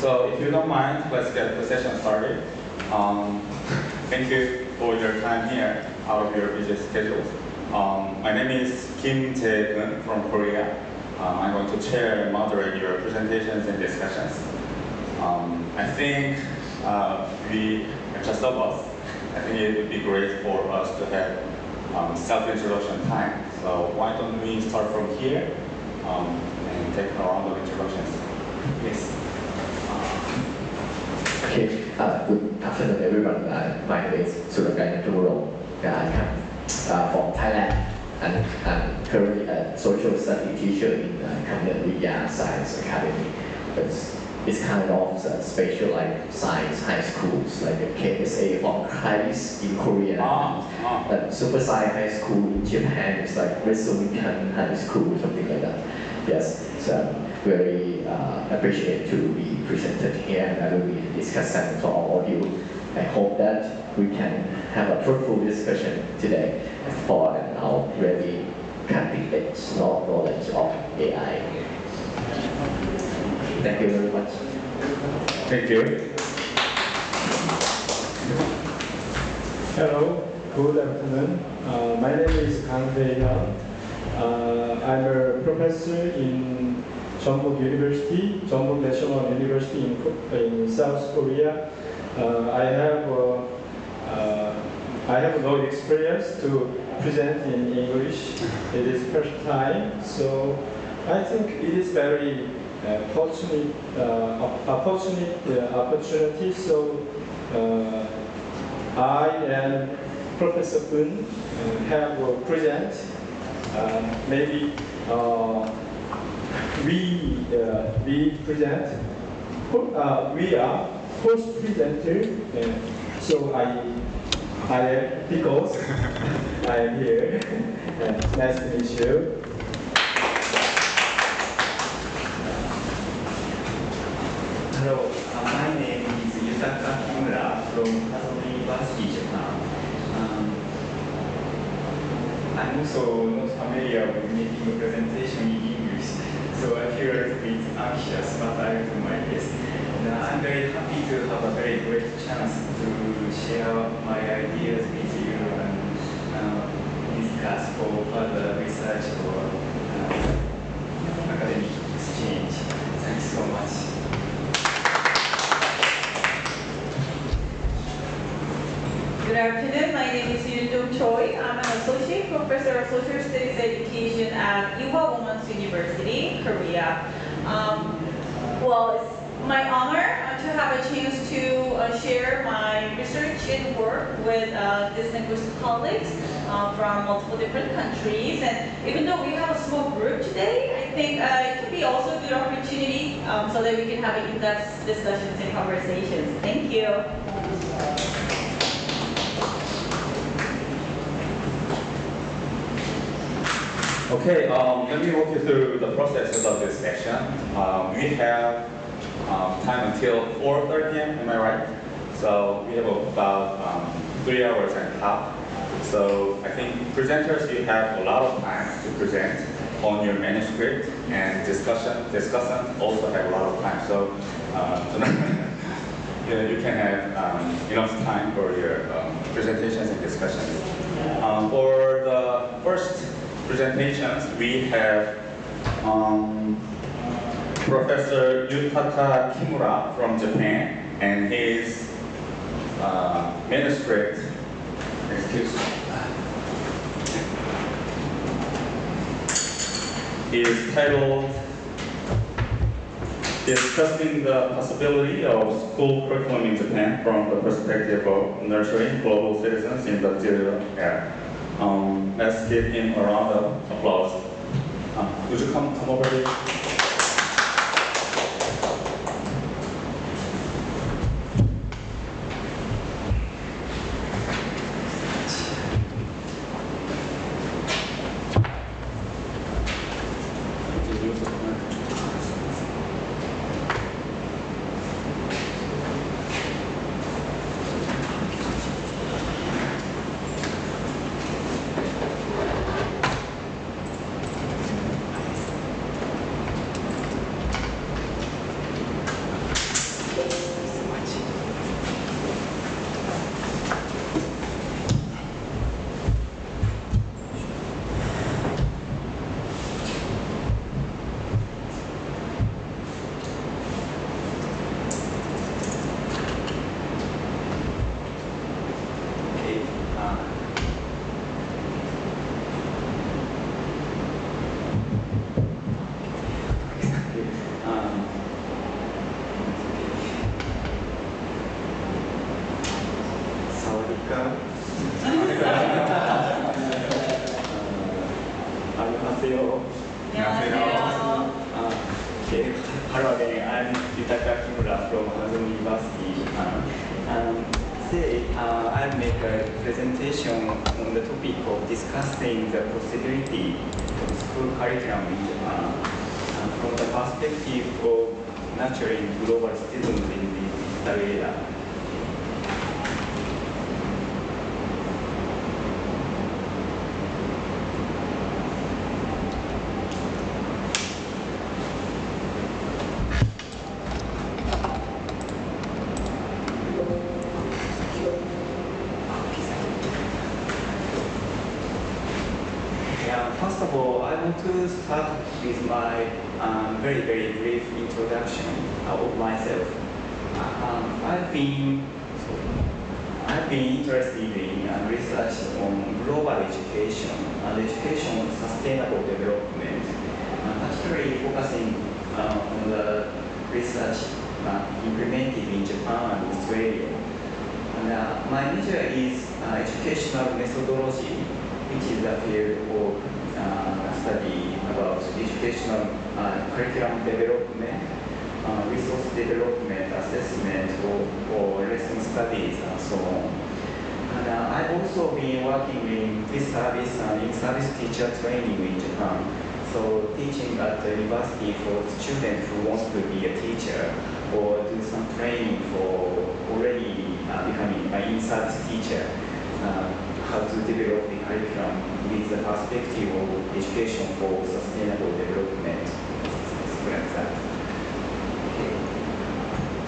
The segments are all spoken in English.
So if you don't mind, let's get the session started. Thank you for your time here out of your busy schedules. My name is Kim Jae-eun from Korea. I'm going to chair and moderate your presentations and discussions. I think we are just of us. I think it would be great for us to have self-introduction time. So why don't we start from here and take a round of introductions. Yes. Okay, good afternoon everyone. My name is Srinakarinwirot. I come from Thailand and I'm currently a social studies teacher in Thailand Science Academy. It's kind of specialized science high schools like the KSA from Christ in Korea and Super Science High School in Japan. It's like Resumikan High School, something like that. Yes, so very appreciate to be presented here and I will be discussing for all of you. I hope that we can have a fruitful discussion today for our very cutting-edge knowledge of AI. Thank you very much. Thank you. Hello, good afternoon. My name is Kang Tae-hyun. I'm a professor in Jeonbuk University, Jeonbuk National University in South Korea. I have no experience to present in English. It is first time, so I think it is very opportunity. So I and Professor Eun have present. Maybe we present. We are host presenter. So because I am here. Nice to meet you. Hello, my name is Srinakarinwirot from University, Japan. I'm also not familiar with making a presentation in English, so I feel a little bit anxious, but I will do my best. And I'm very happy to have a very great chance to share my ideas with you and discuss for further research or academic exchange. Thanks so much. Good afternoon, my name is Yoon Choi. I'm an Associate Professor of Social Studies Education at Ewha Women's University, Korea. Well, it's my honor to have a chance to share my research and work with distinguished colleagues from multiple different countries. And even though we have a small group today, I think it could be also a good opportunity so that we can have in-depth discussions and conversations. Thank you. Okay, let me walk you through the processes of this section. We have time until 4:30 p.m., am I right? So we have about 3 hours and a half. So I think presenters, you have a lot of time to present on your manuscript, and discussants also have a lot of time. So you can have enough time for your presentations and discussions. For the first presentations, we have Professor Yutaka Kimura from Japan, and his manuscript, is titled Discussing the Possibility of School Curriculum in Japan from the Perspective of Nurturing Global Citizens in the Digital Era. Let's give him a round of applause. Would you come over here? I make a presentation on the topic of discussing the possibility of school curriculum in Japan from the perspective of nurturing global citizens in the digital era. First of all, I want to start with my very brief introduction of myself. I've been interested in research on global education and education on sustainable development, particularly focusing on the research implemented in Japan and Australia. And my major is educational methodology, which is a field of study about educational curriculum development, resource development, assessment, or lesson studies, and so on. And I've also been working in this service and in-service teacher training in Japan. So teaching at the university for students who wants to be a teacher or do some training for already becoming an in-service teacher. How to develop the curriculum with the perspective of education for sustainable development. Like that. Okay.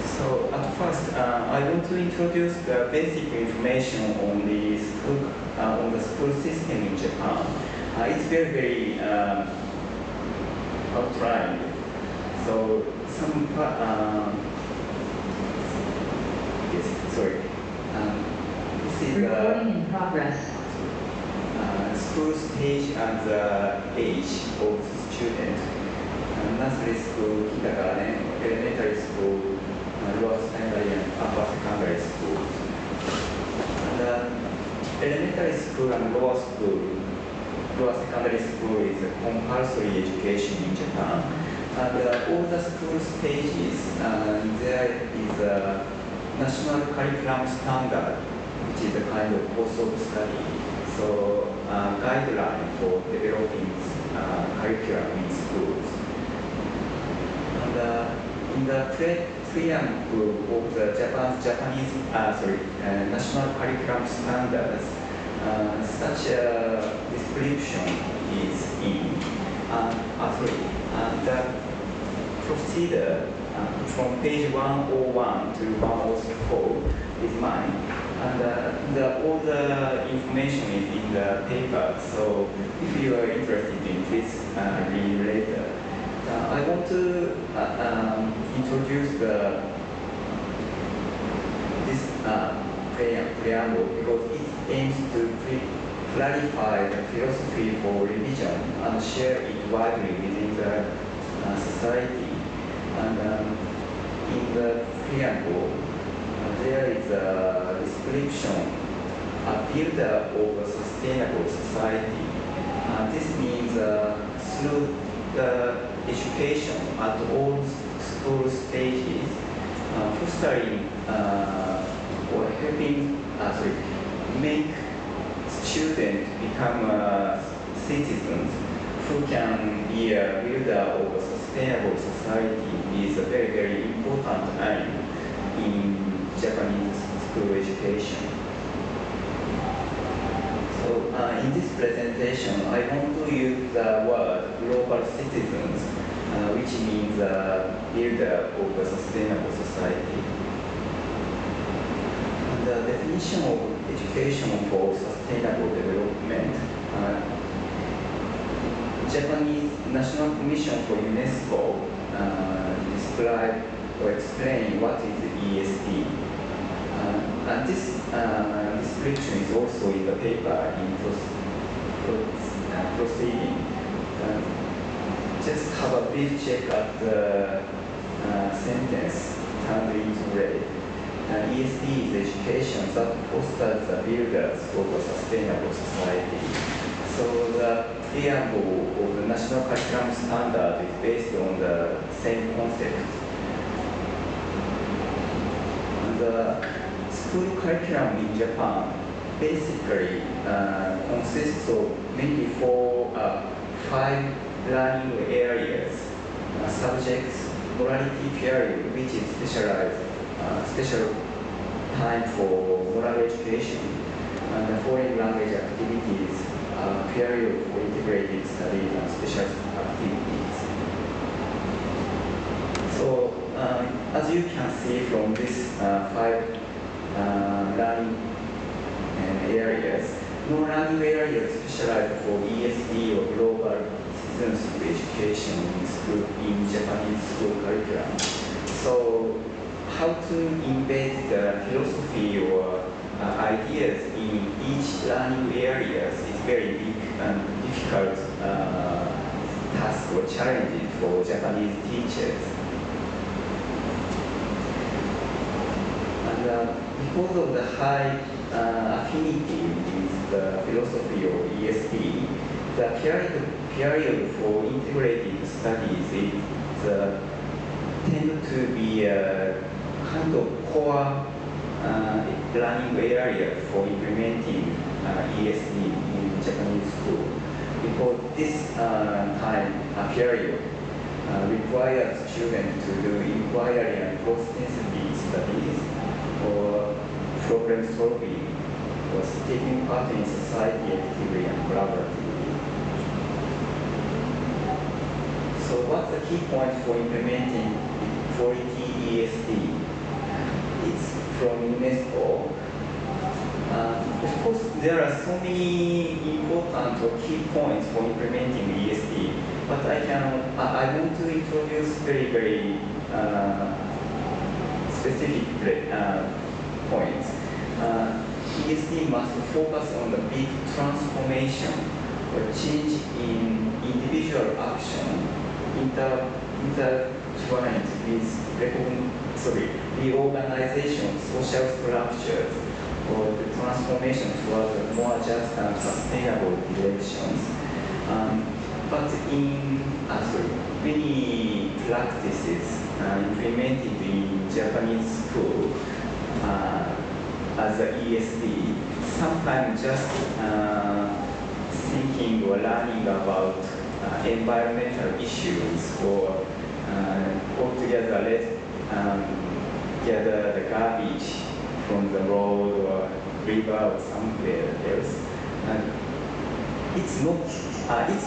So at first, I want to introduce the basic information on the school system in Japan. It's very outlined. So some yes, sorry. This is recording in progress. School stage and the age of student. Nursery school, kindergarten, elementary school, lower secondary and upper secondary school. And elementary school and lower secondary school is a compulsory education in Japan. And all the school stages, there is a national curriculum standard, which is a kind of course of study. So guideline for developing curriculum in schools. And in the preamble of the Japanese national curriculum standards, such a description is in. The procedure from page 101 to 104 is mine. And all the information is in the paper, so if you are interested in this, read later. I want to introduce this preamble because it aims to clarify the philosophy for revision and share it widely within the society. And in the preamble, there is a description, a builder of a sustainable society. This means through the education at all school stages, fostering or helping, make students become citizens who can be a builder of a sustainable society is a very important aim in Japanese school education. So in this presentation, I want to use the word global citizens, which means builder of a sustainable society. And the definition of education for sustainable development, Japanese National Commission for UNESCO describe or explain what is ESD. And this description is also in the paper in proceeding. Just have a brief check at the sentence turned into red. ESD is education that fosters the builders of a sustainable society. So the preamble of the national curriculum standard is based on the same concept. And school curriculum in Japan basically consists of mainly five learning areas, subjects, morality period, which is special time for moral education, and the foreign language activities, period for integrated studies and special activities. So, as you can see from these five learning areas, no learning area is specialized for ESD or global citizenship education in Japanese school curriculum. So, how to embed the philosophy or ideas in each learning areas is very big and difficult task or challenge for Japanese teachers. And because of the high affinity with the philosophy of ESD, the period for integrated studies tend to be a kind of core learning area for implementing ESD in Japanese school, because this period requires students to do inquiry and cross-disciplinary studies or problem solving or taking part in society actively and collaboratively. So what's the key point for implementing quality ESD? It's from UNESCO. Of course, there are so many important or key points for implementing ESD, but I want to introduce very specific points. ESD must focus on the big transformation or change in individual action, intertwined with reorganization, social structures, or the transformation towards more just and sustainable directions. But in many practices implemented in Japanese school as a ESD, sometimes just thinking or learning about environmental issues or altogether gather the garbage from the road or river or somewhere else. It's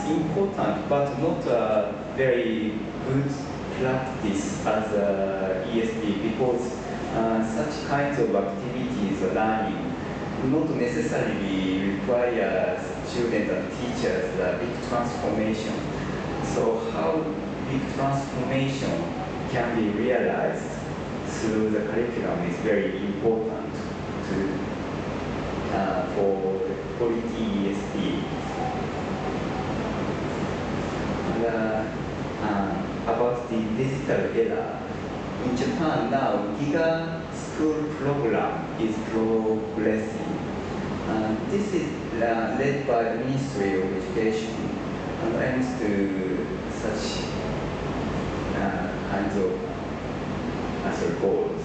important, but not a very good practice as a ESD, because such kinds of activities or learning not necessarily require students and teachers a big transformation. So how big transformation can be realized through the curriculum is very important for the quality ESD. About the digital era, in Japan now, GIGA school program is progressing. This is led by the Ministry of Education and aims to such kinds of goals.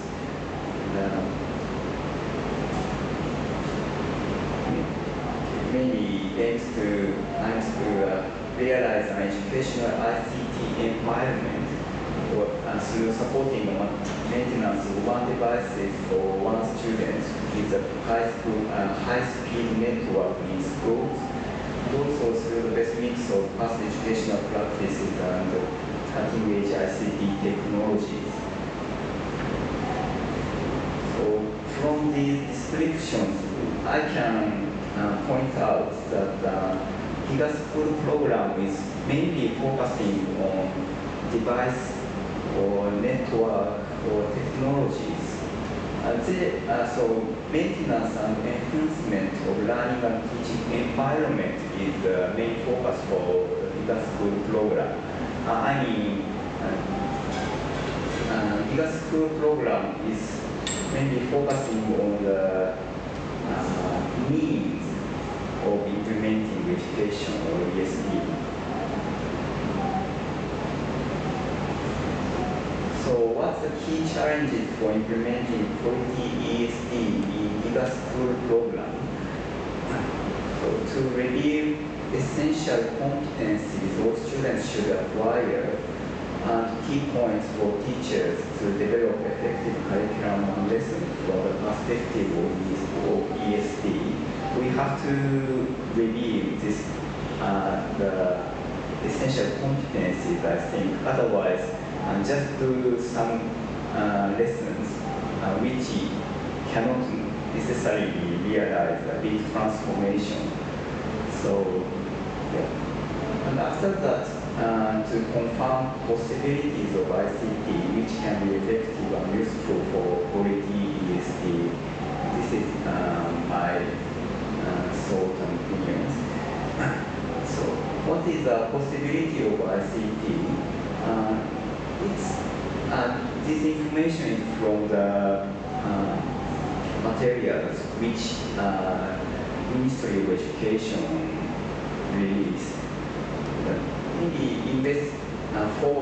Mainly aims to realize an educational ICT environment through supporting maintenance of one device for one student with a high-speed network in schools, and also through the best mix of past educational practices and cutting-edge ICT technologies. So from these descriptions, I can point out that GIGA school program is mainly focusing on device or network or technologies. So maintenance and enhancement of learning and teaching environment is the main focus for the GIGA school program. GIGA school program is mainly focusing on the needs of implementing education or ESD. So what's the key challenges for implementing quality ESD in GIGA school program? So to review essential competencies all students should acquire and key points for teachers to develop effective curriculum and lessons from the perspective of ESD, we have to review this, the essential competencies, I think. Otherwise, just do some lessons which cannot necessarily realize a big transformation. So, yeah. And after that, to confirm possibilities of ICT which can be effective and useful for quality ESD. This is my thought and opinions. So, what is the possibility of ICT? This information is from the materials which Ministry of Education released. Maybe invest four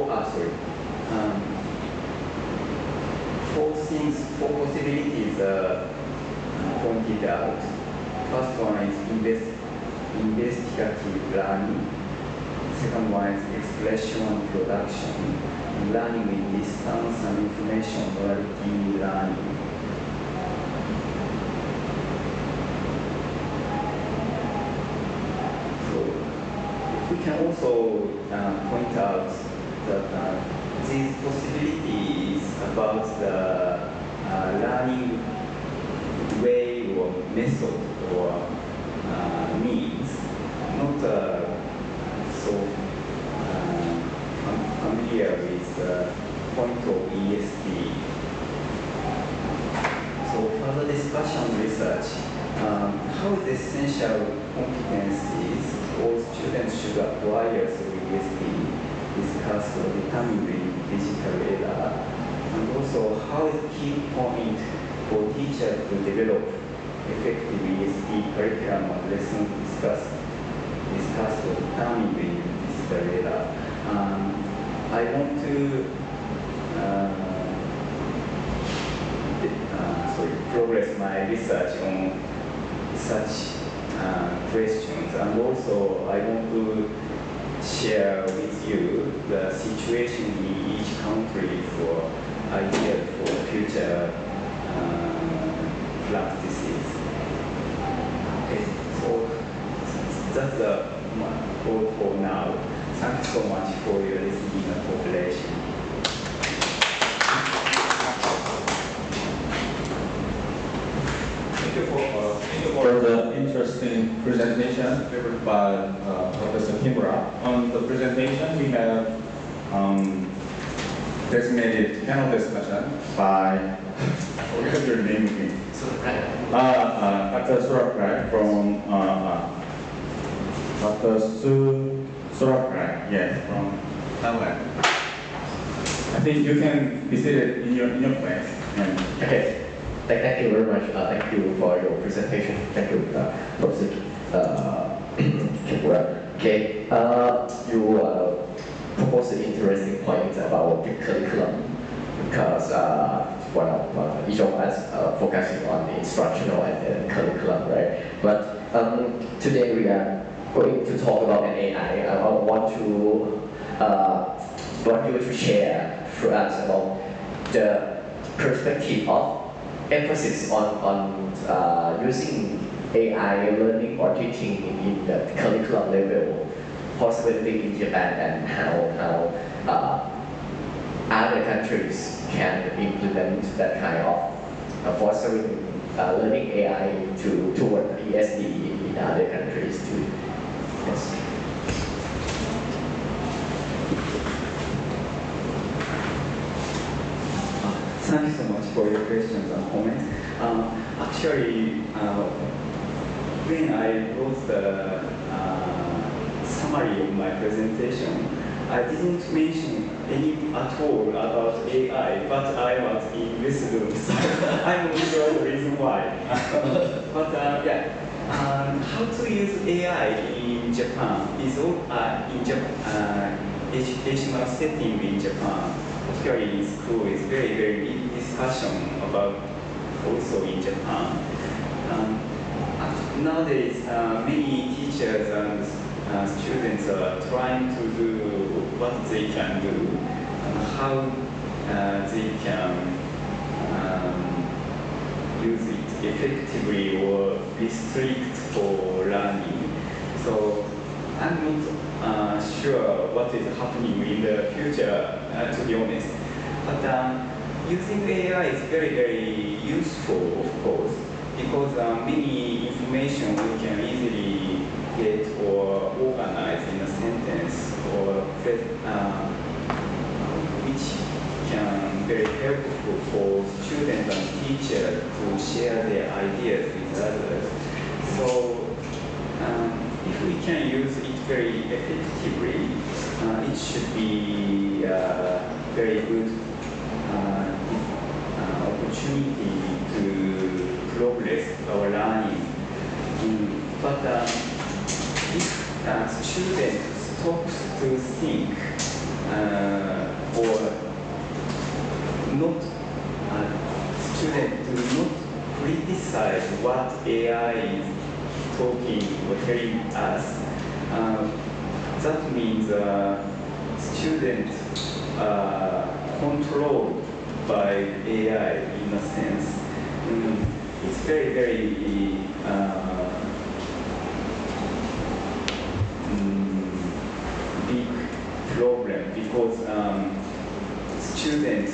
possibilities pointed out. First one is investigative learning. Second one is expression and production. Learning with distance and information modality learning. We can also point out that these possibilities about the learning way or method or means, not so familiar with the point of ESD. So further discussion research, how is essential competencies all students should acquire through ESD discussed or determined in digital era, and also how is key point for teachers to develop effective ESD curriculum and lessons discussed or determined in digital era. I want to progress my research on such questions, and also I want to share with you the situation in each country for ideas for future practices. Okay, so that's all for now. Thanks so much for your listening and cooperation. Thank you for the interesting presentation delivered by Professor Kimura. On the presentation, we have designated panel discussion by, what is your name again? Dr. Srinakarinwirot from Dr. Srinakarinwirot, yes, from Thailand. I think you can be seated in your place. Okay. Thank you very much. Thank you for your presentation. Thank you, Professor Kimura. Okay, you proposed an interesting point about the curriculum because each of us focusing on the instructional and the curriculum, right? But today we are going to talk about an AI. I want you to share for us about the perspective of emphasis on using AI learning or teaching in the curriculum level, possibly in Japan, and how other countries can implement that kind of fostering learning AI toward ESD in other countries too. Yes. Thank you so much for your questions and comments. Actually, when I wrote the summary of my presentation, I didn't mention any at all about AI, but I was in this room, so I'm not sure the reason why. How to use AI in Japan is all in educational setting in Japan. particularly in school, is very, very big discussion about also in Japan. Nowadays, many teachers and students are trying to do what they can do, and how they can use it effectively or restrict for learning. So I'm not sure what is happening in the future, to be honest. But using AI is very, very useful, of course, because many information we can easily get or organize in a sentence, or which can be very helpful for students and teachers to share their ideas with others. So if we can use it very effectively, it should be a very good opportunity to progress our learning. But if students stop to think or not, students do not criticize what AI is talking or telling us, that means students are controlled by AI in a sense. It's very, very big problem, because students,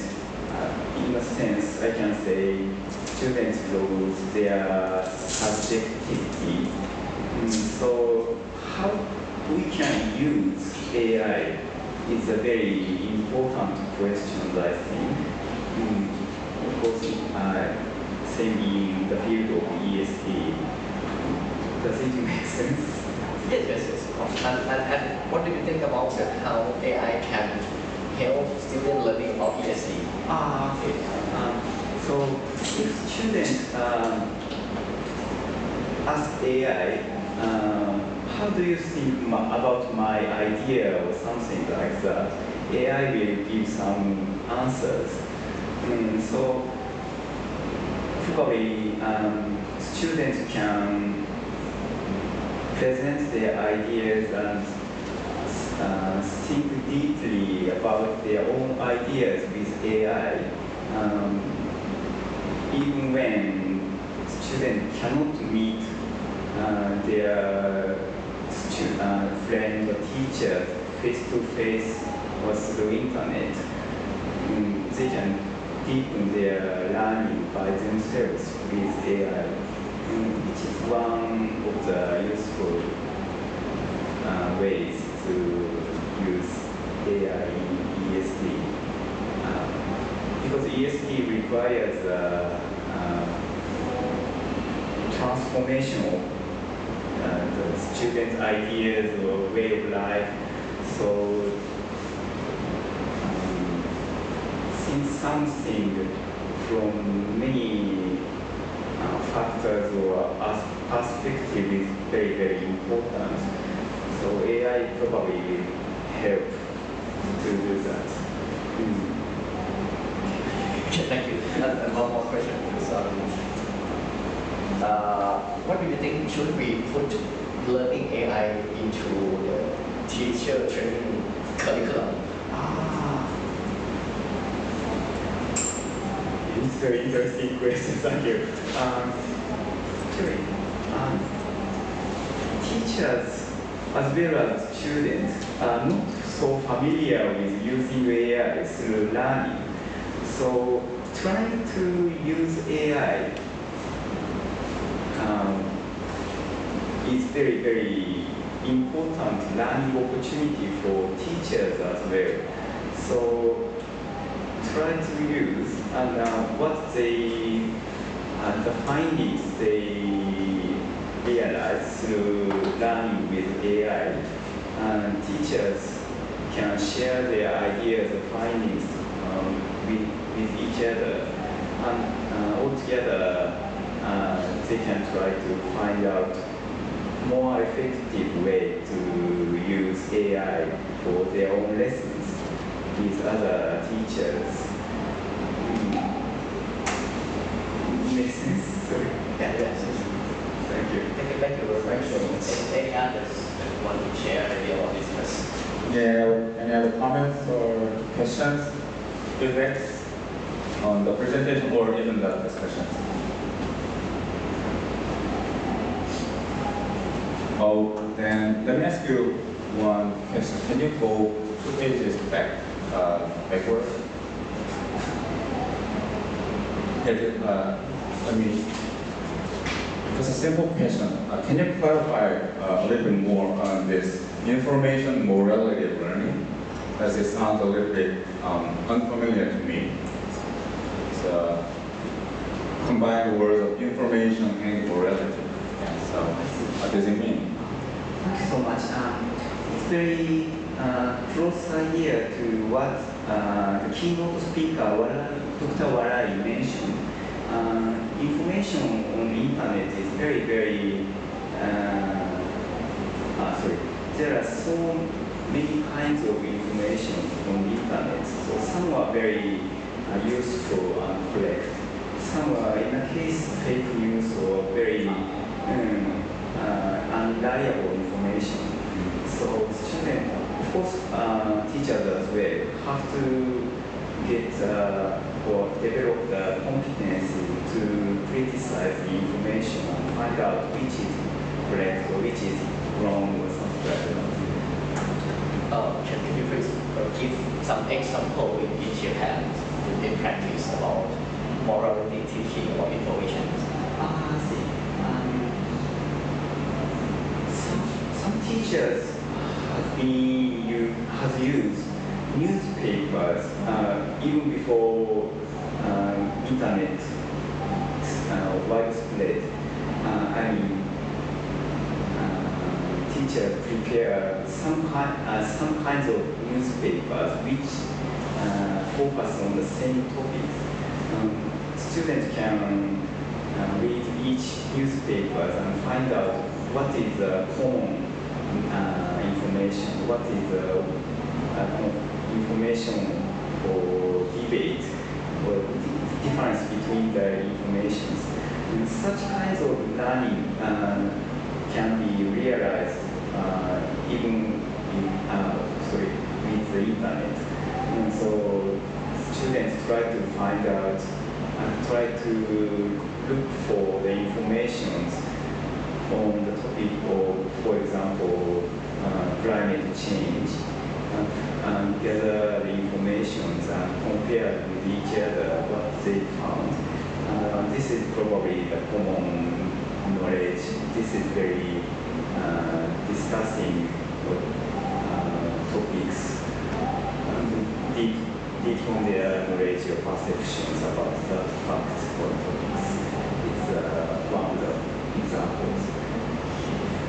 in a sense, I can say, students lose their subjectivity. So how we can use AI is a very important question, I think. Of course, same in the field of ESD. Does it make sense? Yes, of course. And what do you think about how AI can help students learning about ESD? Okay. So if students ask AI, how do you think about my idea or something like that, AI will give some answers. So probably students can present their ideas and think deeply about their own ideas with AI, even when students cannot meet their friend or teacher face-to-face or through internet. They can deepen their learning by themselves with AI, which is one of the useful ways to use AI in ESD. Because ESD requires transformation of the students' ideas or way of life. So since something from many factors or perspective is very, very important, so AI probably will help to do that. Thank you. And one more question is, what do you think, should we put learning AI into the teacher training curriculum? It's a very interesting question, thank you. Actually, teachers as well as students are not so familiar with using AI through learning. So trying to use AI is very, very important learning opportunity for teachers as well. So try to use and what they, the findings they realize through learning with AI, and teachers can share their ideas or findings with each other, and altogether they can try to find out more effective way to use AI for their own lessons. with other teachers. Makes sense? Sorry. Yeah, yes. Thank you. Thank you very much. Any others that want to share idea or discuss? Yeah, any other comments or questions, feedbacks on the presentation or even the discussion? Oh, then let me ask you one question. Can you go 2 pages backward? Let me. Just a simple question. Can you clarify a little bit more on this information morality of learning? As it sounds a little bit unfamiliar to me. So combine the words of information and morality. Yeah, so what does it mean? Thank you so much. It's very close idea to what the keynote speaker, Dr. Warai mentioned. Information on the internet is very, very, there are so many kinds of information on the internet. So some are very useful and correct. Some are, in a case, fake news or very unreliable information. So students, of course, teachers as well, have to get or develop the competence to criticize the information and find out which is correct or which is wrong or something like that. Can you please give some example in Japan in practice about morality teaching or information? Some teachers have used newspapers even before internet widespread. Teachers prepare some kinds of newspapers which focus on the same topics. Students can read each newspaper and find out what is the common information, what is the information or debate or difference between the informations. And such kinds of learning can be realized even with the internet. And so students try to find out and try to look for the information on the topic of, for example, climate change, and gather the information and compare with each other what they found. This is probably the common knowledge. This is very discussing topics deep on their knowledge or perceptions about the facts or topics. It's one of the examples.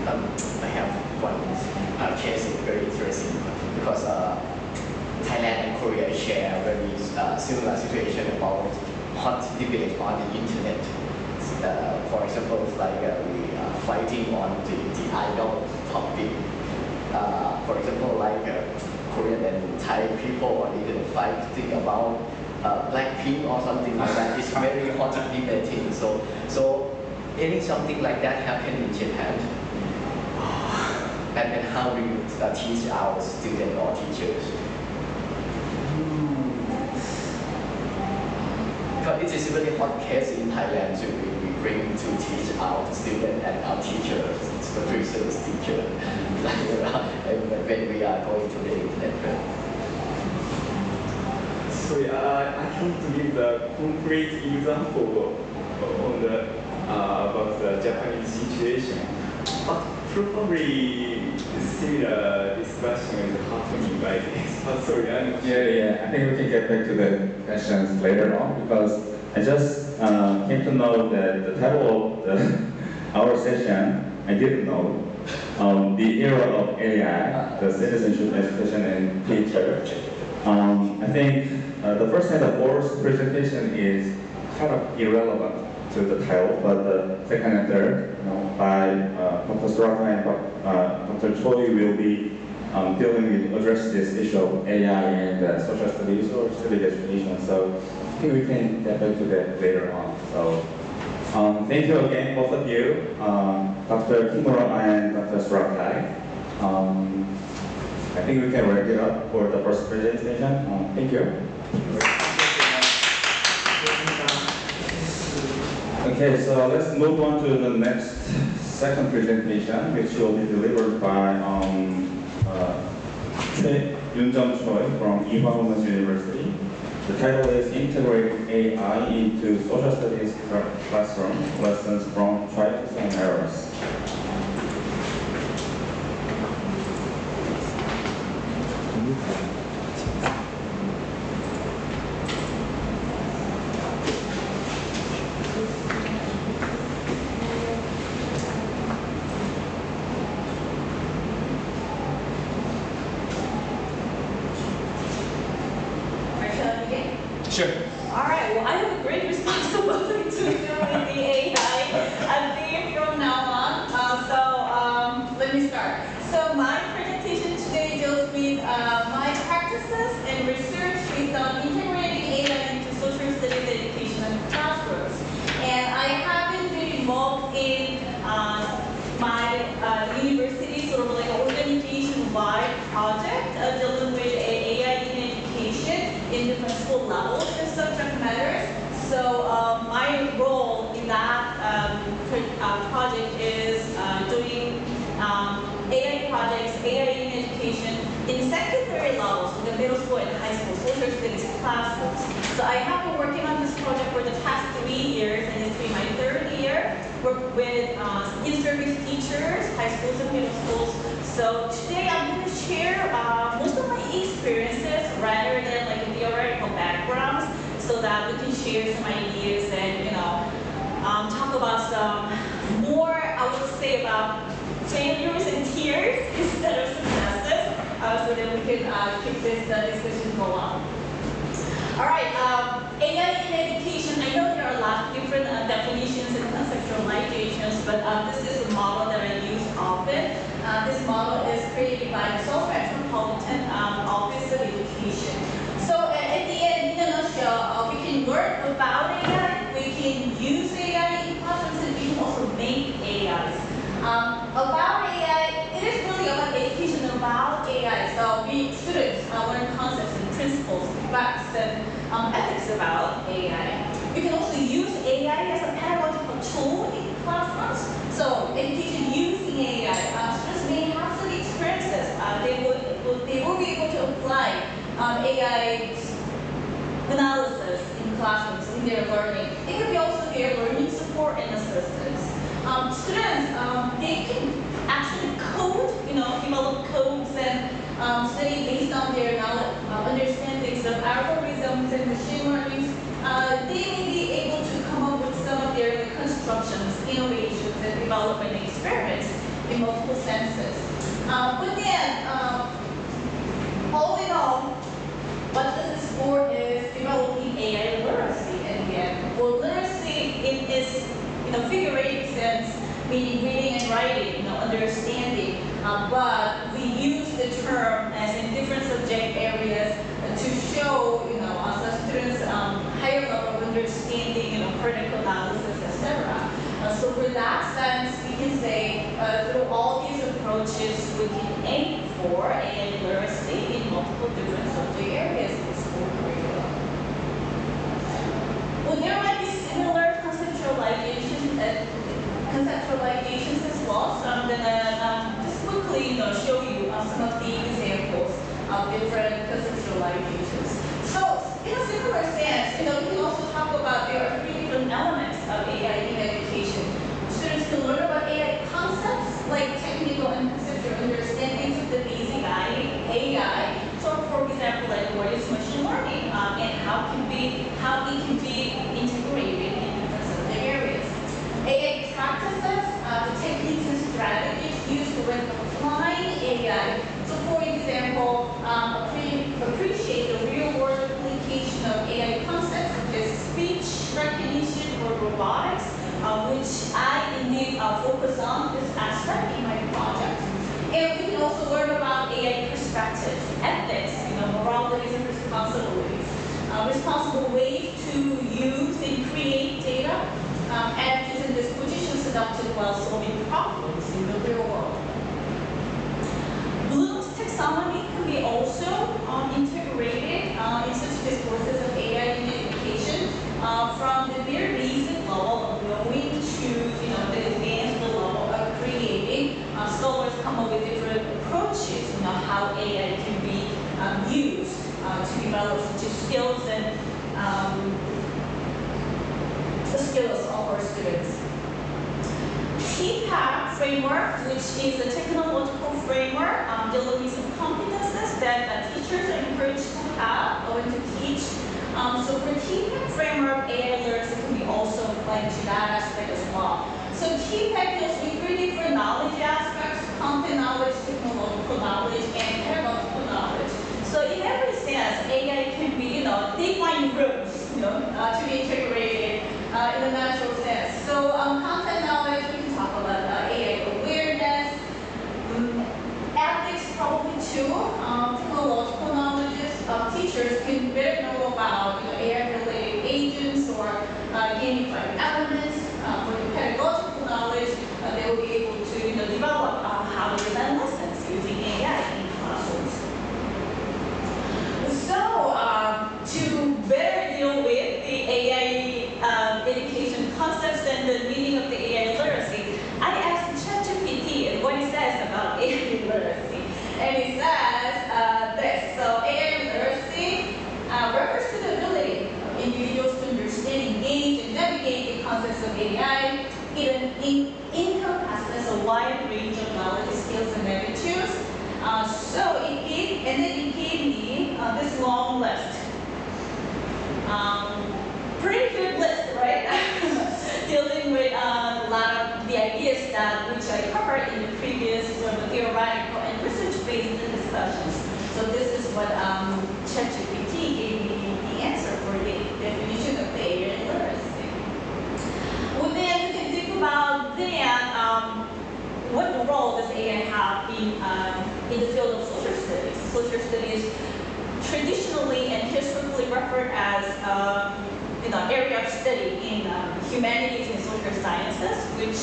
I have one case very interesting because Thailand and Korea share very similar situation about hot debate on the internet. For example, like we are fighting on the idol topic. For example, like Korean and Thai people are even fighting about Blackpink or something like that. It's very hot debating. So any something like that happen in Japan. And how do you teach our students or teachers? Because it is a really hot case in Thailand, so we bring to teach our students and our teachers, the research teacher, when we are going to the internet. Sorry, I can't give the concrete example on the about the Japanese situation, but probably similar discussion is happening like this. But sorry, Yeah. I think we can get back to the questions later on because I just came to know that the title of our session, I didn't know. The era of AI, the citizenship, education, and teacher. I think the first and the fourth presentation is kind of irrelevant to the title, but the second and third, by Dr. Srinakarinwirot and Dr. Choi will be dealing with address this issue of AI and social studies or civic education. So I think we can get back to that later on. So thank you again, both of you, Dr. Kimura and Dr. Surakai. I think we can wrap it up for the first presentation. Thank you. Okay, so let's move on to the next second presentation, which will be delivered by Yoonjung Choi from Ewha Women's University. The title is Integrating AI into Social Studies Classroom, Lessons from Trials and Errors. Sure. All right. Well, I have a great responsibility to do with the AI thing from now on. Let me start. So my presentation today deals with my practices and research based on integrating AI into social studies education and classrooms. And I haven't been involved in my university sort of like an organization-wide project dealing with AI in education in different school levels and subject matters. So my role in that project is doing AI projects, AI in education in secondary levels, in the middle school and high school, social studies classrooms. So I have been working on this project for the past 3 years, and it's been my third year. Work with in-service teachers, high schools and middle schools. So today I'm going to share most of my experiences rather than like theoretical backgrounds, so that we can share some ideas and talk about some more, I would say, about failures and tears instead of successes, so that we can keep this discussion going on. All right, AI in education. I know there are a lot of different definitions and conceptualizations, but this is a model that I use often. This model is created by the Seoul Metropolitan Office of Education. So at the end, in a nutshell, we can learn about AI, we can use AI in classrooms, and we can also make AIs. About AI, it is really about education about AI. So we students learn concepts and principles, facts, and ethics about AI. We can also use AI as a pedagogical tool in classrooms. So education using AI, students may have some experiences. They will be able to apply AI analysis in classrooms in their learning. It could be also their learning support and assistance. Students, they can actually code, develop codes and study based on their knowledge, understandings of algorithms and machine learning. They may be able to come up with some of their constructions, innovations, and development experiments in multiple senses. But then, all in all, what this is for is developing AI literacy in the end. Well, literacy in its figurative sense, meaning reading and writing, understanding. But we use the term as in different subject areas to show, some students higher level of understanding, critical analysis, etc. So for that sense, we can say through all these approaches, we can aim for AI literacy in multiple different subject areas in school curriculum. Well, there might be similar conceptualizations as well. So I'm gonna just quickly, show you some of the examples of different conceptualizations. So, in a similar sense, we can also talk about there are 3 different elements of AI in education. Students can learn about AI concepts like technical and conceptual understandings of the basic AI. So, for example, like what is machine learning and how it can be integrated in different subject areas. AI practices, the techniques and strategies used when applying AI. So, for example, appreciate the real-world application of AI concepts such as speech recognition or robotics, which I indeed focus on this aspect in my project. And we can also learn about AI perspectives, ethics, moralities and responsibilities, responsible ways to use and create data, and using this position seductive while solving problems in the real world. Bloom's taxonomy can be also integrated in such discourses of AI in education, from the very basic level of knowing to the advanced level of creating. Scholars come up with different approaches, how AI can be used to develop such skills and the skills of our students. TPAC framework, which is a technological framework dealing with some competences that teachers are encouraged to have or to teach. So for TPAC framework, AI literacy can be also applied to that aspect as well. So TPAC deals with three different knowledge aspects: content knowledge, technological knowledge, and pedagogical knowledge. So in every sense, AI can be, defined rooms, to be integrated in a natural sense. So content knowledge, we can talk about AI awareness, ethics probably too, technological knowledges. Teachers can better know about AI-related agents or gamified elements. For the pedagogical knowledge, they will be able to develop how to design lessons using AI in classrooms. So to better deal with the AI education concepts and the meaning of the AI literacy, I asked ChatGPT what it says about AI literacy. And it says this. So AI literacy refers to the ability of individuals to understand, engage, and navigate the concepts of AI. It encompasses a wide range of knowledge, skills, and attitudes. So it gave me this long list. Pretty good list, right? Dealing with a lot of the ideas which I covered in the previous theoretical and research-based discussions. So this is what ChatGPT gave me the answer for the definition of the AI literacy. Well, then you can think about what role does AI have in the field of social studies? Social studies traditionally and historically referred as area of study in humanities and social sciences, which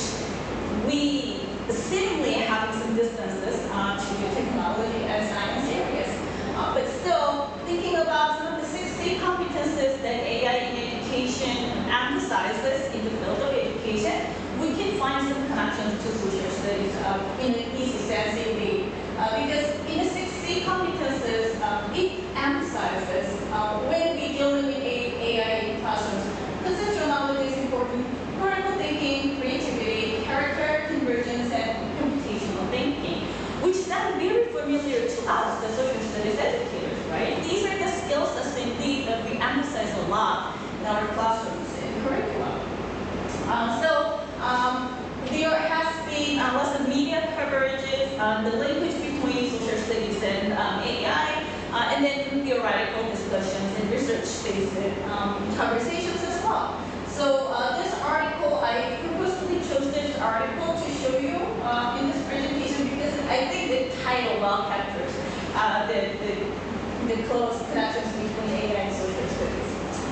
we seemingly have some distances to technology and science areas. But still, thinking about some of the 6 competences that AI in education emphasizes in the field of education, we can find some connections to social studies in an easy sense indeed. Because in the 6 competences, it emphasizes when we're dealing with AI in classrooms, conceptual knowledge is important, critical thinking, creativity, character, convergence, and computational thinking, which sound very familiar to us, the social studies educators, right? These are the skills that we emphasize a lot in our classrooms and curriculum. There has been lots of media coverages, the linkage between social studies and AI, and then theoretical discussions and research-based conversations as well. So this article, I purposely chose this article to show you in this presentation because I think the title well captures the close connections between AI and social studies.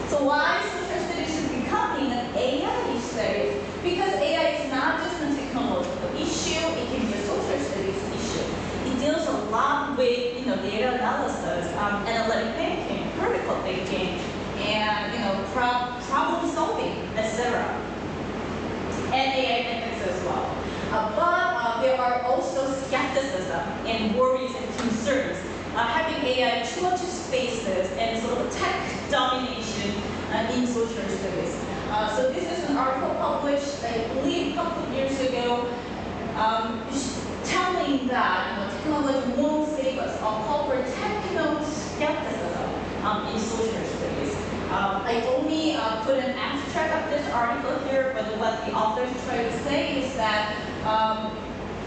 So why social studies is becoming an AI studies? Because AI is not just a technological issue, it can be a social studies issue. It deals a lot with data analysis, analytic thinking, critical thinking, and problem solving, etc. And AI ethics as well. But there are also skepticism and worries and concerns having AI too much spaces and sort of tech domination in social studies. So this is an article published, I believe, a couple of years ago, telling that technology won't save us. I'll call for techno-skepticism in social studies. I only put an abstract of this article here, but what the authors try to say is that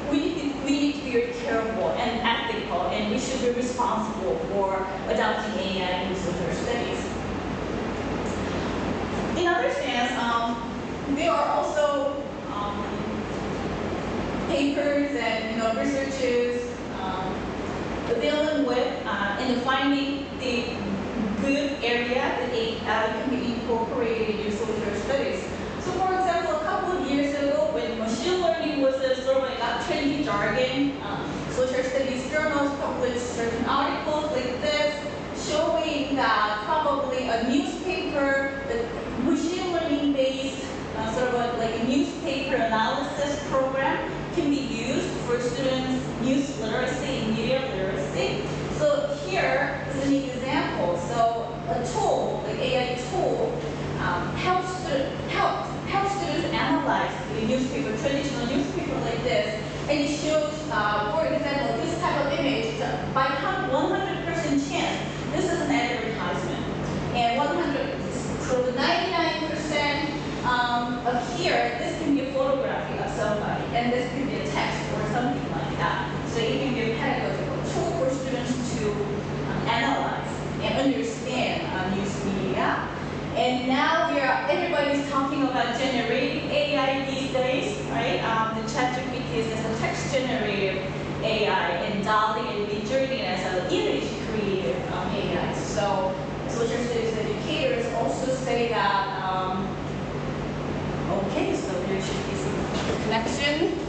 we need to be very careful and ethical, and we should be responsible for adopting AI in social studies. In other sense, there are also papers and researches dealing with and finding the good area that can be incorporated in social studies. So for example, a couple of years ago when machine learning was a sort of like a trendy jargon, social studies journals published certain articles like this showing that probably a newspaper, the machine learning based sort of like a newspaper analysis program can be used for students' news literacy and media literacy. So here is an example. So a tool, like AI tool, helps students analyze the newspaper, traditional newspaper like this, and it shows, for example, this type of image. By 100% chance, this is an advertisement, and 99% of here, this can be a photography of somebody, and this can be a text or something like that. So it can be a pedagogical tool for students to analyze and understand news media. And now everybody's talking about generative AI these days, right? The ChatGPT is a text generative AI, and DALL-E and Midjourney as an image creative AI. So social studies educators also say that, okay, so there should be some connection.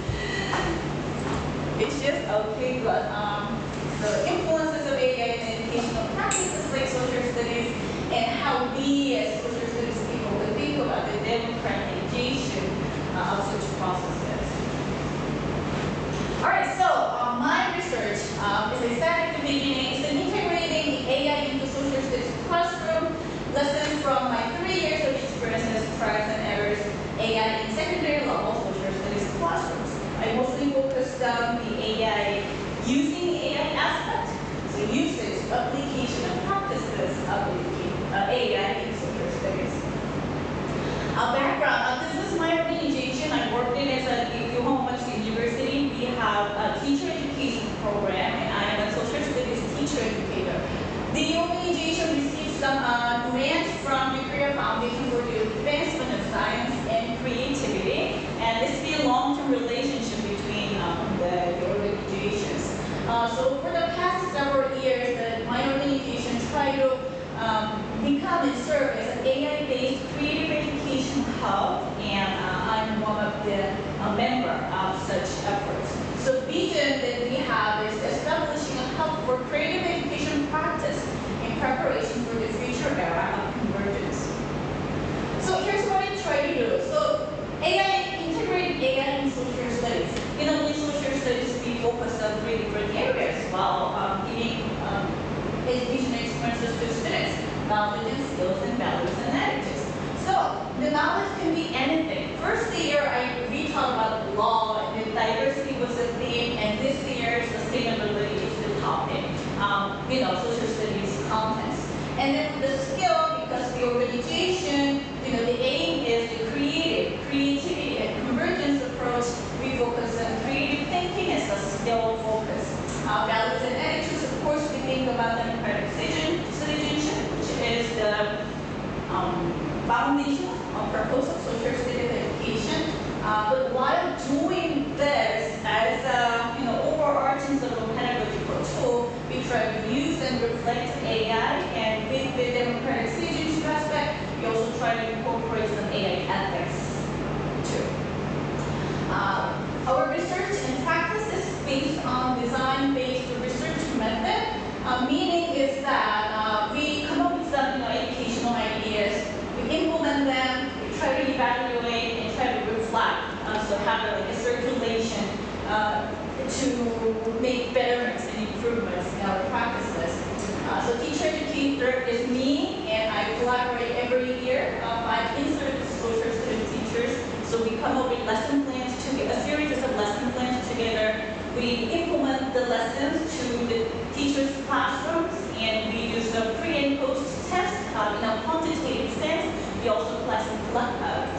It's just okay, but the influences of AI in educational practices like social studies and how we as social studies people would think about the democratization of such processes. All right, so my research, as I said at the beginning, is in integrating AI into social studies classroom, lessons from my 3 years of experiences, trials and errors, AI in secondary level social studies classrooms. I mostly focused on the AI, using AI aspect, so usage, application, and practices of AI in social studies. Background, this is my organization. I worked in as a University. We have a teacher education program, and I am a social studies teacher educator. The organization received some grants from the Korea Foundation for the Advancement of Science and Creativity, and it's been a long-term relationship between the organizations. So for the past several years, my organization tried to become and serve as an AI-based creative education hub, and I'm one of the member of such efforts. So vision that we have is establishing a hub for creative education practice in preparation for the future era of convergence. So here's what I try to do. So integrated AI in social studies. In social studies, we focus on 3 different areas while giving education experiences to students, knowledge and skills and values and attitudes. So the knowledge can be anything. First year, we talked about law and diversity was a theme, and this year, sustainability is the topic. Social studies contents. And then the skill, because the organization, the aim is the creativity and convergence approach. We focus on creative thinking as a skill focus. Values and attitudes, of course, we think about democratic citizenship, which is the foundation or purpose of social studies education. But while doing this as overarching sort of pedagogical tool, we try to use and reflect AI, and with the democratic citizenship aspect, we also try to incorporate some AI ethics too. Our research and practice is based on design-based research method. Meaning is that we come up with some educational ideas, we implement them, we try to evaluate and try to reflect. So have a circulation to make betterments and improvements in our practices. So teacher educator is me, and I collaborate every year. I've inserted social studies teachers, so we come up with lesson plans, a series of lesson plans together. We implement the lessons to the teachers' classrooms, and we use the pre and post test in a quantitative sense. We also collect some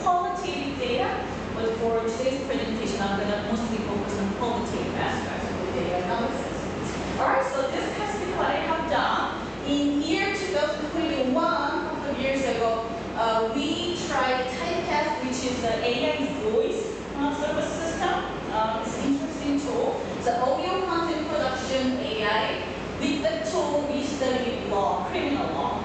qualitative data, but for today's presentation, I'm going to mostly focus on qualitative aspects of the data analysis. All right, so this has been what I have done. In year 2021, a couple of years ago, we tried Typecast, which is an AI voice service system. It's an interesting tool. It's an audio content production AI. school, we studied law, criminal law,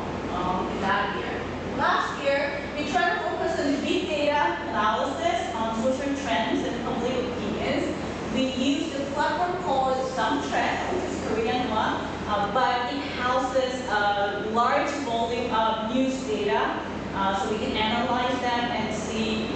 in that year. Last year, we tried to focus on big data analysis on social trends and public opinions. We used a platform called Trend, which is Korean one, but it houses a large volume of news data, so we can analyze them and see,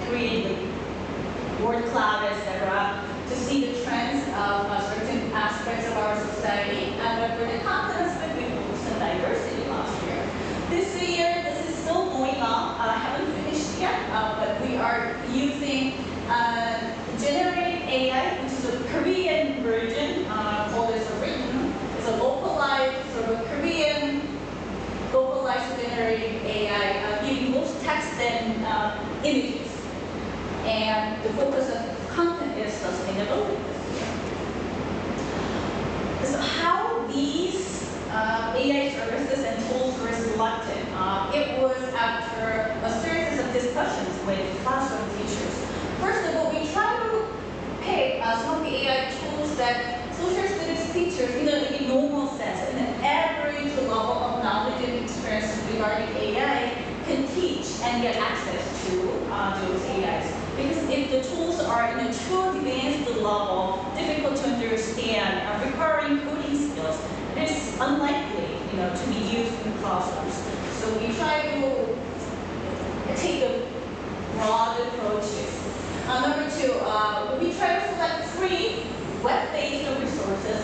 create the word cloud, etc., to see the trends of certain aspects of our society. And for the content aspect, we focused on diversity last year. This year, this is still going on. I haven't finished yet, but we are using generative AI, which is a Korean version called as written. It's a localized, sort of Korean localized generative AI, giving both text and images. And the focus of content is sustainability this year. So how these AI services and tools were selected? It was after a series of discussions with classroom teachers. First of all, we tried to pick some of the AI tools that social studies teachers, in a normal sense, in an average level of knowledge and experience regarding AI, can teach and get access to those AIs. Because if the tools are in a too advanced level, difficult to understand, requiring coding skills, it is unlikely, to be used in classrooms. So we try to take a broad approaches. Number two, we try to select free web-based resources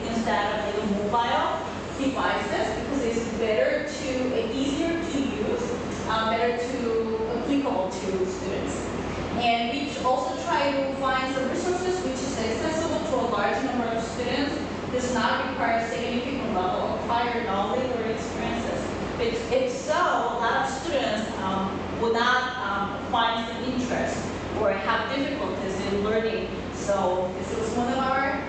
instead of mobile devices, because it's better easier to use, better applicable to students. And we also try to find some resources which is accessible to a large number of students, does not require a significant level of prior knowledge or experiences. If so, a lot of students will not find some interest or have difficulties in learning. So this is one of our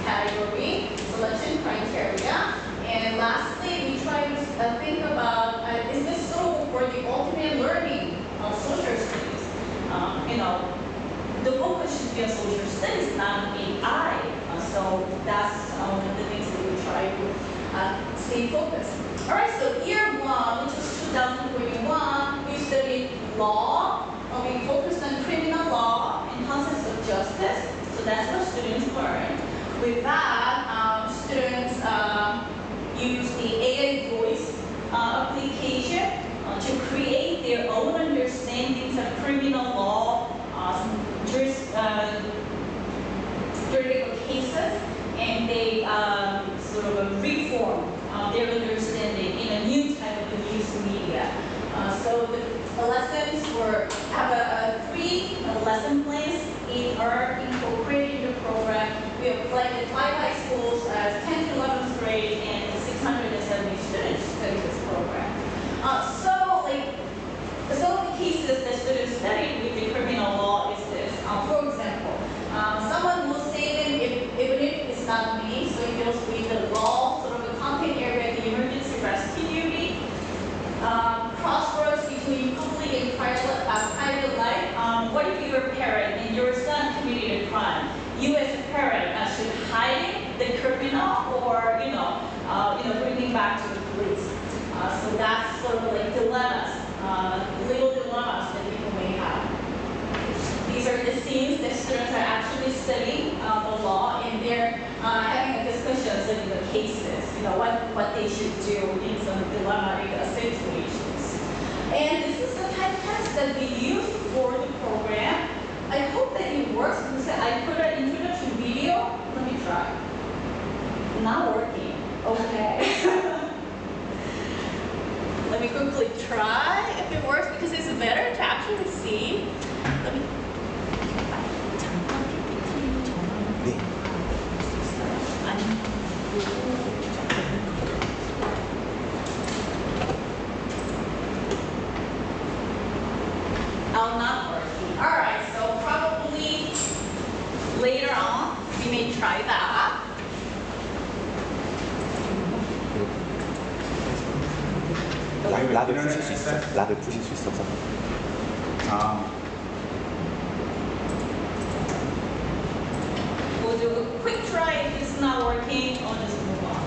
category selection criteria. And lastly, we try to think about, is this suitable for the ultimate learning of social studies? The focus should be on social studies, not on AI. So that's one of the things that we try to stay focused. All right, so year one, which is 2021, we studied law. We focused on criminal law and concepts of justice. So that's what students learned. With that, students use the AI voice application to create their own understandings of criminal law, juridical cases, and they sort of reform their understanding in a new type of news media. So the lessons have three lesson plans are incorporated in the program. We have selected 5 high schools as 10th to 11th grade and 670 students study this program. Some of the cases that students study with the criminal law is this. For example, someone will say that even if it's not me, so it deals with the law, sort of the content area, the emergency rescue duty, crossroads between public and private life. What if you're a parent and your son committed a crime? You as a parent should hide the criminal or bring him back to the police. So that's sort of like dilemmas, legal dilemmas that people may have. These are the themes that students are actually studying the law, and they're having a discussion on the cases, what they should do in some dilemmatic situations. And this is the type of test that we use for the program. I hope that it works because I put an introduction video. Let me try. Not working. Okay. Let me quickly try if it works because it's better to actually see. Let me. Not working. All right, so probably later on we may try that. 락을 부실 수 있어. 락을 부실 수 있어서. We'll do a quick try. If it's not working, I'll just move on.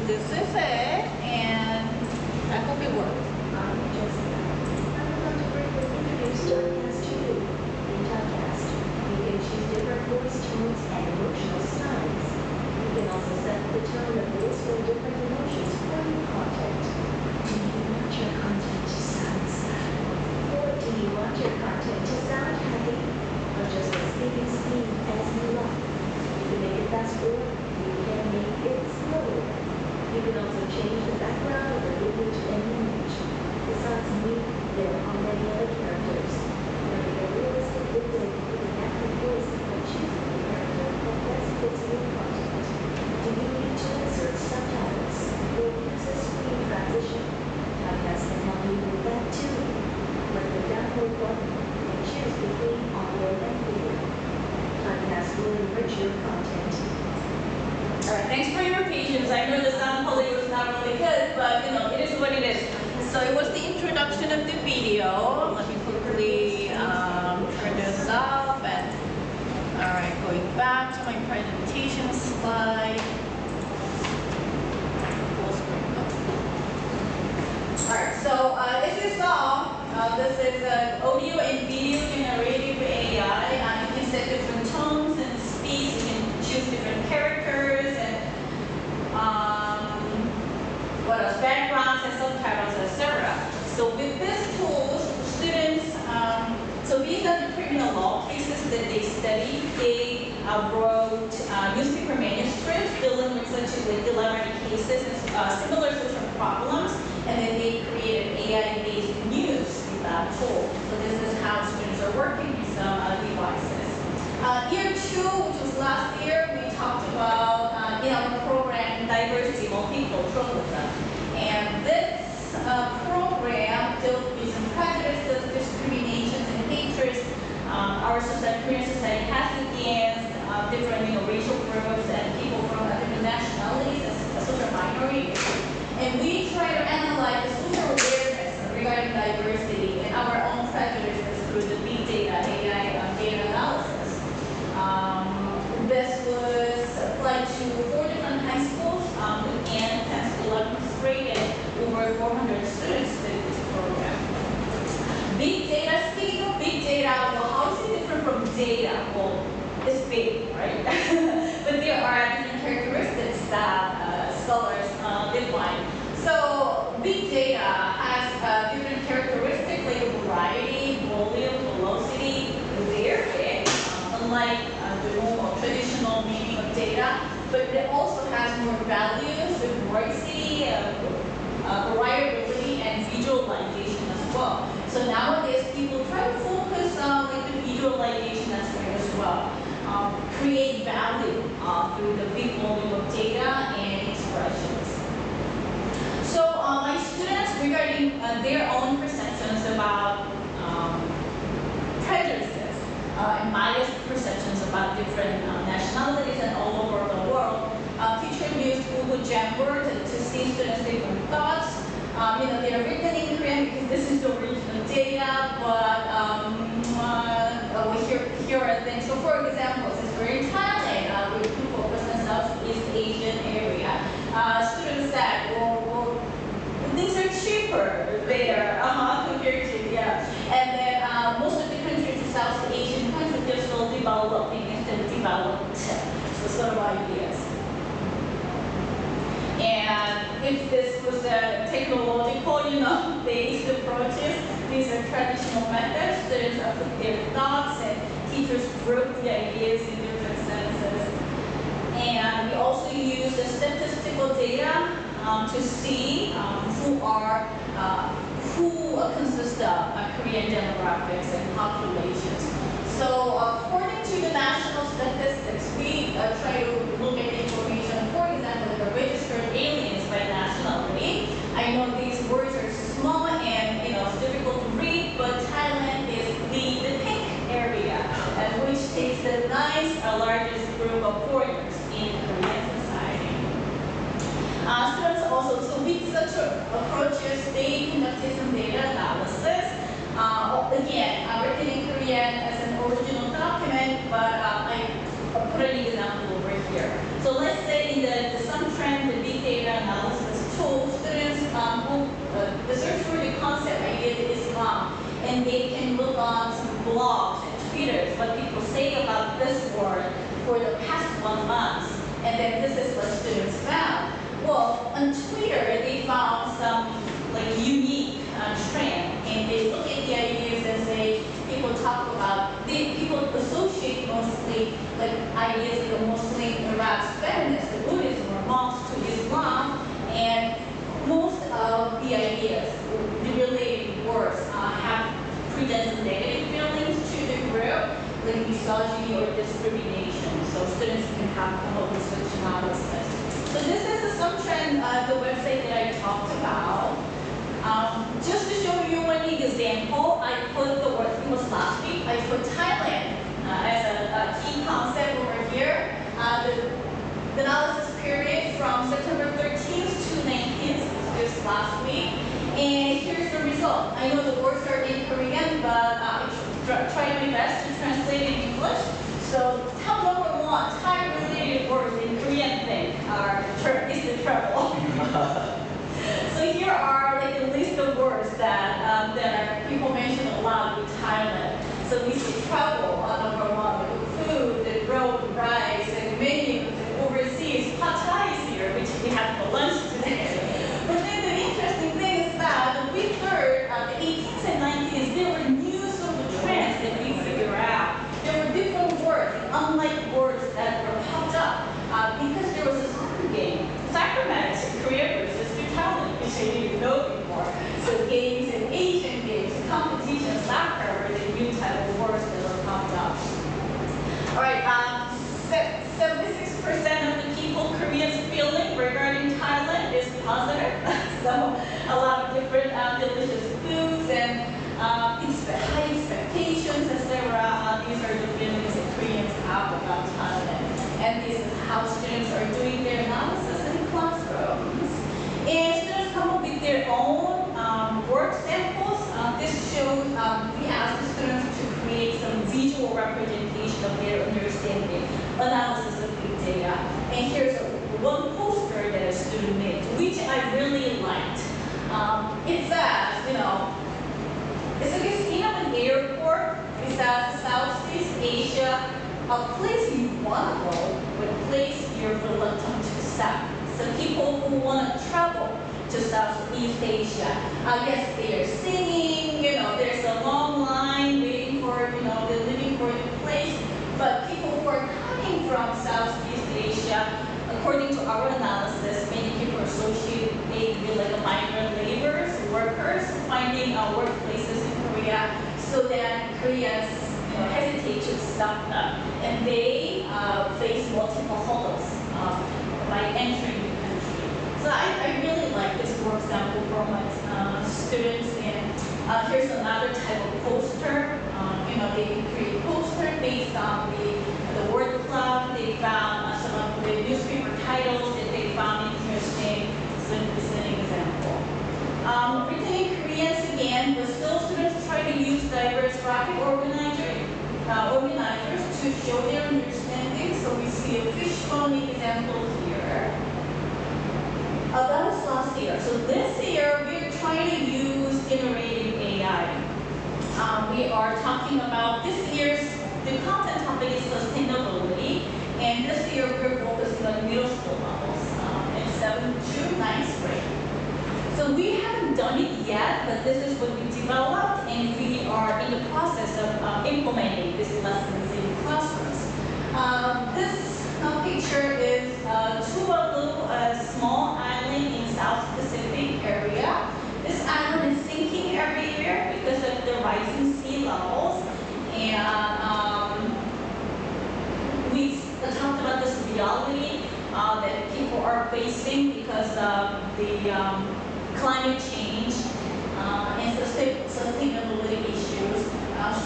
this is it, and I hope it works. I'm Jessica. I'm going to briefly introduce Typecast to you. In Typecast, you can choose different voice tones and emotional styles. You can also set the tone of voice for different emotions for your content. Do you want your content to sound sad? Or do you want your content to sound happy? Or just as speaking speed as you like? You can make it faster, you can make it slower. You can also change the background of the video to any image. Besides me, there are many other characters. Learning a realistic video with an active voice by choosing the character that best fits your content. Do you need to insert subtitles or use a screen transition? Typecast can help you with that too. Click the download button and choose between audio and video. Typecast will enrich your content. All right, thanks for your patience. I know the sound quality was not really good, but it is what it is. So it was the introduction of the video. Let me quickly turn this off and all right, going back to my presentation slide. Full screen. All right, so as you saw, this is an audio and video generative AI. You can set different tones and speeds. You can choose different characters and what else? Backgrounds and subtitles, etc. So with this tool, students, so based on the criminal law cases that they studied, they wrote newspaper manuscripts dealing with such elaborate cases and similar social problems, and then they created AI-based news with that tool. So this is how students are working with some devices. Year 2, which was last year, we talked about in our program diversity, multiculturalism. And this program dealt with some prejudices, discriminations, and hatreds our society, Korean society has against different racial groups and people from different nationalities and social minorities. And we try to analyze the social awareness regarding diversity and our own prejudices through the big data, AI data analysis. This was applied to 4 different high schools and 10th to 11th grade, and over 400 students did this program. Big data, speaking of big data, well, how is it different from data? Well, it's big, right? But there are different characteristics that scholars define. So big data has different characteristics like variety, volume, velocity. They're big, unlike the normal traditional meaning of data, but it also has more values, diversity, variability, and visualization as well. So nowadays, people try to focus on the visualization aspect as well. Create value through the big volume of data and expressions. So my students, regarding their own perceptions about prejudices and biased perceptions about different nationalities and all over the world, teacher used Google Jamboard to see students' different thoughts. They are written in Korean because this is the original data, but here are things. So for example, since we're in Thailand, we focus on Southeast Asian area, students said, well, things are cheaper there compared to, and then most of the countries in South Asian countries, they're still developing instead of developed. So sort of ideas. And if this was a technological, based approaches, these are traditional methods. Students put their thoughts and teachers group the ideas in different senses. And we also use the statistical data to see who consists of Korean demographics and populations. So according to the national statistics, we try to look at information, for example, the registered aliens by nationality. I know these words are small and it's difficult to read, but Thailand is the pink area, which takes the largest group of foreigners in Korean society. Students also, so with such approaches, they conducted some data analysis. Again, written in Korean as an original document, but I put an example over here. So let's say in the some trend, the big data analysis about this word for the past 1 month, and then this is what students found. Well, on Twitter, they found some like unique trend, and they look at the ideas and say, people talk about, people associate mostly like ideas of the Muslim, Arabs, feminists, Buddhism, or monks to Islam, and most of the ideas, the related words, have present negative feelings to the group, like misogyny or discrimination. So students can have come up with such analysis. So this is the some trend, the website that I talked about. Just to show you one example, I put the word, it was last week, I put Thailand as a key concept over here. The analysis period from September 13th to 19th, this last week. And here's the result. I know the words are in Korean, but I tried my best to translate in English. So top number 1, Thai-related words in Korean thing is the travel. So here are like a list of words that people mention a lot with Thailand. So we see travel number 1, like food, the road, rice, and menus, and overseas. Pad Thai is here, which we had for lunch today. But then the interesting thing is that the week 3rd, the 18th and 19th, there were new sort of trends that we figure out. There were different words, unlike words that were popped up because there was a soccer game. Soccer match, Korea versus Thailand, which I didn't know before. So games and Asian games, competition, soccer were the new type of words that were popped up. All right, 76% of the people Koreans feeling regarding Thailand is positive. So a lot of different delicious foods and high expectations, etc. These are the feelings that Koreans have about Thailand. And this is how students are doing their analysis in classrooms. And students come up with their own work samples. This shows, we asked the students to create some visual representation of their understanding, analysis of big data. And here's one poster that a student made, which I really liked. It says, it's a casino and airport. It says Southeast Asia, a place you want to go, but a place you're reluctant to accept. So people who want to travel to Southeast Asia, yes, they are singing, there's a long line waiting for, they're looking for the place. But people who are coming from Southeast Asia, according to our analysis, many people are associated with like migrant laborers, workers, finding workplaces in Korea, so that Koreans hesitate to accept them, and they face multiple hurdles by entering the country. So I really like this work sample for my students. And here's another type of poster. They can create poster based on the word cloud. They found some of the newspaper titles that they found interesting. So this is an example. Written in Korean again, but still students try to use diverse graphic organizers to show their understanding. So we see a fishbone example here. That was last year. So this year, we're trying to use generative AI. We are talking about this year's, the content topic is sustainability, and this year we're focusing on middle school levels in 7th to 9th grade. So we haven't done it yet, but this is what we developed, and we are in the process of implementing these lessons in classrooms. This picture is Tuvalu, a small island in South Pacific area. This island is sinking every year because of the rising sea levels, and we talked about this reality that people are facing because of the climate change and sustainability issues.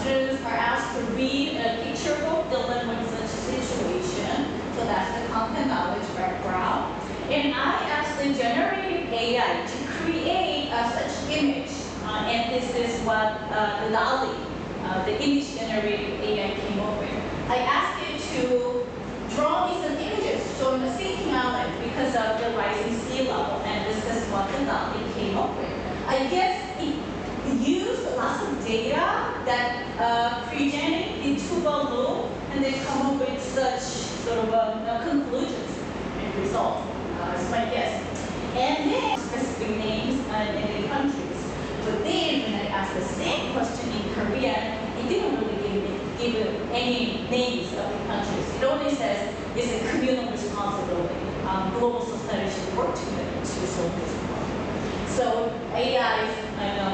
Students are asked to read a picture book dealing with such situation. So that's the content knowledge background. And I asked the generative AI to create such image. And this is what the DALI, the image generative AI came up with. I asked it to draw me some images showing a sinking island because of the rising sea level. And this is what the DALI came up with. I guess it used lots of data that presented in Tuvalu, and they come such sort of conclusions and results. That's my guess. And then specific names in the countries. But then when I asked the same question in Korean, it didn't really give any names of the countries. It only says it's a communal responsibility. Global society should work together to solve this problem. So AI, I know,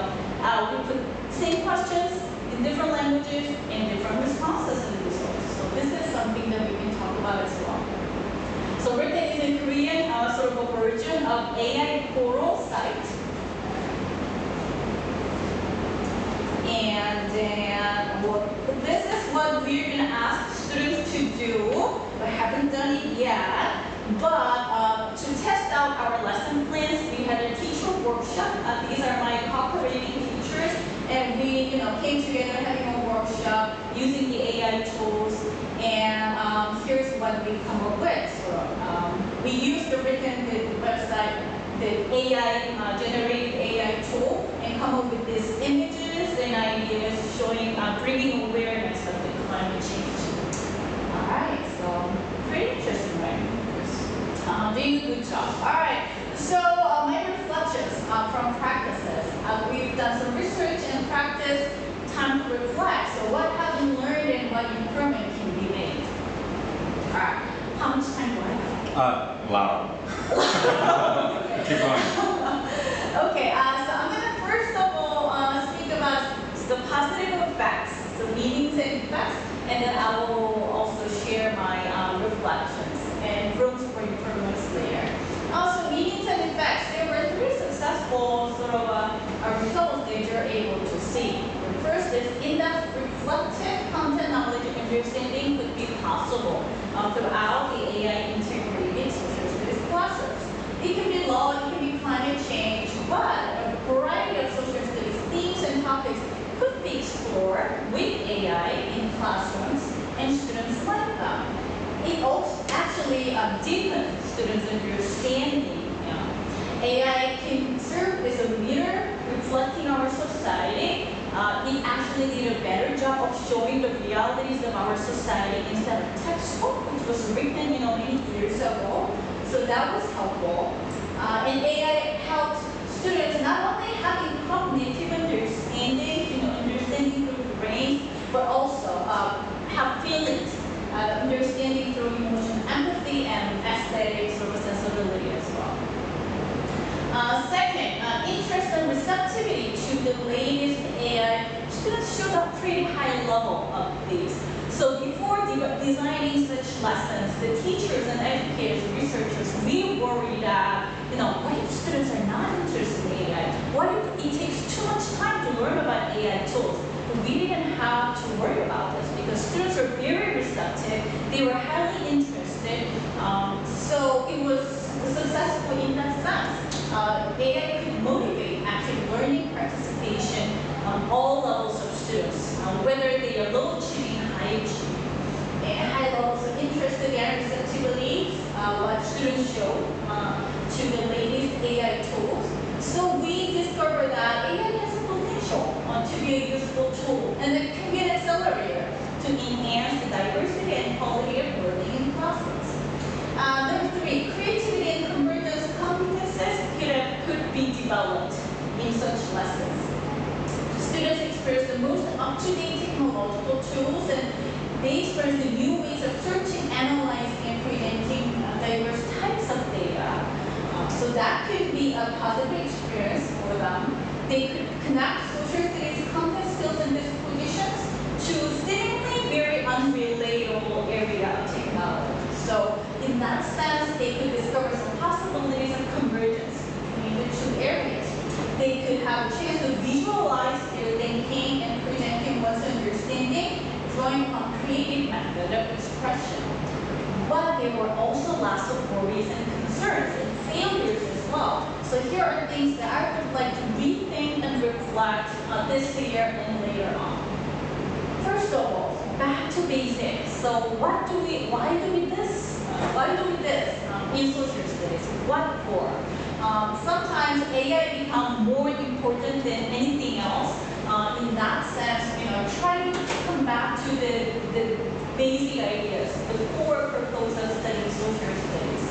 we put same questions in different languages and different responses and results. So this is something that we can talk about as well. So written is in Korean, sort of a version of AI portal site. And then this is what we're going to ask students to do. We haven't done it yet. But to test out our lesson plans, we had a teacher workshop. These are my cooperating teachers. And we came together having a workshop using the AI tools. And here's what we come up with. So, we used the website, the AI, generated AI tool, and come up with these images and ideas showing, bringing awareness of the climate change. All right, so pretty interesting, right? Doing a good job. All right, so my reflections from practices. We've done some research and practice, time to reflect. So what have you learned and what improvement can be made? All right, how much time do I have? Wow. Keep going. Okay, so I'm going to first of all speak about the positive effects, the meanings and effects, and then I will also share my reflections and rooms for improvements later. Also, meanings and effects, there were three successful sort of results that you're able to see. The first is in-depth reflective content knowledge and understanding could be possible throughout the AI integrated social studies classes. It can be law, it can be climate change, but a variety of social studies themes and topics could be explored with AI in classrooms and students like them. It also actually deepens students' understanding. AI can serve as a mirror reflecting our society. It actually did a better job of showing the realities of our society instead of textbook, which was written many years ago. So that was helpful. And AI helped students not only having cognitive understanding, understanding through the brain, but also have feelings, understanding through emotion, empathy, and aesthetics or sensibility as well. Second, interest and receptivity to the latest AI. Students showed a pretty high level of these. So before designing such lessons, the teachers and educators, researchers, we worry that, what if students are not interested in AI? What if it takes too much time to learn about AI tools? We didn't have to worry about this because students are very receptive. They were highly interested. So it was successful in that sense. AI could motivate active learning participation on all levels of students, whether they are low achieving, high achieving, and high levels of interest and receptivity, what students show to the latest AI tools. So we discovered that AI has a potential to be a useful tool, and it can be an accelerator to enhance the diversity and quality of learning in classes. Number three, creativity and convergence competences could be developed in such lessons. Students experience the most up-to-date technological tools, and they experience the new ways of searching, analyzing, and presenting diverse types of data. So that could be a positive experience for them. They could connect social studies content skills and dispositions to seemingly very unrelatable area of technology. So in that sense, they could discover some possibilities of convergence between the two areas. They could have a chance to visualize their thinking and presenting one's understanding, drawing on creative method of expression. But there were also lots of worries and concerns and failures as well. So here are things that I would like to rethink and reflect this year and later on. First of all, back to basics. So why do we this? In social studies? What for? Sometimes AI becomes more important than anything else. In that sense, trying to come back to the basic ideas, the the core purpose of studying social studies.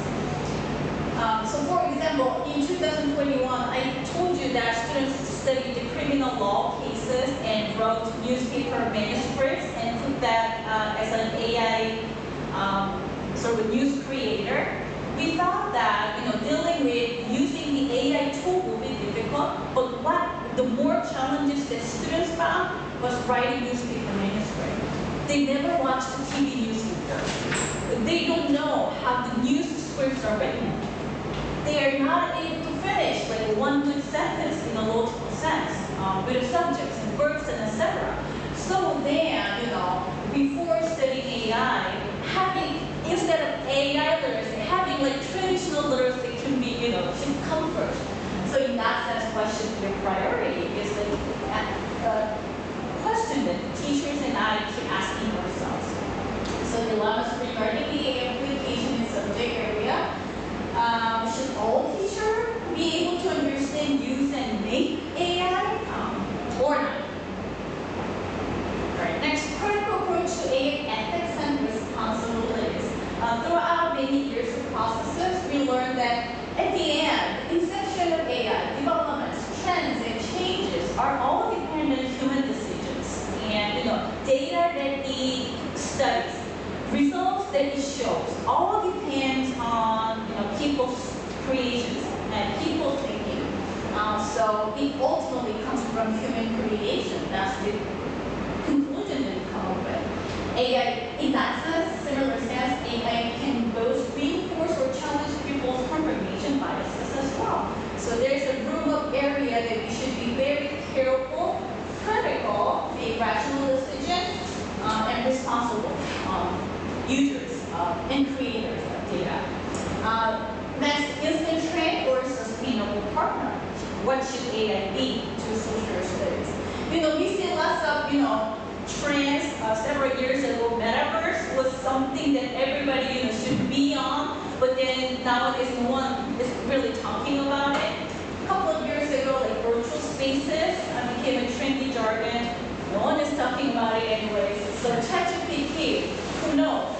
So for example, in 2021, I told you that students studied the criminal law cases and wrote newspaper manuscripts and put that as an AI sort of news creator. We thought that dealing with using the AI tool would be difficult, but the more challenges that students found was writing newspaper manuscript. They never watched TV news before. They don't know how the news scripts are written. They are not able to finish like one good sentence in a logical sense with the subjects and verbs and etc. So then, before studying AI, instead of AI literacy, having like traditional literacy can be, should come first. So in that sense, what should be a priority is the question that teachers and I keep asking ourselves. So dilemmas regarding the AI application in subject area. Should all teachers be able to understand, use, and make AI or not? Right. Next, critical approach to AI ethics and responsibilities. Throughout many years of processes, we learned that at the end, the inception of AI, developments, trends, and changes are all dependent on human decisions. And data that it studies, results that it shows, all depends on people's creations and people's thinking. So it ultimately comes from human creation. That's the conclusion that we come up with. AI, in that sense, similar sense, AI can both reinforce or challenge people's confirmation biases as well. So there's a room of area that we should be very careful, critical, make rational decisions, and responsible users and creators of data. Next, instant trend or sustainable partner. What should AI be to social studies? We see lots of trends. Several years ago, metaverse was something that everybody should be on, but then nowadays no one is really talking about it. A couple of years ago, like virtual spaces became a trendy jargon. No one is talking about it anyways. So ChatGPT, who knows?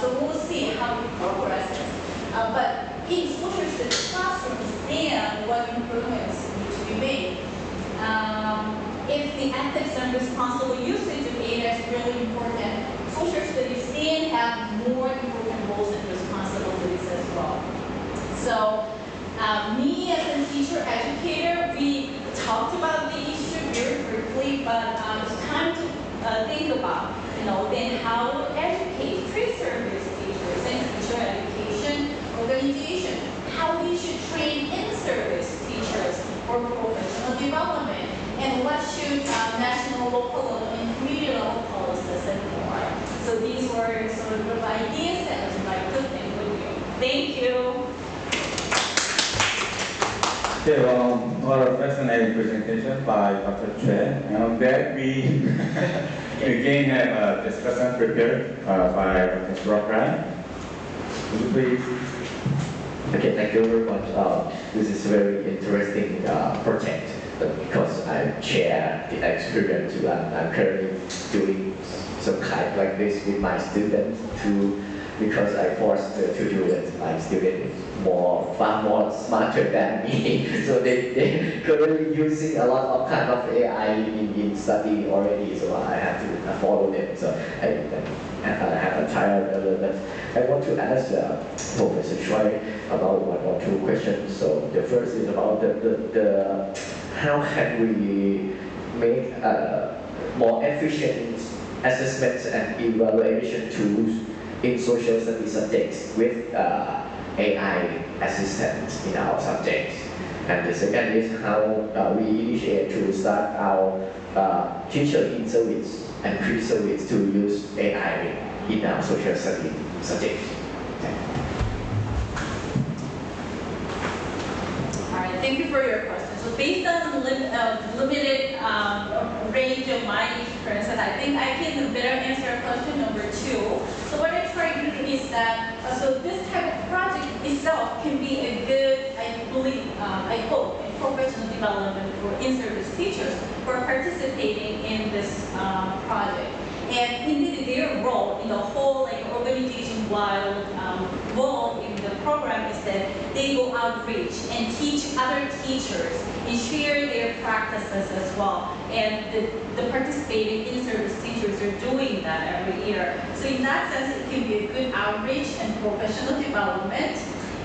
So we'll see how it progresses. But in social studies classrooms, and what improvements need to be made. If the ethics and responsible usage of AI is really important, social studies can have more important roles and responsibilities as well. So me as a teacher educator, we talked about the issue very briefly, but it's time to think about then how to educate pre-service teachers and teacher education organization, how we should train in-service teachers for professional development, and what should national, local, and community level policies and more. So these were sort of ideas that I would like to think with you. Thank you. Okay, what a fascinating presentation by Dr. Choi. And on that, we again have a discussion prepared by Dr. Srinakarinwirot. Would you please? Okay, thank you very much. This is a very interesting project because I share the experience too. I'm currently doing some kind like this with my students too, because I forced to do it. My student is far more smarter than me, so they currently using a lot of kind of AI in study already. So I have to follow them. So I have a trial a little bit. I want to ask Professor Choi about one or two questions. So the first is about the how can we make more efficient assessments and evaluation tools in social studies subjects with AI assistance in our subjects. And the second is how we initiate to start our teacher in service and pre-service to use AI in our social studies subjects. All right, thank you for your question. So based on limited range of my experiences, I think I can better answer question number 2. So what I try to do is that, so this type of project itself can be a good, I believe, I hope, in professional development for in-service teachers who are participating in this project. And indeed, their role in the whole organization worldwide role in the program is that they go outreach and teach other teachers and share their practices as well. And the participating in-service teachers are doing that every year. So in that sense, it can be a good outreach and professional development.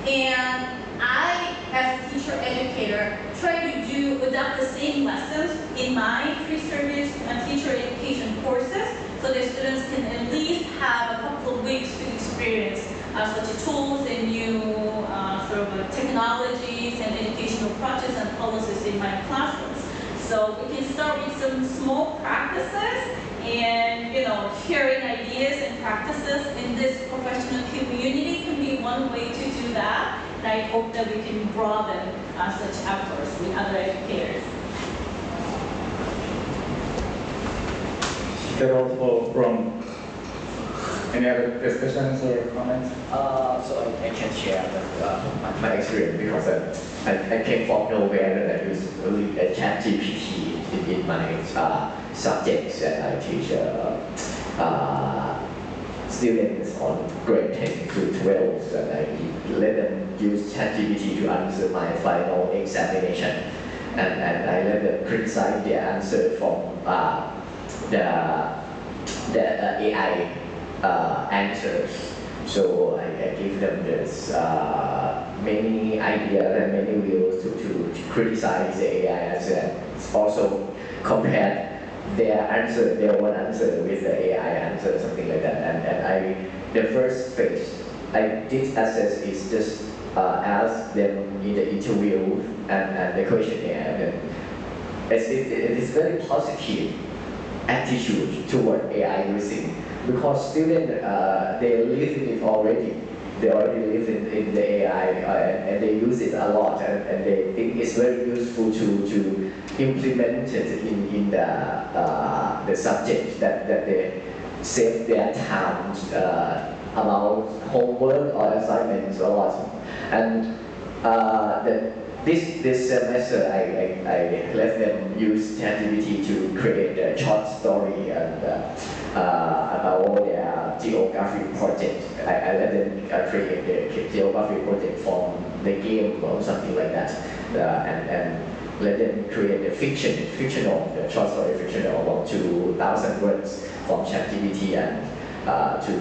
And I, as a teacher educator, try to adopt the same lessons in my pre-service and teacher education courses, so that students can at least have a couple of weeks to experience such tools and new technologies and educational projects and policies in my classrooms. So we can start with some small practices and sharing ideas and practices in this professional community can be one way to do that. And I hope that we can broaden such efforts with other educators. There also from any other discussions or comments? So I can share my experience because I came from nowhere and I use only a chat GPT in my subjects that I teach students on grade 10 to 12, and I let them use ChatGPT to answer my final examination, and I let them criticize their answer from the AI answers. So I give them this many ideas and many views to criticize the AI answer, and also compare their own answer with the AI answer, something like that. And the first phase I did assess is just ask them in the interview and the questionnaire. And it is very positive attitude toward AI using, because students they live in it already. They already live in the AI and they use it a lot, and they think it's very useful to implement it in the subject that they save their time about homework or assignments a lot. And this semester I let them use ChatGPT to create a short story and about their geography project. I let them create the geography project from the game or something like that, and let them create a fictional short story, fictional about 2,000 words from ChatGPT, and to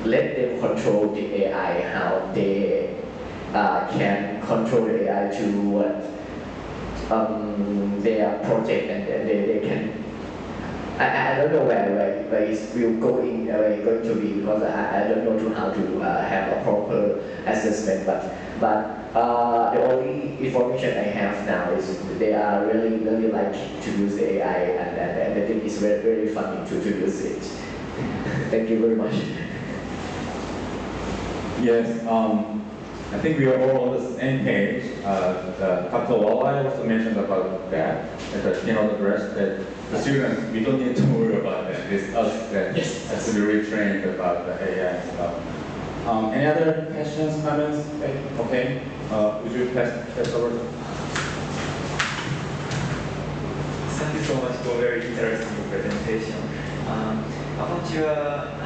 let them control the AI, how they can control the AI to their project, and they can. I don't know where it will going to be, because I don't know how to have a proper assessment, but the only information I have now is they are really like to use the AI, and I think it's very, very funny to use it. Thank you very much. Yes, I think we are all on the same page. Dr. Wallai also mentioned about that at the keynote address, that the students, we don't need to worry about that. It's us that has to be retrained about the AI stuff. Any other questions, comments? Okay, would you pass over? Thank you so much for a very interesting presentation. About your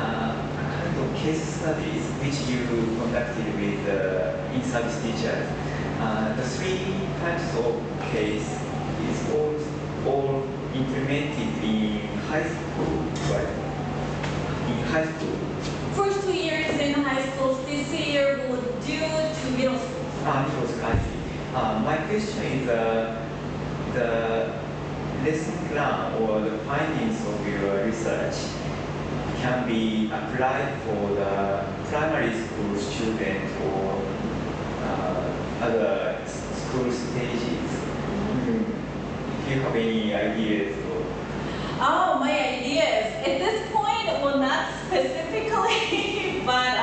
kind of case studies which you conducted with in-service teachers, the 3 types of case is all implemented in high school, right? In high school. First 2 years in high school, this year we will do to middle school. Middle school, I see. My question is the lesson plan or the findings of your research can be applied for the primary school student or other school stages. If you have any ideas? Oh, my ideas. At this point, well, not specifically, but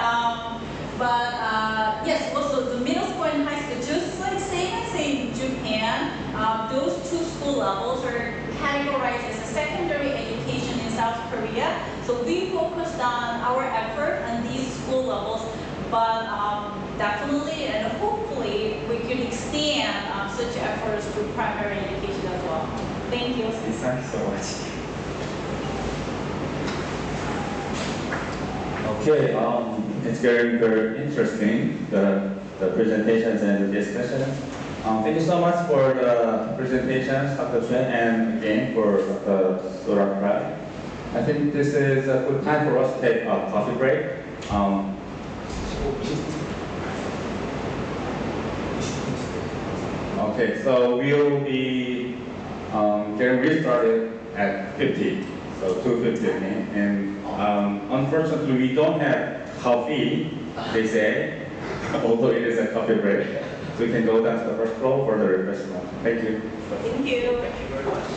yes. Also, the middle school and high school, just like say in Japan, those 2 school levels are categorized as a secondary education in South Korea. So we focused on our effort on these school levels, but definitely and hopefully we can extend such efforts to primary education as well. Thank you. Thank you so much. Okay, it's very interesting, the presentations and the discussions. Thank you so much for the presentations, Dr. Chen, and again for Dr. Srinakarinwirot. I think this is a good time for us to take a coffee break. Okay, so we'll be getting restarted at 50, so 2:50, okay? And unfortunately, we don't have coffee, they say, although it is a coffee break. So we can go down to the first floor for the refreshment. Thank you. Thank you. Thank you very much.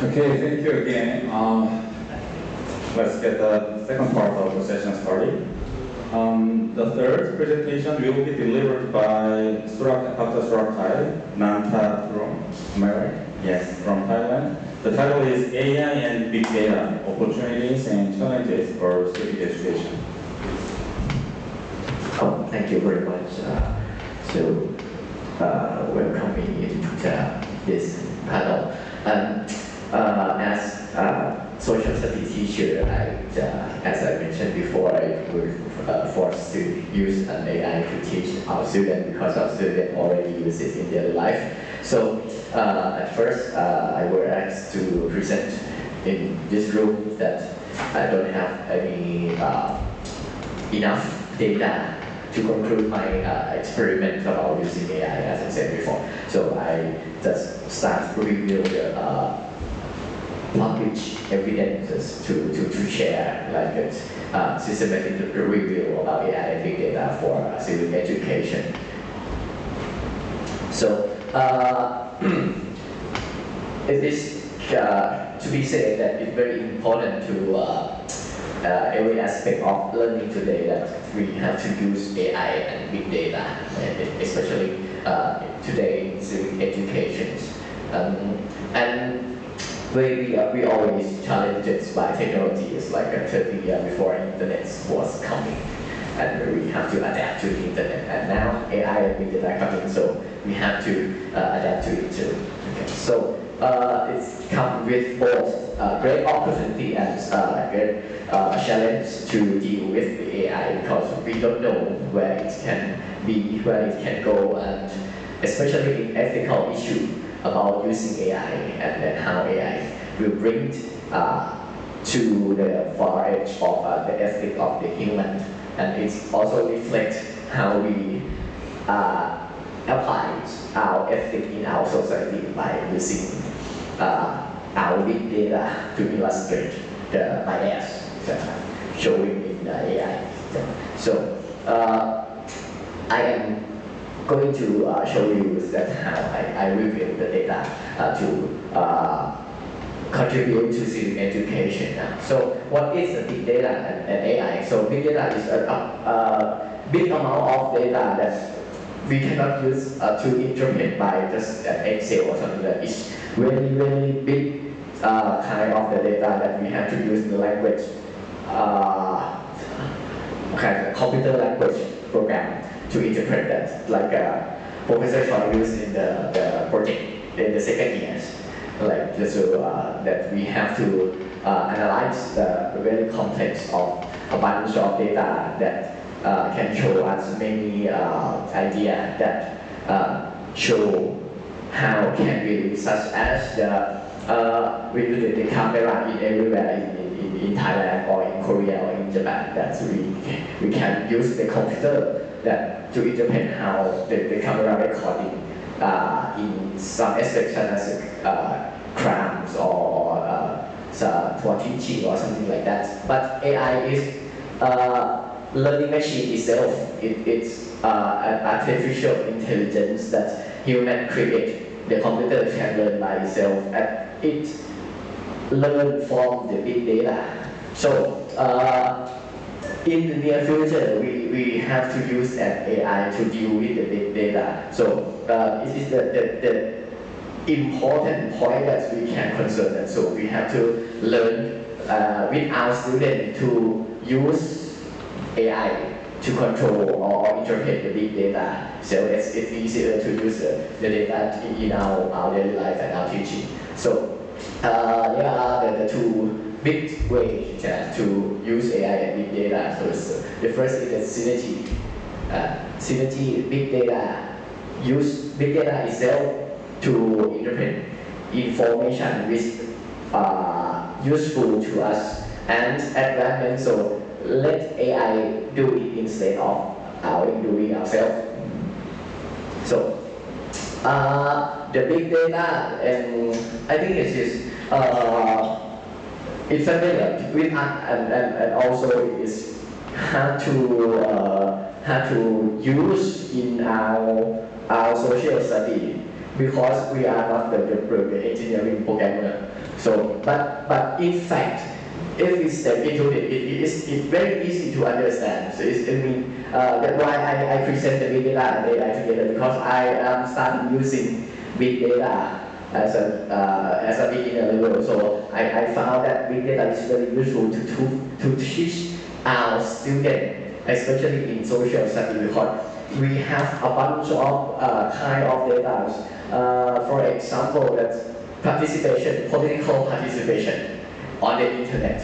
Okay, thank you again. Let's get the second part of the session started. The third presentation will be delivered by Dr. Srinakarinwirot University. Am I right? Yes, from Thailand. The title is AI and Big Data, Opportunities and Challenges for Civic Education. Thank you very much. Welcome me into this panel. As a social studies teacher, as I mentioned before, I was forced to use an AI to teach our students because our students already use it in their life. So at first, I was asked to present in this room that I don't have any enough data to conclude my experiment about using AI, as I said before. So I just start review the published evidences to share, like a systematic review about AI and big data for civic education. So it is to be said that it's very important to every aspect of learning today that we have to use AI and big data, especially today in civic education. And we always challenged by technologies like 30 years before internet was coming, and we have to adapt to the internet. And now AI and big data coming, so we have to adapt to it too. Okay. So it's come with both great opportunity and great challenge to deal with the AI, because we don't know where it can be, where it can go, and especially in ethical issue about using AI and then how AI will bring to the far edge of the ethic of the human. And it also reflects how we apply our ethic in our society by using our big data to illustrate the bias showing in the AI. So I am going to show you that how I review the data to contribute to civic education. So what is the big data and AI? So big data is a big amount of data that we cannot use to interpret by just Excel or something like that. It's very big kind of the data that we have to use in the language, kind of computer language program to interpret that, like Professor Choi used in the project in the second years. Like so that we have to analyze the very complex of a bunch of data that can show us many ideas that show how can we, such as we use the camera in everywhere in Thailand or in Korea or in Japan, that we can use the computer that to interpret how the camera recording in some aspects such as crimes or for teaching or something like that. But AI is learning machine itself. It's an artificial intelligence that human create. The computer can learn by itself, and it learn from the big data. So in the near future, we have to use an AI to deal with the big data. So it is the important point that we can concern. And so we have to learn with our students to use AI to control or interpret the big data. So it's easier to use the data in our daily life and our teaching. So there are the two big way to use AI and big data. So the first is the synergy. Synergy, big data, use big data itself to interpret information which useful to us and advancement. So let AI do it instead of our doing ourselves. So the big data, and I think it is it's familiar with us, and also it is hard to use in our social study because we are not the engineering programmer. So, but in fact, if we step into it, it's very easy to understand. So that's why I present the big data and AI together, because I am starting using big data as a beginner level. So I found that big data is very useful to teach our students, especially in social studies, because we have a bunch of kind of data. For example, that participation, political participation on the internet.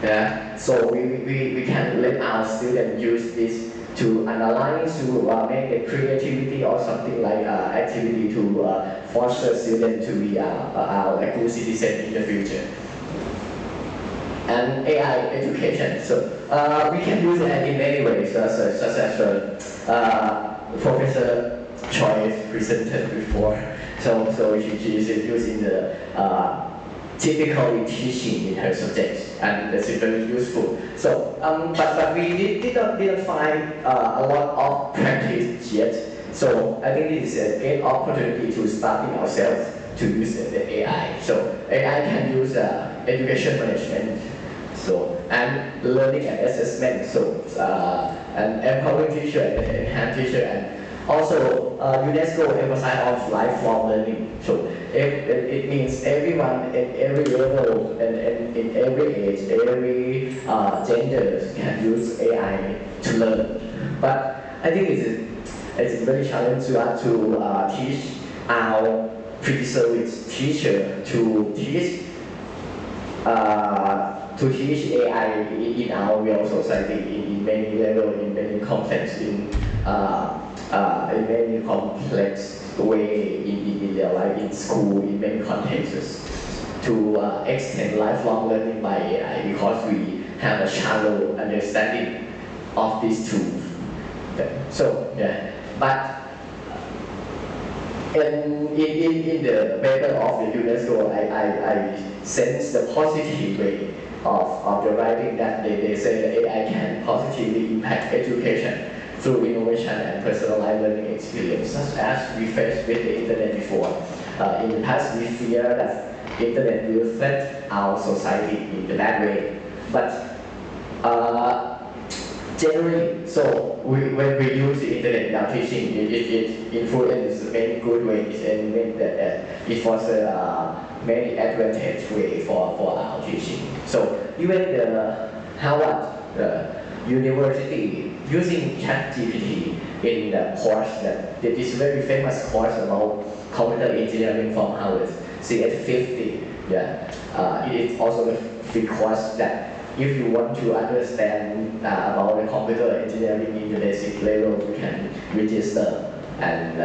Yeah? So we can let our students use this to analyze, to make the creativity or something like activity to foster students to be a good citizen in the future. And AI education. So we can use it in many ways, such as Professor Choi presented before. So she is using the typically teaching in her subjects, and that's very useful. So, but we didn't find a lot of practice yet. So I think this is a great opportunity to start ourselves to use the AI. So AI can use education management, so and learning and assessment. So and empowering teacher and enhance teacher, and also UNESCO emphasize on lifelong learning. So it means everyone at every level and in every age, every gender can use AI to learn. But I think it's very challenging to us to teach our pre-service teacher to teach AI in our real society in many levels, in many contexts, in many complex way in their life, in school, in many contexts, to extend lifelong learning by AI, because we have a shallow understanding of these tools. So yeah, but in the paper of the UNESCO, I sense the positive way of the writing, that they say that AI can positively impact education through innovation and personalized learning experience, such as we faced with the internet before. In the past, we fear that the internet will threat our society in the bad way. But generally, so when we use the internet in our teaching, it influences many good ways, and it fosters many advantage way for our teaching. So even the Harvard University using ChatGPT in the course, that this very famous course about computer engineering from Harvard, CS50. Yeah, it is also a free course that if you want to understand about the computer engineering in the basic level, you can register and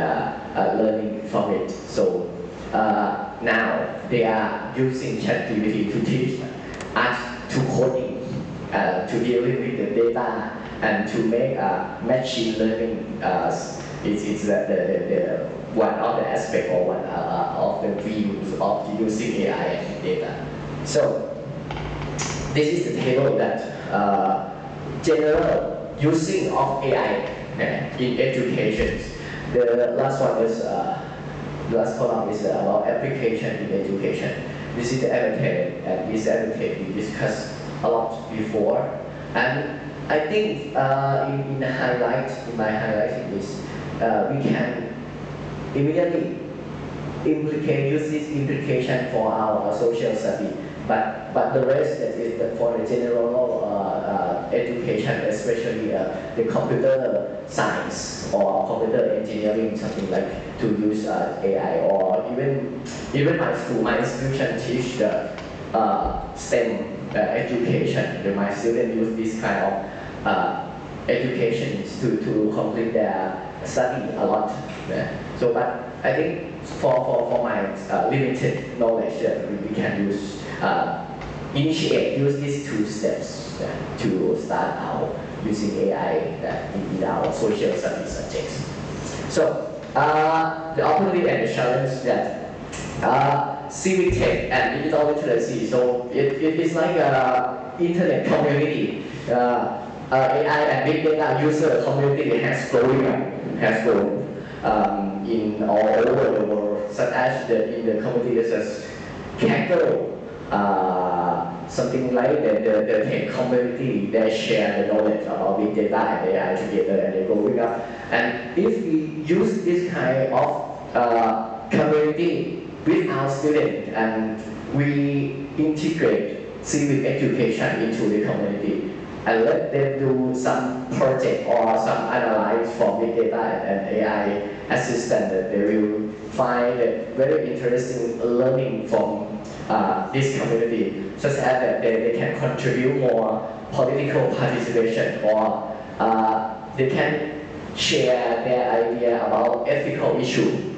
learning from it. So now they are using ChatGPT to teach us to coding, to dealing with the data, and to make machine learning. It's the one of the aspect, or one of the views of using AI and data. So this is the table that general using of AI in education. The last one is the last column is about application in education. This is the advantage, and this advantage we discussed a lot before. And I think in my highlight is we can immediately use this implication for our social study. But the rest, that is for the general education, especially the computer science or computer engineering, something like to use AI, or even my school, my institution teach the STEM education. My students use this kind of education to complete their study a lot. So, but I think for my limited knowledge, we can use these 2 steps to start out using AI in our social studies subjects. So the opportunity and the challenge that civic tech and digital literacy. So it is like a internet community. AI and big data user community has grown in all over the world, such as in the community such as Kaggle, something like the tech community. They share the knowledge about big data and AI together, and they're growing up. And if we use this kind of community with our students and we integrate civic education into the community, and let them do some project or some analyze for big data and AI assistant, that they will find it very interesting learning from this community, such as that they can contribute more political participation, or they can share their idea about ethical issue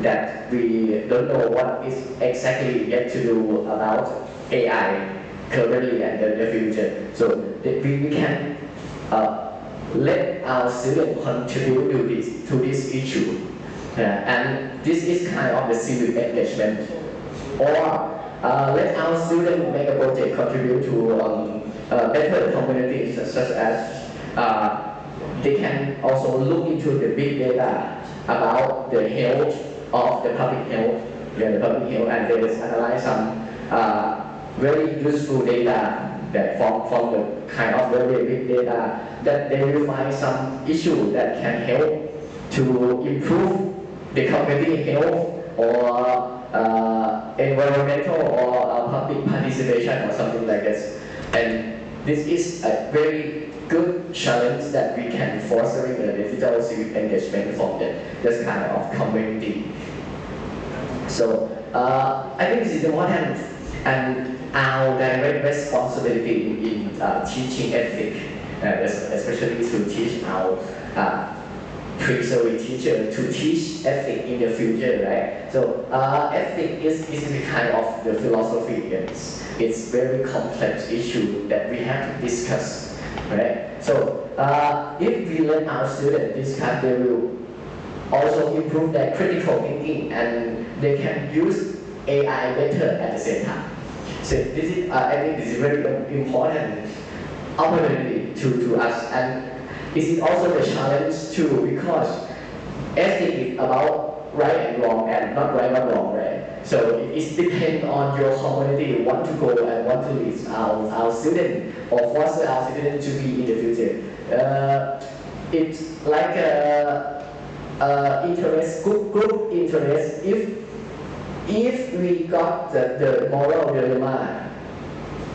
that we don't know what is exactly yet to do about AI currently and in the future. So we can let our students contribute to this issue. And this is kind of the civic engagement. Or let our students make a project contribute to better communities, such as they can also look into the big data about the health of the public health, and they will analyze some very useful data that from the kind of very big data, that they will find some issue that can help to improve the community health or environmental or public participation or something like this. And this is a very good challenge that we can foster in the digital civic engagement from this kind of community. So I think this is important, and our direct responsibility in teaching ethics, especially to teach our pre-survey teacher to teach ethics in the future, right? So ethics is a kind of the philosophy. It's very complex issue that we have to discuss, right? So if we let our students discuss, they will also improve their critical thinking, and they can use AI better at the same time. So this is, I think this is very important opportunity to us, and this is also the challenge too, because ethics is about right and wrong, and not right or wrong, right? So it depends on your community want to go and want to lead our students or foster our students to be in the future. It's like interest, group interest. If we got the moral dilemma,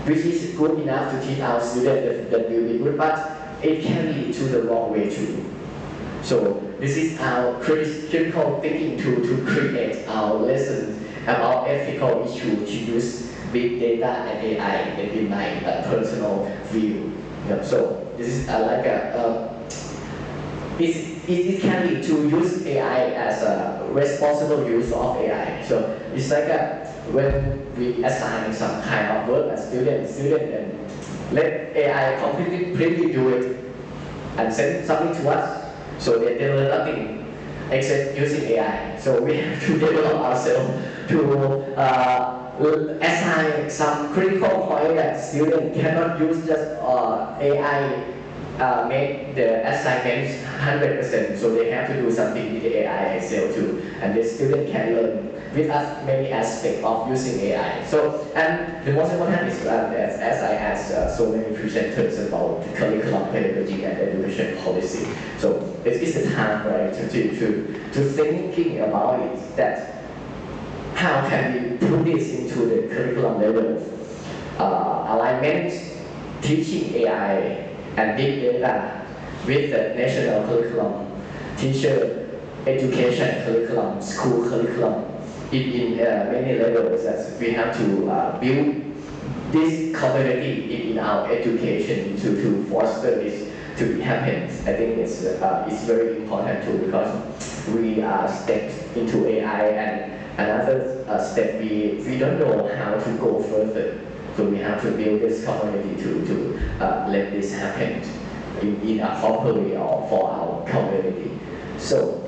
which is good enough to teach our students, that will be good, but it can lead to the wrong way too. So this is our critical thinking to create our lessons about ethical issues to use big data and AI in my personal view. So this is like it can lead to use AI as a responsible use of AI. So it's like when we assign some kind of work as student and let AI completely do it and send something to us. So they learn nothing except using AI. So we have to develop ourselves to assign some critical point that students cannot use just AI make the assignments 100%, so they have to do something with the AI itself too, and the student can learn with us many aspects of using AI. So, and the most important is as I asked so many presenters about the curriculum, pedagogy, and education policy. So it is the time, right, to thinking about it, that how can we put this into the curriculum level, alignment, teaching AI and big data with the national curriculum, teacher education curriculum, school curriculum in many levels that we have to build this community in our education to foster this to be happen. I think it's very important too, because we are stepped into AI, and another step we don't know how to go further. So we have to build this community to let this happen in a proper way or for our community. So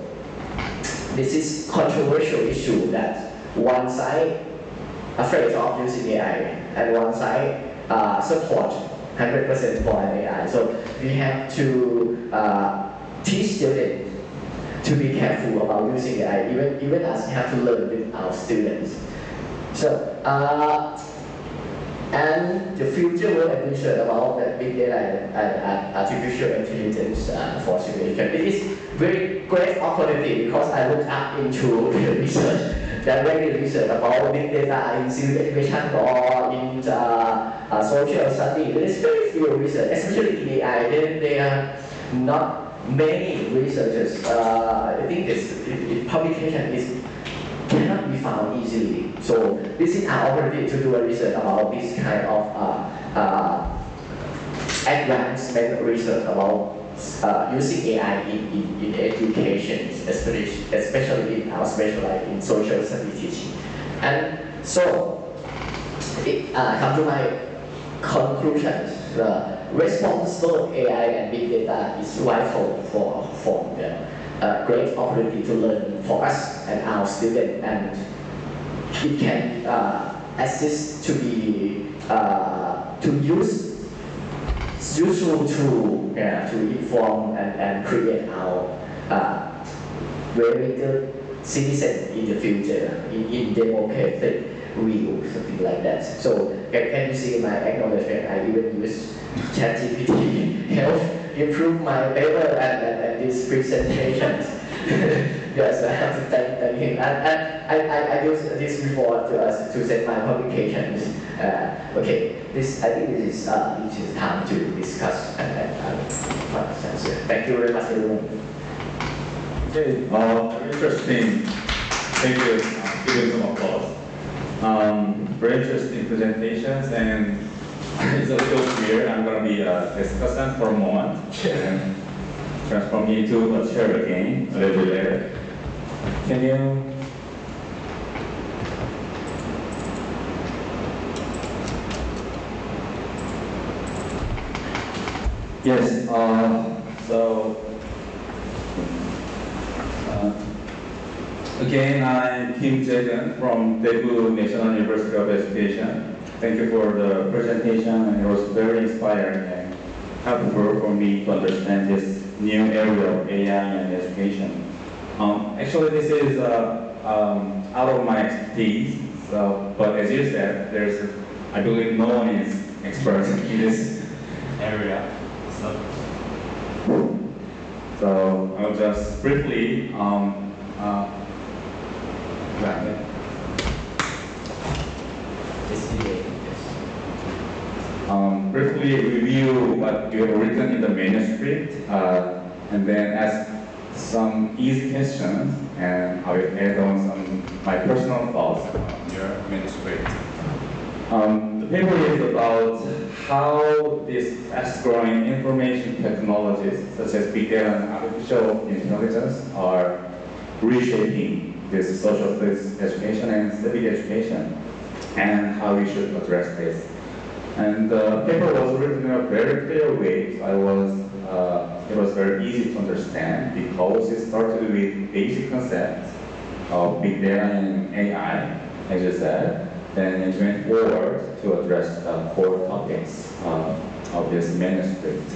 this is controversial issue that one side afraid of using AI and one side support 100% for an AI. So we have to teach students to be careful about using AI, even as we have to learn with our students. So and the future work and research about the big data and artificial intelligence for simulation. It is very great opportunity because I looked up into the research, direct research about big data in civil education or in social study. There is very few research, especially in AI. There are not many researchers. I think this publication cannot be found easily. So this is our opportunity to do a research about this kind of advancement research about using AI in education, especially in our specialized in social studies teaching. And so, come to my conclusions. The responsible AI and big data is vital for the great opportunity to learn for us and our students, and it can assist to be to use useful tool to inform and create our very good citizen in the future in democratic view, something like that. So can you see my acknowledgement? I even use ChatGPT help improve my paper and these presentations. Yes, I have to thank him. And I used this before to set my publications. Okay, I think this is time to discuss thank you very much, everyone. Okay, interesting. Thank you. Give you some applause. Very interesting presentations, and it's a little weird. I'm going to be a discussant for a moment and transform me into a chair again a little bit later. Can you? Yes. Again, I'm Kim Jae-geun from Daegu National University of Education. Thank you for the presentation, and it was very inspiring and helpful for me to understand this new area of AI and education. Actually, this is out of my expertise, but as you said, I believe no one is expert in this area. So I'll just briefly briefly review what you have written in the manuscript, and then ask some easy questions, and I will add on my personal thoughts on your manuscript. The paper is about how these fast-growing information technologies, such as big data and artificial intelligence, are reshaping this social studies education and civic education, and how we should address this. And the paper was written in a very clear way. So it was very easy to understand because it started with basic concepts of big data and AI, as you said. Then it went forward to address the core topics of this manuscript.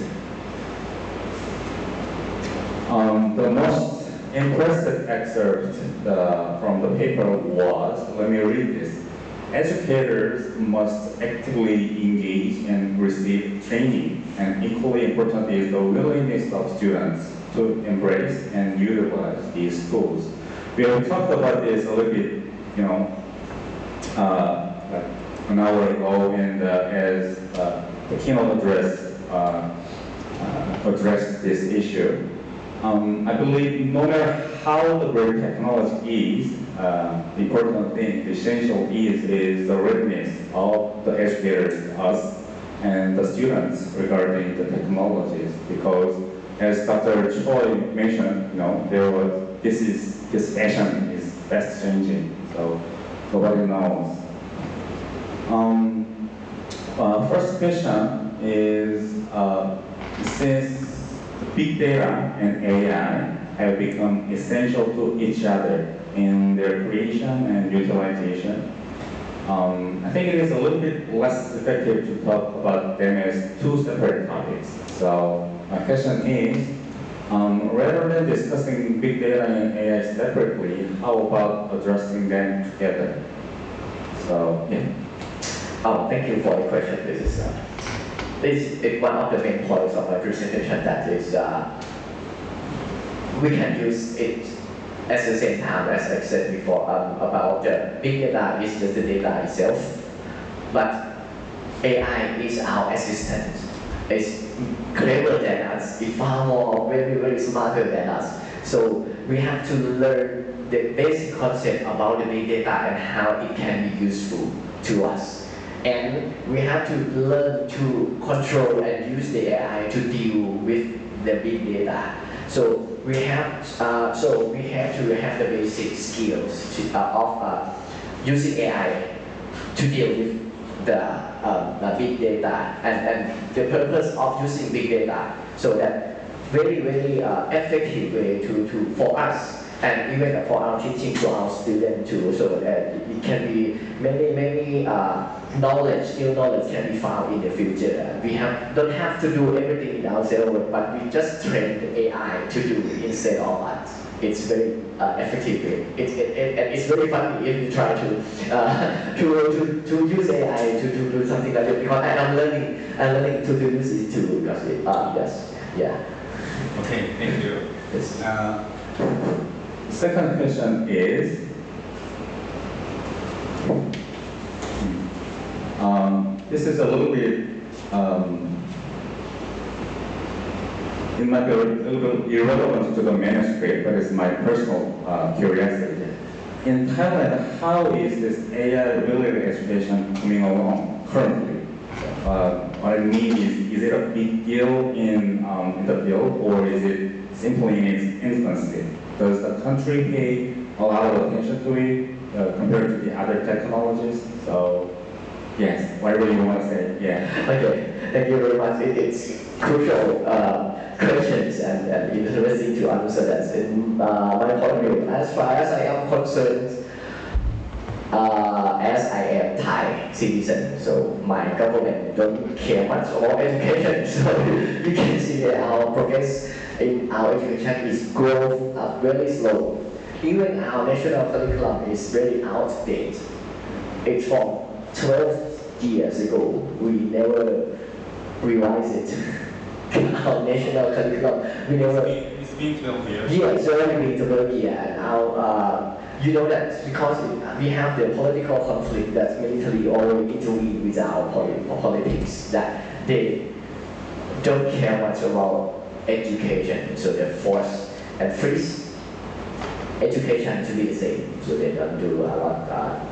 The most impressive excerpt from the paper was, let me read this. Educators must actively engage and receive training, and equally important is the willingness of students to embrace and utilize these tools. We have talked about this a little bit, like an hour ago, and as the keynote address addressed this issue. I believe no matter how the great technology is, important thing, the essential is the readiness of the educators, us, and the students regarding the technologies. Because as Dr. Choi mentioned, this fashion is fast changing, so nobody knows. First question is, since big data and AI have become essential to each other in their creation and utilization, I think it is a little bit less effective to talk about them as two separate topics. So my question is, rather than discussing big data and AI separately, how about addressing them together? So, yeah. Thank you for the question. This is one of the main points of my presentation, that is we can use it at the same time, as I said before, about the big data is just the data itself, but AI is our assistant. It's clever than us, it's far more, very, very smarter than us. So we have to learn the basic concept about the big data and how it can be useful to us. And we have to learn to control and use the AI to deal with the big data. So we have to have the basic skills of using AI to deal with the big data, and the purpose of using big data, so that very, very effective way for us, and even for our teaching to our students too, so that it can be many new knowledge can be found in the future. We don't have to do everything in ourselves, but we just train the AI to do it instead of us. It's very effective way. It's very funny if you try to use AI to do something like that, because I'm learning to use it too, because yes, yeah. Okay, thank you. Yes. Second question is, this is a little bit, it might be a little bit irrelevant to the manuscript, but it's my personal curiosity. In Thailand, how is this AI-related education coming along currently? What I mean is it a big deal in the field, or is it simply in its infancy? Does the country pay a lot of attention to it compared to the other technologies? So, yes, whatever you want to say, yeah. Okay, thank you very much. It's crucial questions and interesting to answer that. In my point of view, as far as I am concerned, as I am Thai citizen, so my government don't care much about education. So you can see that our progress in our education is growth very slow. Even our national curriculum is very outdated. It's from 12 years ago. We never revised it. Our national curriculum, we never. It's been 12 years. Yeah, it's already been 12 years. And now, you know that because we have the political conflict that military already intervene with our politics, that they don't care much about education, so they force and freeze education to be the same, so they don't do a lot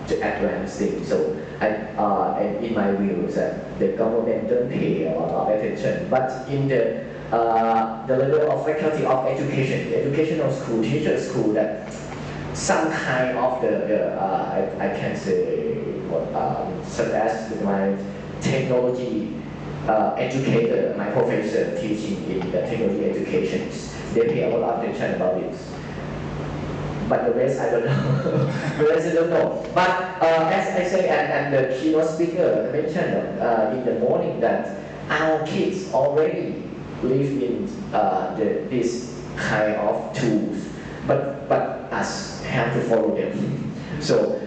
to advance things. So and in my view, that the government don't pay a lot of attention. But in the level of faculty of education, the educational school, teacher school, that some kind of I can say such as my technology educator, my professor teaching in the technology educations, they pay a lot of attention about this. But the rest I don't know. The rest I don't know. But as I say, and the keynote speaker mentioned in the morning, that our kids already live in this kind of tools, but us have to follow them. So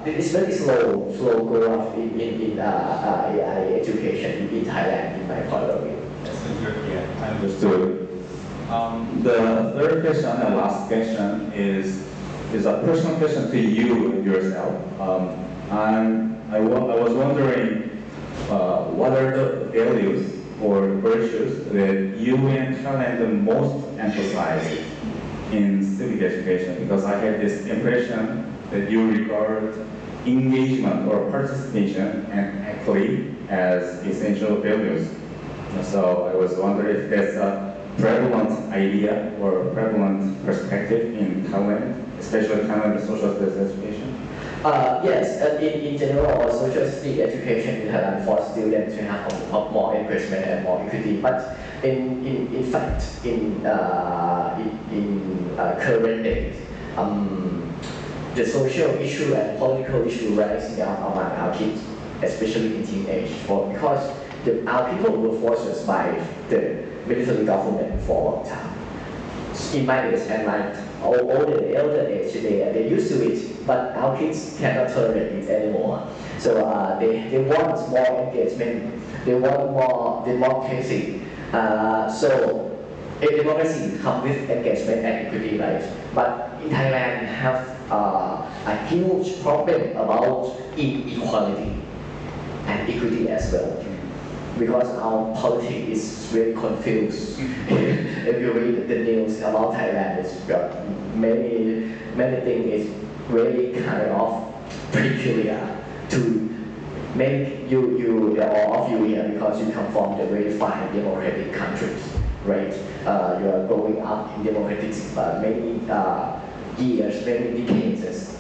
it's very slow growth in AI education in Thailand, in my point of view. Yeah, I understood. The third question and last question is a personal question to you yourself. I was wondering what are the values or virtues that you and Thailand most emphasize in civic education because I had this impression that you regard engagement or participation and equity as essential values. So I was wondering if that's a prevalent idea or prevalent perspective in Thailand, especially Thailand social studies education. Yes, in general, social studies education in Thailand for students to have more engagement and more equity. But in fact, in current days, the social issue and political issue rising up among our kids, especially in teenage, because our people were forced by the military government for a long time. In my age and like older, elder age, they used to it, but our kids cannot tolerate it anymore. So they want more engagement, they want more democracy. So a democracy comes with engagement and equity, right? But in Thailand, have a huge problem about inequality and equity as well. Because our politics is very confused. If you read the news about Thailand, it's got many things is really kind of peculiar to make you all of you here because you come from the very fine democratic countries, right? You are growing up in democratic many years, many decades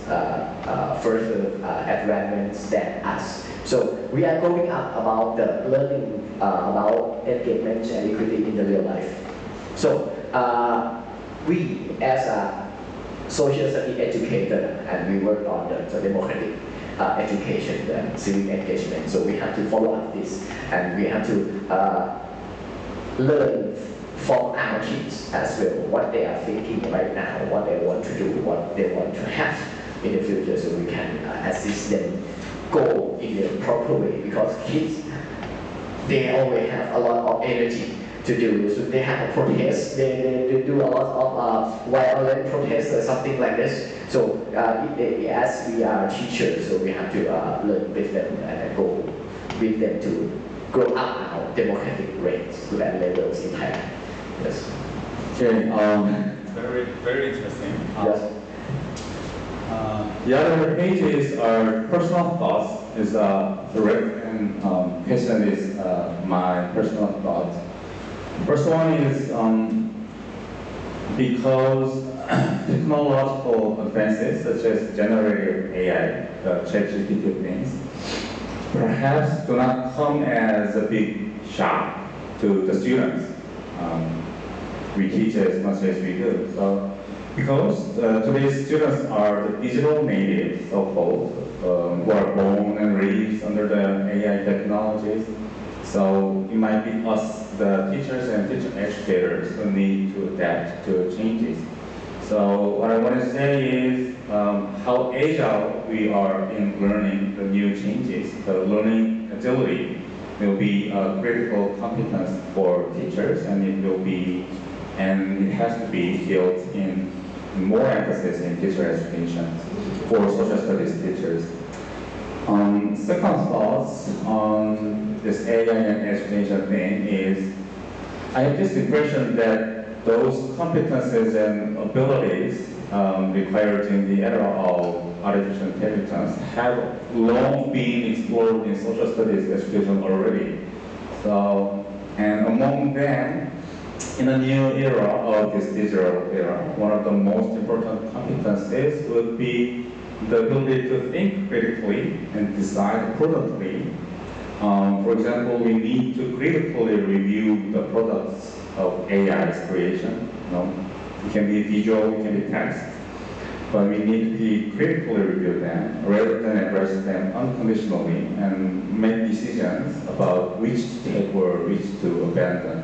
further advancements than us. So we are growing up about the learning about engagement and equity in the real life. So we as a social studies educator and we work on the democratic education and civic engagement. So we have to follow up this and we have to learn from our kids as well what they are thinking right now, what they want to do, what they want to have in the future, so we can assist them go in the proper way because kids, they always have a lot of energy to do. So they have a protest, they do a lot of violent protests or something like this. So as we are teachers, so we have to learn with them and go with them to grow up our democratic rates and levels in Thailand. Yes. Okay, very interesting. Yes. The other pages are personal thoughts. Is direct and question is my personal thoughts. First one is because technological advances such as generative AI, ChatGPT things, perhaps do not come as a big shock to the students. We teach as much as we do. So, because today's students are the digital natives, so-called, who are born and raised under the AI technologies. So it might be us, the teachers and teacher educators, who need to adapt to changes. So what I want to say is how agile we are in learning the new changes. The learning agility will be a critical competence for teachers, and it has to be built in more emphasis in teacher education for social studies teachers. Second thoughts on this AI and education thing is, I have this impression that those competences and abilities required in the era of artificial intelligence have long been explored in social studies education already. So, and among them, in a new era of this digital era, one of the most important competencies would be the ability to think critically and decide prudently. For example, we need to critically review the products of AI's creation. It can be visual, it can be text, but we need to critically review them rather than address them unconditionally and make decisions about which to take or which to abandon.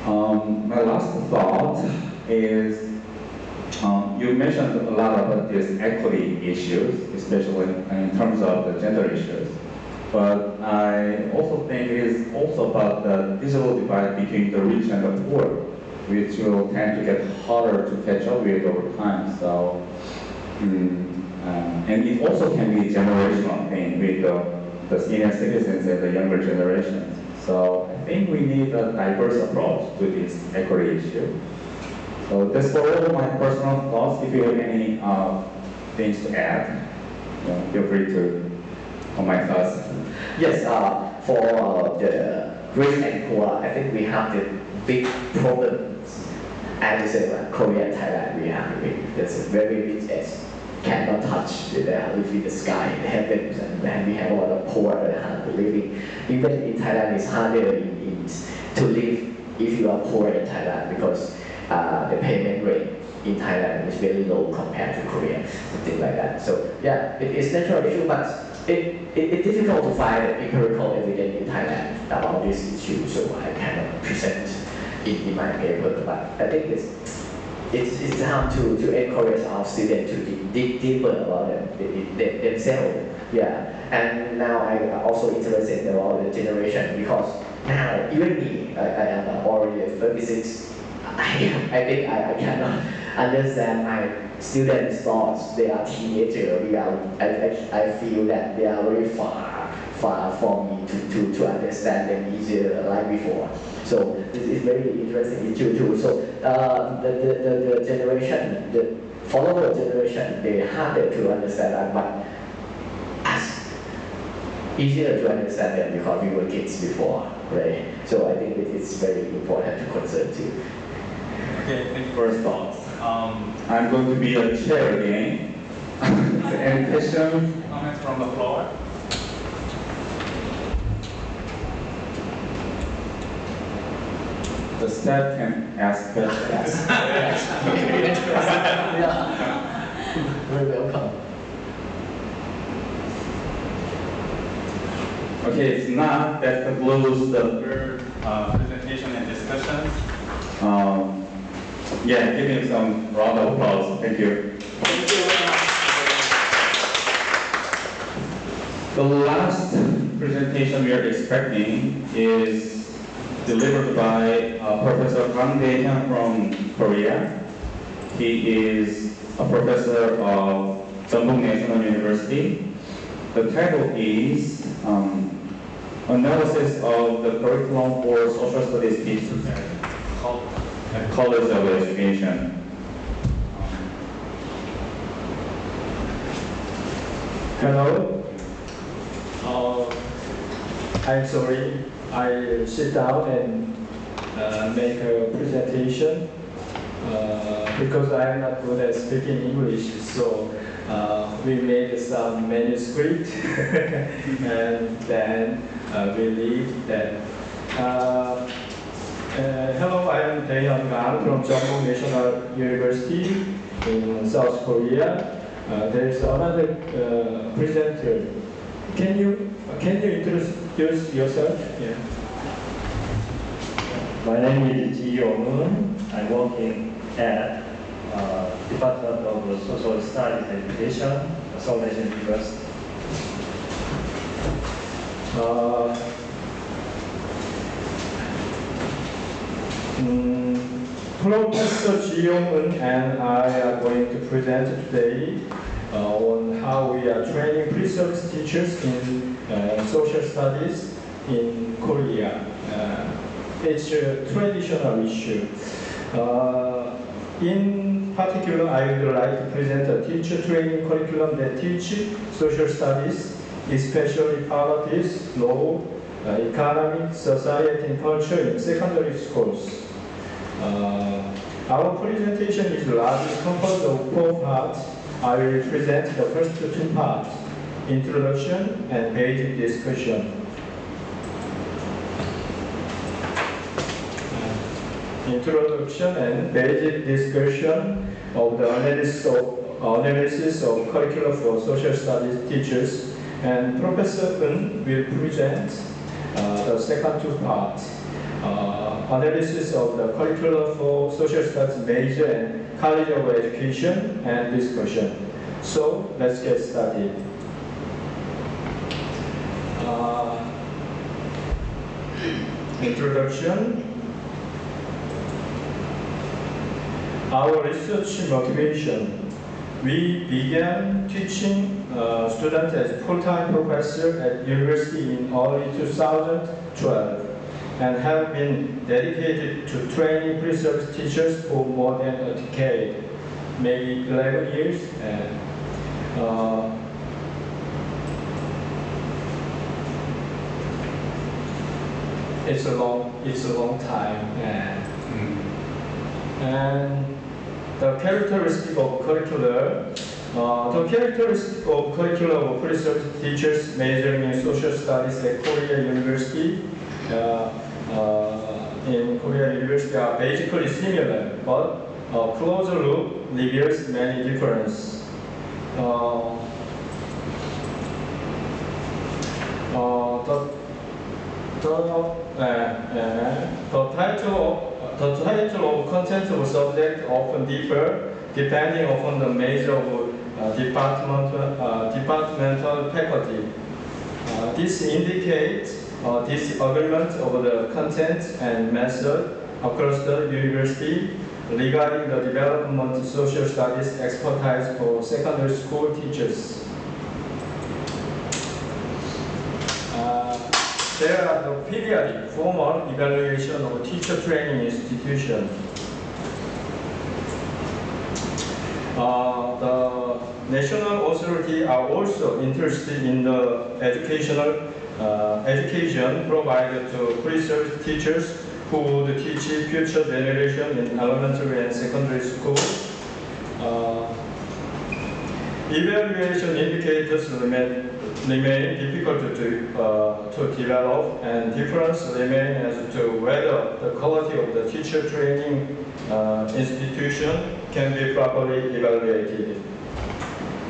My last thought is, you mentioned a lot about these equity issues, especially in terms of the gender issues. But I also think it is also about the digital divide between the rich and the poor, which will tend to get harder to catch up with over time. So, and it also can be a generational thing with the senior citizens and the younger generations. So I think we need a diverse approach to this equity issue. So that's for all my personal thoughts. If you have any things to add, feel free to on my thoughts. Yes, for the rich and poor, I think we have the big problems. And we say like Korea and Thailand, we have there's a very rich as cannot touch the live in the sky, in the heavens, and then we have a lot of poor living. Even in Thailand, it's harder to live if you are poor in Thailand because the payment rate in Thailand is very low compared to Korea, something like that. So yeah, it is natural issue, but it's difficult to find empirical evidence in Thailand about this issue, so I cannot present it in my paper. But I think it's time to encourage our students to dig deeper about themselves. Yeah, and now I'm also interested about the generation because now even me, I am already 36. I think I cannot understand my students' thoughts. They are teenagers. I feel that they are very far from me to understand them easier like before. So this is very interesting issue too. So the generation, the follower generation, they harder to understand that, but us easier to understand them because we were kids before, right? So I think it is very important to consider too. Okay, thank you for your thoughts. I'm going to be a chair again. Any questions, comments from the floor? The staff can ask questions. Very welcome. Okay, if not, that concludes the third presentation and discussions. Yeah, give him some round of applause. Thank you. The last presentation we are expecting is delivered by Professor Kang Dae-hyun from Korea. He is a professor of Jeonbuk National University. The title is Analysis of the Curriculum for Social Studies Teachers at College of Education. Hello. I'm sorry. I sit down and make a presentation because I'm not good at speaking English. So we made some manuscript and then we read that. Hello, I am Dae-hyun Kang from Jeonbuk National University in South Korea. There is another presenter. Can you introduce yourself? Yeah. My name is Ji Yong-eun. I'm working at Department of Social Studies Education, Seoul National University. Professor Ji Yong-eun and I are going to present today on how we are training pre-service teachers in social studies in Korea. It's a traditional issue. In particular, I would like to present a teacher training curriculum that teaches social studies, especially politics, law, economics, society, and culture in secondary schools. Our presentation is largely composed of 4 parts. I will present the first 2 parts, introduction and basic discussion. Introduction and basic discussion of the analysis of curriculum for social studies teachers, and Professor Eun will present the second 2 parts, analysis of the curriculum for social studies major and college of education, and discussion. So let's get started. Introduction. Our research motivation. We began teaching students as full-time professor at university in early 2012. and have been dedicated to training pre-service teachers for more than a decade, maybe 11 years. And, it's a long time. And the characteristic of curriculum. The characteristic of curriculum of pre-service teachers majoring in social studies at Korea University in Korea University are basically similar, but a closer look reveals many differences. The title of content of subject often differ depending upon the major of departmental faculty. This indicates disagreement over the content and method across the university regarding the development of social studies expertise for secondary school teachers. There are the periodic formal evaluation of teacher training institution. The national authority are also interested in the education provided to pre-service teachers who would teach future generation in elementary and secondary school. Evaluation indicators remain difficult to develop, and difference remain as to whether the quality of the teacher training institution can be properly evaluated.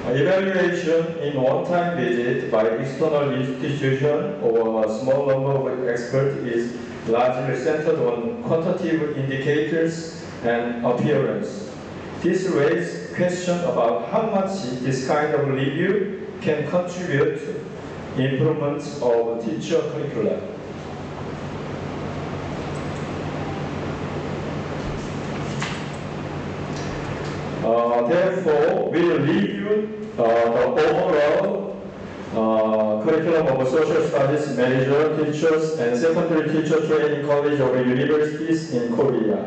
Evaluation in one-time visit by external institution or a small number of experts is largely centered on quantitative indicators and appearance. This raises questions about how much this kind of review can contribute to improvements of teacher curricula. Therefore, we will review the overall curriculum of social studies major teachers and secondary teacher training college of universities in Korea.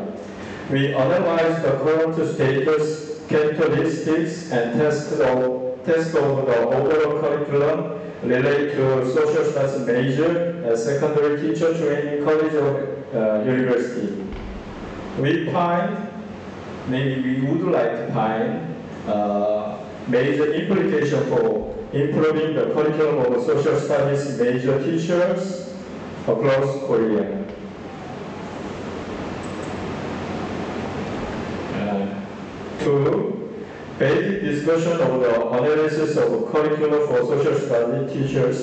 We analyze the current status, characteristics, and tests of the overall curriculum related to social studies major and secondary teacher training college of university. We would like to find major implication for improving the curriculum of social studies major teachers across Korea. Two, basic discussion of the analysis of curriculum for social studies teachers.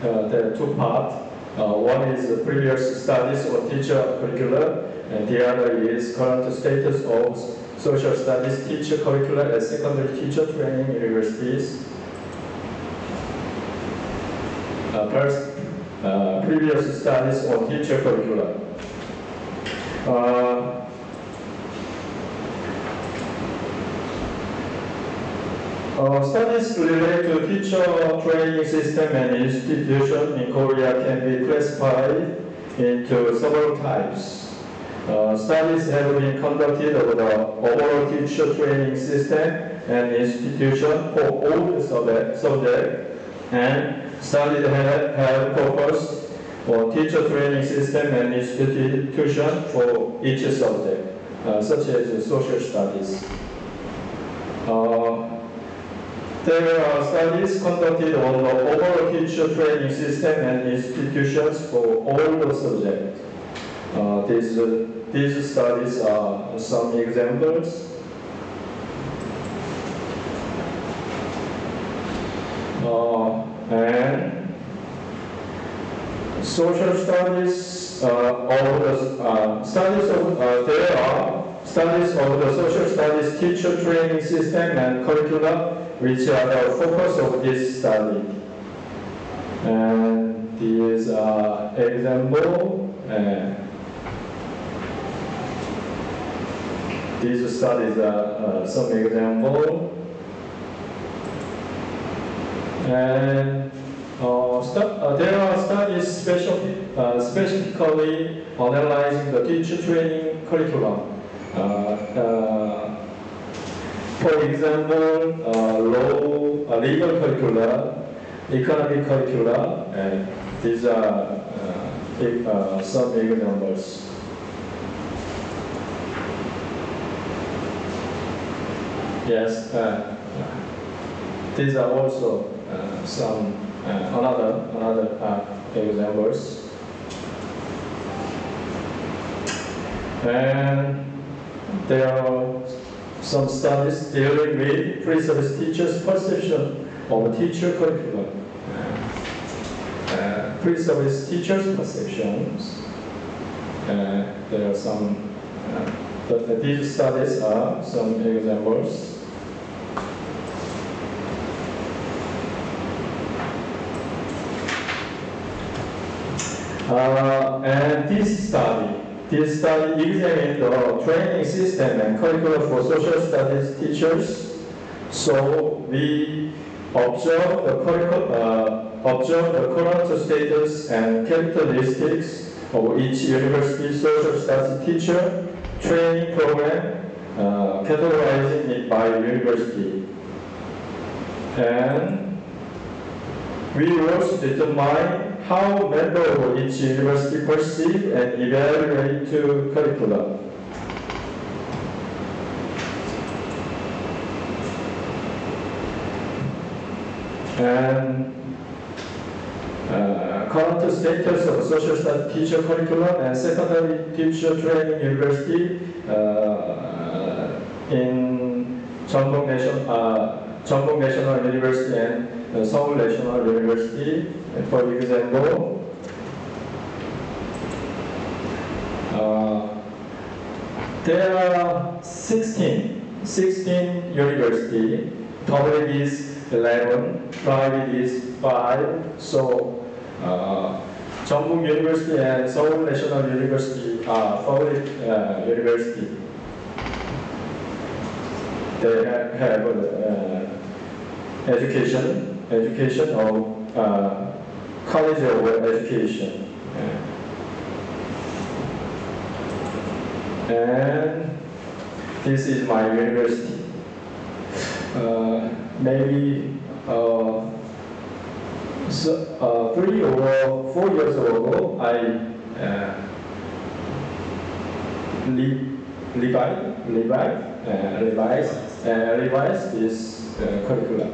There are two parts. One is the previous studies of teacher curricula, and the other is current status of social studies teacher curricula at secondary teacher training universities. First, previous studies on teacher curricula. Studies related to teacher training system and institution in Korea can be classified into several types. Studies have been conducted of the overall teacher training system and institution for all the subjects, and studies have focused on teacher training system and institution for each subject, such as social studies. There are studies conducted on the overall teacher training system and institutions for all the subjects. These studies are some examples. And social studies there are studies of the social studies teacher training system and curricula, which are the focus of this study. And these are example. These studies are some example. And there are studies specifically analyzing the teacher training curriculum. For example, legal curricula, economic curricula, and these are some examples. Yes, these are also some another examples. And there are some studies dealing with pre-service teachers' perception of teacher curriculum. Pre-service teachers' perceptions. There are some. These studies are some examples. And this study examined the training system and curriculum for social studies teachers. So we observe the current status and characteristics of each university social studies teacher training program, categorizing it by university. And we also determine how members of each university perceive and evaluate to curriculum. And current status of social studies teacher curriculum and secondary teacher training university in Jeonbuk National University and Seoul National University. For example, there are 16 universities. Public is 11, private is 5. So Jeonbuk University and Seoul National University are public university. They have education of college of education. And this is my university. Maybe 3 or 4 years ago, I revised this curriculum.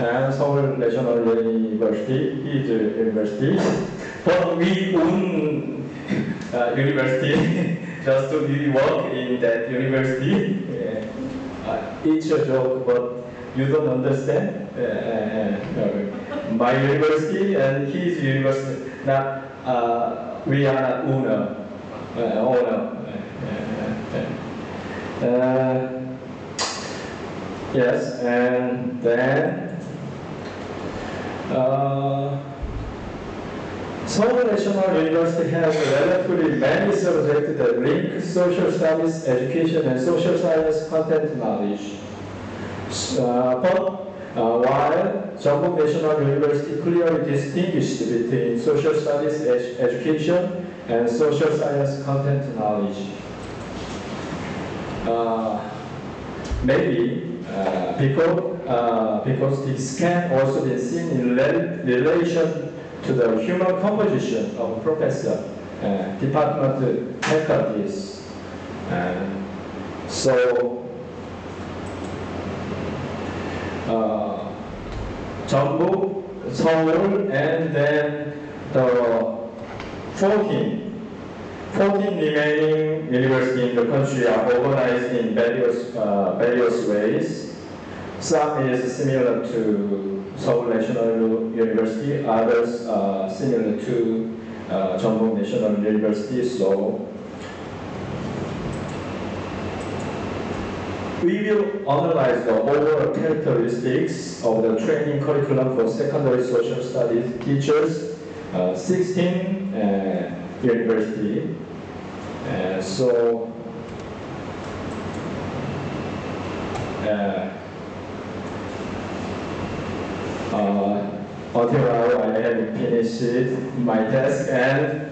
And Seoul National University is a university, but we own university just to we work in that university. It's a joke, but you don't understand. My university and his university. Now we are not owner. Yes, and then Seoul National University has relatively many subjects that link social studies, education, and social science content knowledge. But while Jeonbuk National University clearly distinguished between social studies education and social science content knowledge. Maybe because this can also be seen in relation to the human composition of professor, department faculties. So Jeonbuk, Seoul, and then the 14 remaining universities in the country are organized in various ways. Some is similar to Seoul National University, others are similar to Jeonbuk National University. So we will analyze the overall characteristics of the training curriculum for secondary social studies teachers, 16 university. So until now, I have finished my task, and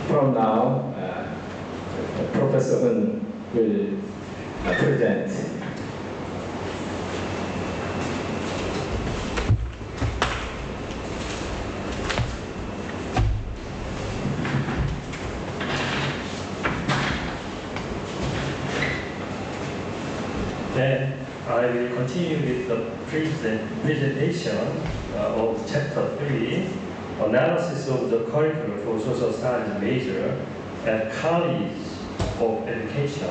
from now, Professor Ng will present. Then I will continue with the presentation of Chapter 3, Analysis of the Curriculum for Social Studies Major at College of Education.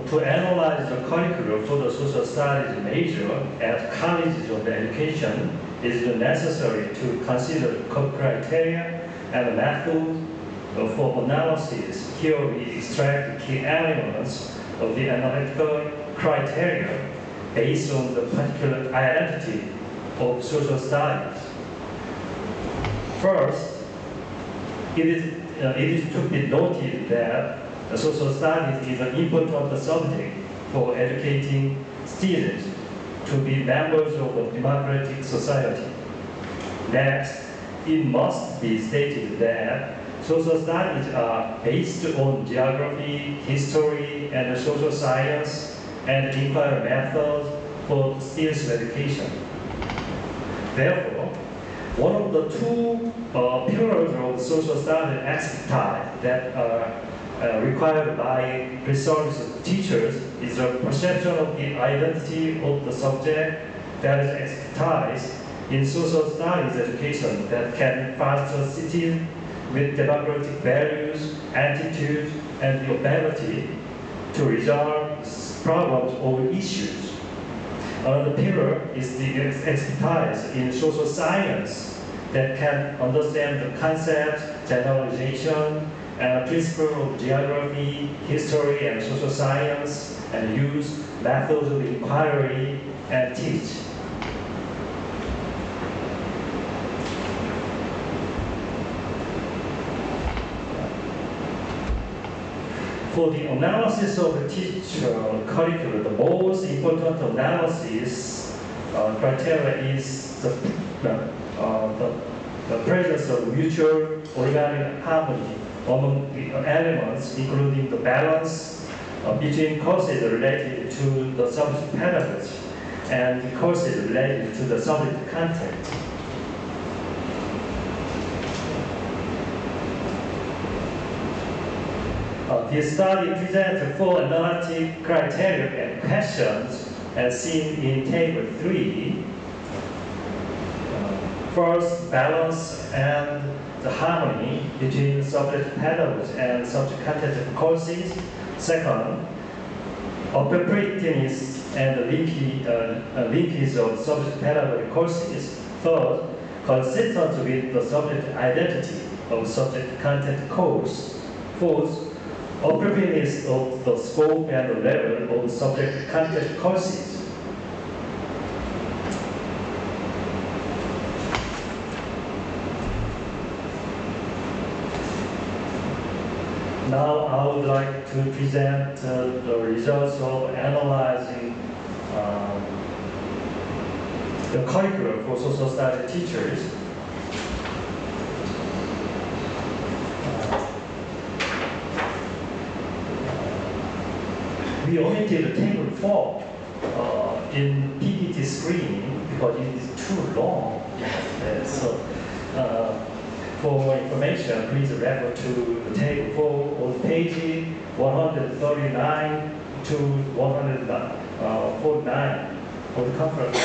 To analyze the curriculum for the Social Studies major at colleges of education, it is necessary to consider criteria and methods for analysis. Here we extract the key elements of the analytical criteria based on the particular identity of social studies. First, it is to be noted that social studies is an important subject for educating students to be members of a democratic society. Next, it must be stated that social studies are based on geography, history, and social science, and inquiry methods for students' education. Therefore, one of the two pillars of social studies expertise that are required by resource teachers is the perception of the identity of the subject that is expertise in social studies education that can foster citizens with democratic values, attitudes, and the ability to resolve problems or issues. Another pillar is the expertise in social science that can understand the concepts, generalization, and principle of geography, history, and social science, and use methods of inquiry and teach. For the analysis of the teacher curriculum, the most important analysis criteria is the presence of mutual organic harmony among the elements, including the balance between courses related to the subject pedagogy and the courses related to the subject content. The study presents 4 analytic criteria and questions as seen in Table 3. First, balance and the harmony between subject pedagogy and subject content of courses. Second, appropriateness and linkage of subject pedagogy courses. Third, consistent with the subject identity of subject content course. Fourth, appropriateness of the scope and the level of subject content courses. Now I would like to present the results of analyzing the curriculum for social studies teachers. We omitted table 4 in PPT screen because it is too long. So, for more information, please refer to the table 4 on page 139 to 149 of the conference.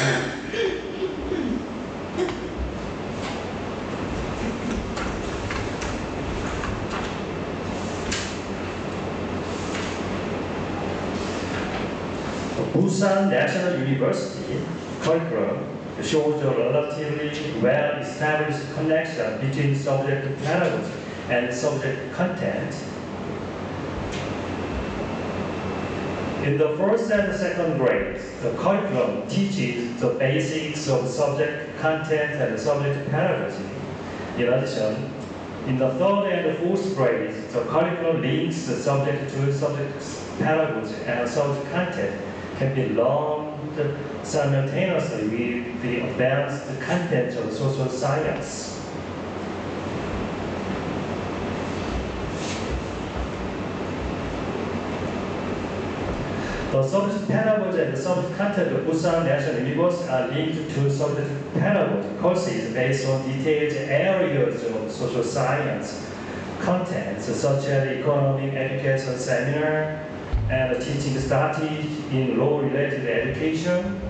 Busan National University curriculum shows a relatively well-established connection between subject pedagogy and subject content. In the first and second grades, the curriculum teaches the basics of subject content and subject pedagogy. In addition, in the third and fourth grades, the curriculum links the subject to subject pedagogy and subject content can be learned simultaneously with the advanced content of social science. The subject pedagogy and the subject content of Busan National University are linked to subject pedagogy courses based on detailed areas of social science contents such as economic education seminar and teaching strategies in law-related education.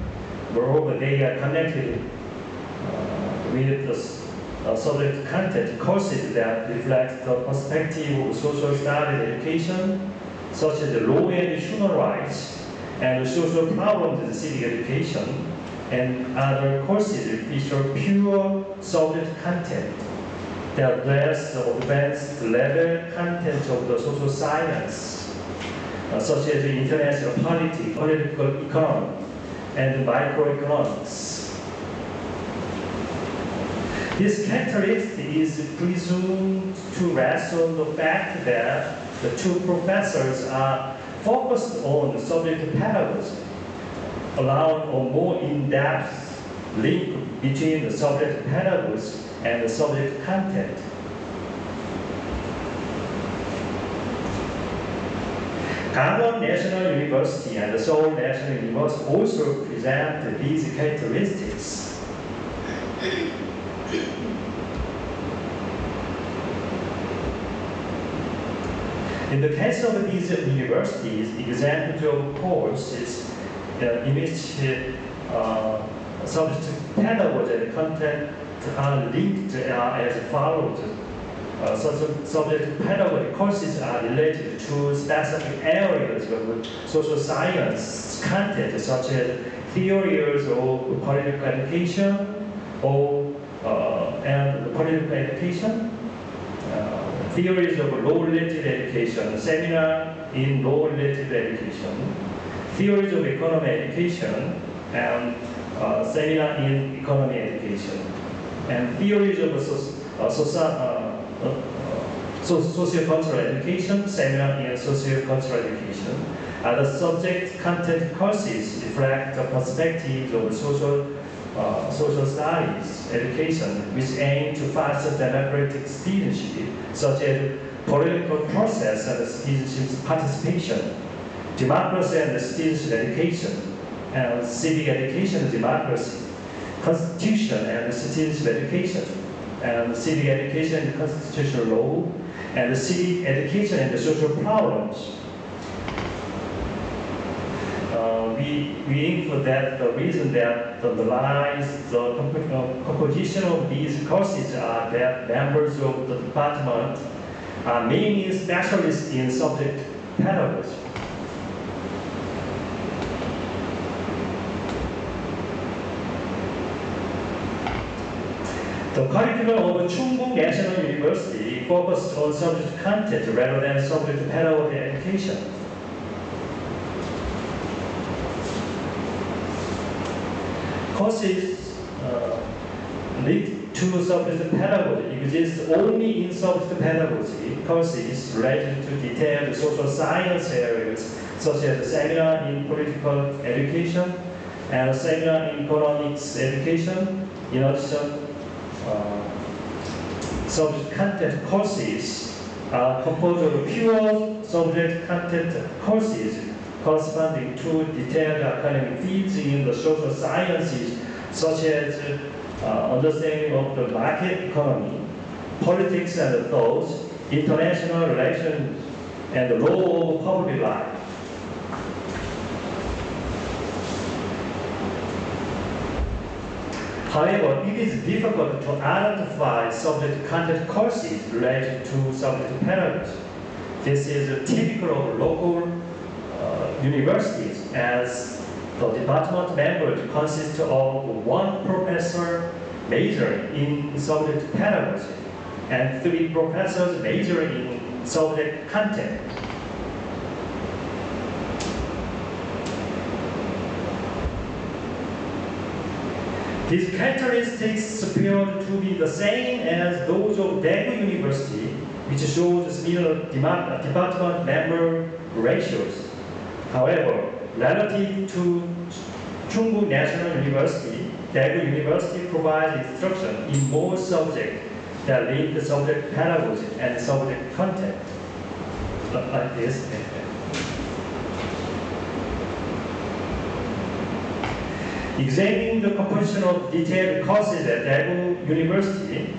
Moreover, they are connected with the subject content courses that reflect the perspective of social studies education, such as law and human rights, and social problems in civic education, and other courses feature pure subject content that address the advanced level content of the social science, such as international politics, political economy, and microeconomics. This characteristic is presumed to rest on the fact that the two professors are focused on the subject pedagogy, allowing a more in-depth link between the subject pedagogy and the subject content. Gangwon National University and the Seoul National University also present these characteristics. In the case of these universities, examples of courses in which subject pedagogy and content are linked as follows. Subject pedagogy courses are related to specific areas of social science content, such as theories of political education and political education, theories of law-related education, seminar in law-related education, theories of economy education, and seminar in economy education, and theories of socio-cultural education, seminar in socio-cultural education. The subject content courses reflect the perspectives of social studies education, which aim to foster democratic citizenship, such as political process and citizenship participation, democracy and citizenship education, and civic education and democracy, constitution and citizenship education, and civic education and constitutional law, and civic education and the social problems. We aim for that. The reason that the composition of these courses are that members of the department are mainly specialists in subject pedagogy. The curriculum of Chungbuk National University focused on subject content rather than subject pedagogy education. Courses linked to subject pedagogy exist only in subject pedagogy courses related to detailed social science areas, such as seminar in political education and seminar in economics education. In addition, subject content courses are composed of pure subject content courses corresponding to detailed academic fields in the social sciences, such as understanding of the market economy, politics and thought, international relations, and the law of public life. However, it is difficult to identify subject content courses related to subject pedagogy. This is typical of local universities, as the department members consist of one professor majoring in subject pedagogy and 3 professors majoring in subject content. These characteristics appear to be the same as those of Daegu University, which shows similar department member ratios. However, relative to Chungu National University, Daegu University provides instruction in more subjects that link the subject pedagogy and subject content. Like this. Examining the composition of detailed courses at Daegu University,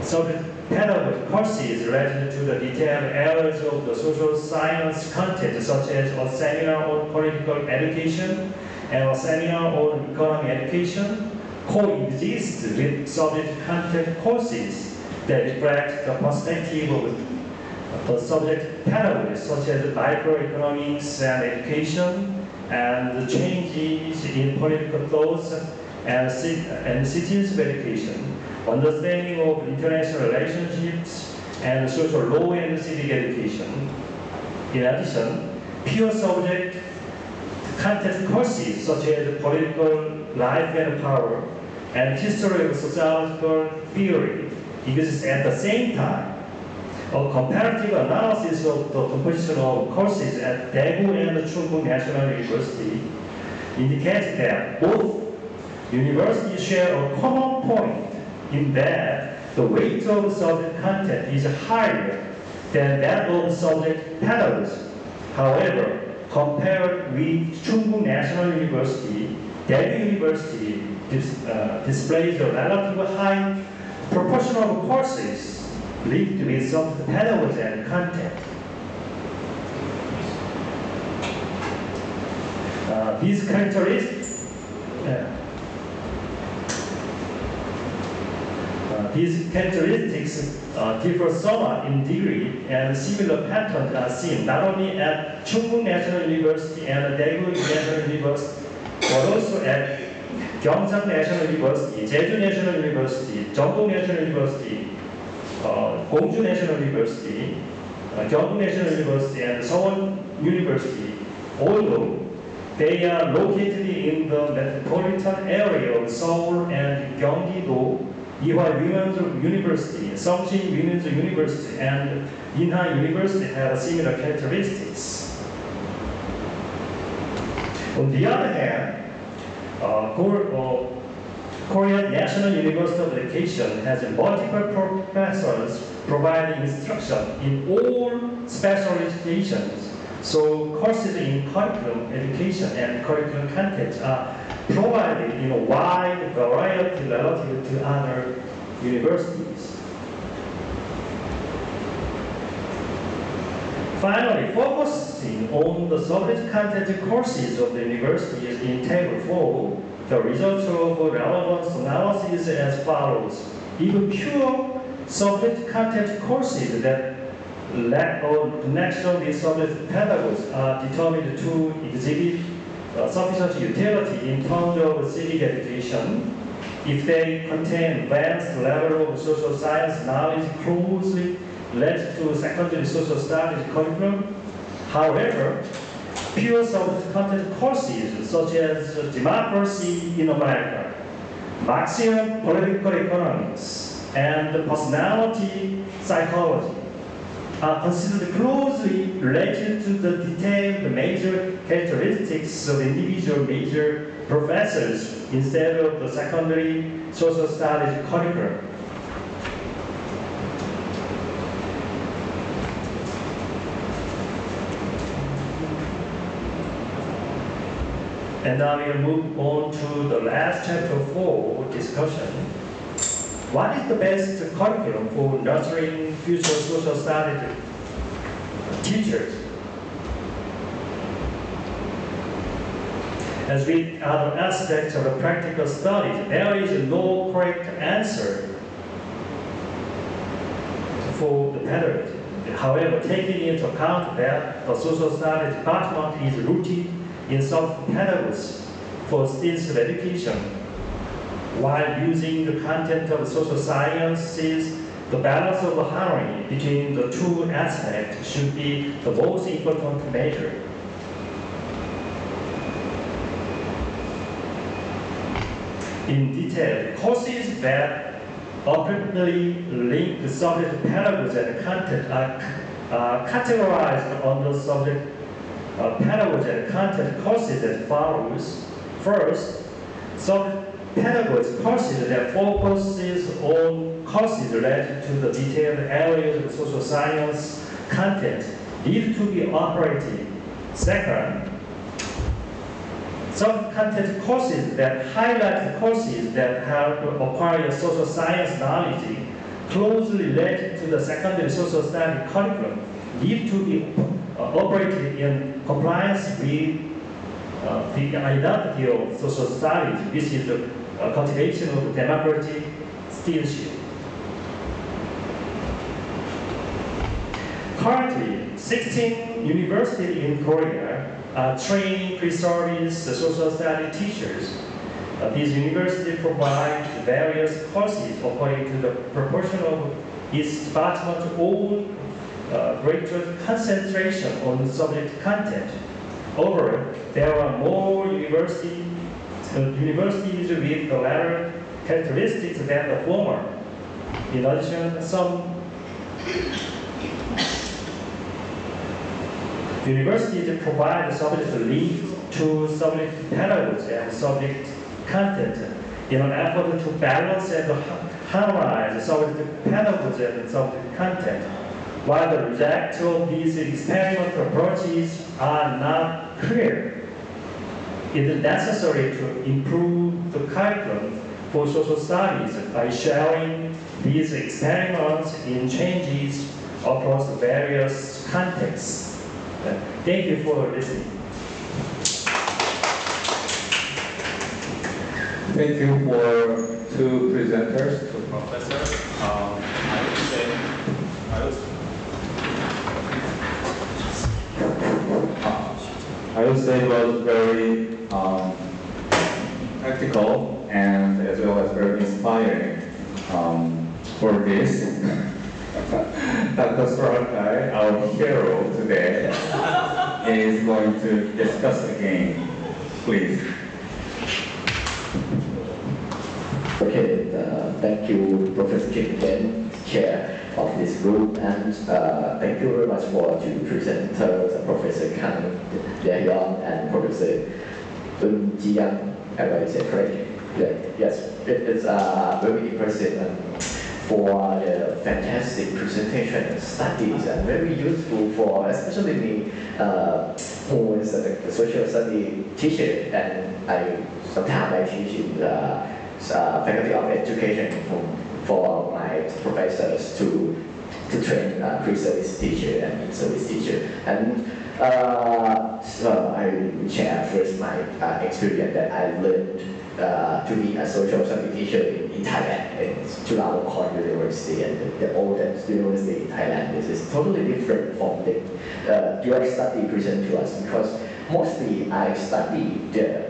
subject pedagogy courses related to the detailed areas of the social science content, such as a seminar on political education and a seminar on economic education, coexist with subject content courses that reflect the perspective of the subject pedagogy, such as microeconomics and education, and the changes in political thoughts and citizenship education, understanding of international relationships, and social law and civic education. In addition, pure subject content courses such as political life and power and history of sociological theory exist at the same time. A comparative analysis of the composition of courses at Daegu and Chungu National University indicates that both universities share a common point in that the weight of subject content is higher than that of subject pedagogy. However, compared with Chungu National University, Daegu University displays a relatively high proportion of courses linked with subject pedagogy and content. These characteristics differ somewhat in degree, and similar patterns are seen not only at Chungu National University and Daegu National University, but also at Gyeongsang National University, Jeju National University, Jeonbuk National University, Gwangju National University, Gyeongbu National University, and Seoul University, although they are located in the metropolitan area of Seoul and Gyeonggi-do. Ewha Women's University, Seongsin Women's University, and Inha University have similar characteristics. On the other hand, Korean National University of Education has multiple professors providing instruction in all specializations, so courses in curriculum education and curriculum content are provided in a wide variety relative to other universities. Finally, focusing on the subject content courses of the universities in Table 4, the results of relevance analysis as follows. Even pure subject content courses that lack a connection with subject pedagogy are determined to exhibit sufficient utility in terms of civic education if they contain advanced level of social science knowledge closely related to secondary social studies curriculum. However, pure subject content courses such as democracy in America, Marxian political economics, and personality psychology are considered closely related to the detailed major characteristics of individual major professors instead of the secondary social studies curriculum. And now we'll move on to the last chapter 4 discussion. What is the best curriculum for nurturing future social studies teachers? As with other aspects of the practical studies, there is no correct answer for the pedagogy. However, taking into account that the social studies department is rooted in subject pedagogy for students of education, while using the content of social sciences, the balance of harmony between the two aspects should be the most important measure. in detail courses that appropriately link the subject pedagogy and content are categorized under subject pedagogy and content courses as follows. First, subject pedagogy courses that focuses on courses related to the detailed areas of social science content need to be operated. Second, some content courses that highlight the courses that have acquired social science knowledge closely related to the secondary social studies curriculum need to be operated in compliance with the identity of social studies, which is the cultivation of democratic citizenship. Currently, 16 universities in Korea are training pre-service social studies teachers. These universities provide various courses according to the proportion of its department's own greater concentration on subject content. Overall, there are more universities with the latter characteristics than the former. In addition, some universities provide subject link to subject pedagogy and subject content in an effort to balance and harmonize subject pedagogy and subject content. While the results of these experimental approaches are not clear, it is necessary to improve the curriculum for social studies by sharing these experiments in changes across various contexts. Thank you for listening. Thank you for two presenters, two professors. I would say it was very practical and as well as very inspiring for this. Dr. Srinakarinwirot, our hero today, is going to discuss again. Please. Okay, thank you, Professor Kim again, chair of this group, and thank you very much for two presenters, Professor Kang Dae-yeon and Professor Eun Ji-young. Have I said correctly? Yes, it's very impressive for the fantastic presentation studies and very useful for especially me who is the social study teacher, and sometimes I teach in the faculty of education for my professors to train pre-service teacher and in-service teacher. And so I will share first my experience that I learned to be a social study teacher in Thailand, in Chulalongkorn University, and the oldest university in Thailand. This is totally different from the your study presented to us, because mostly I studied the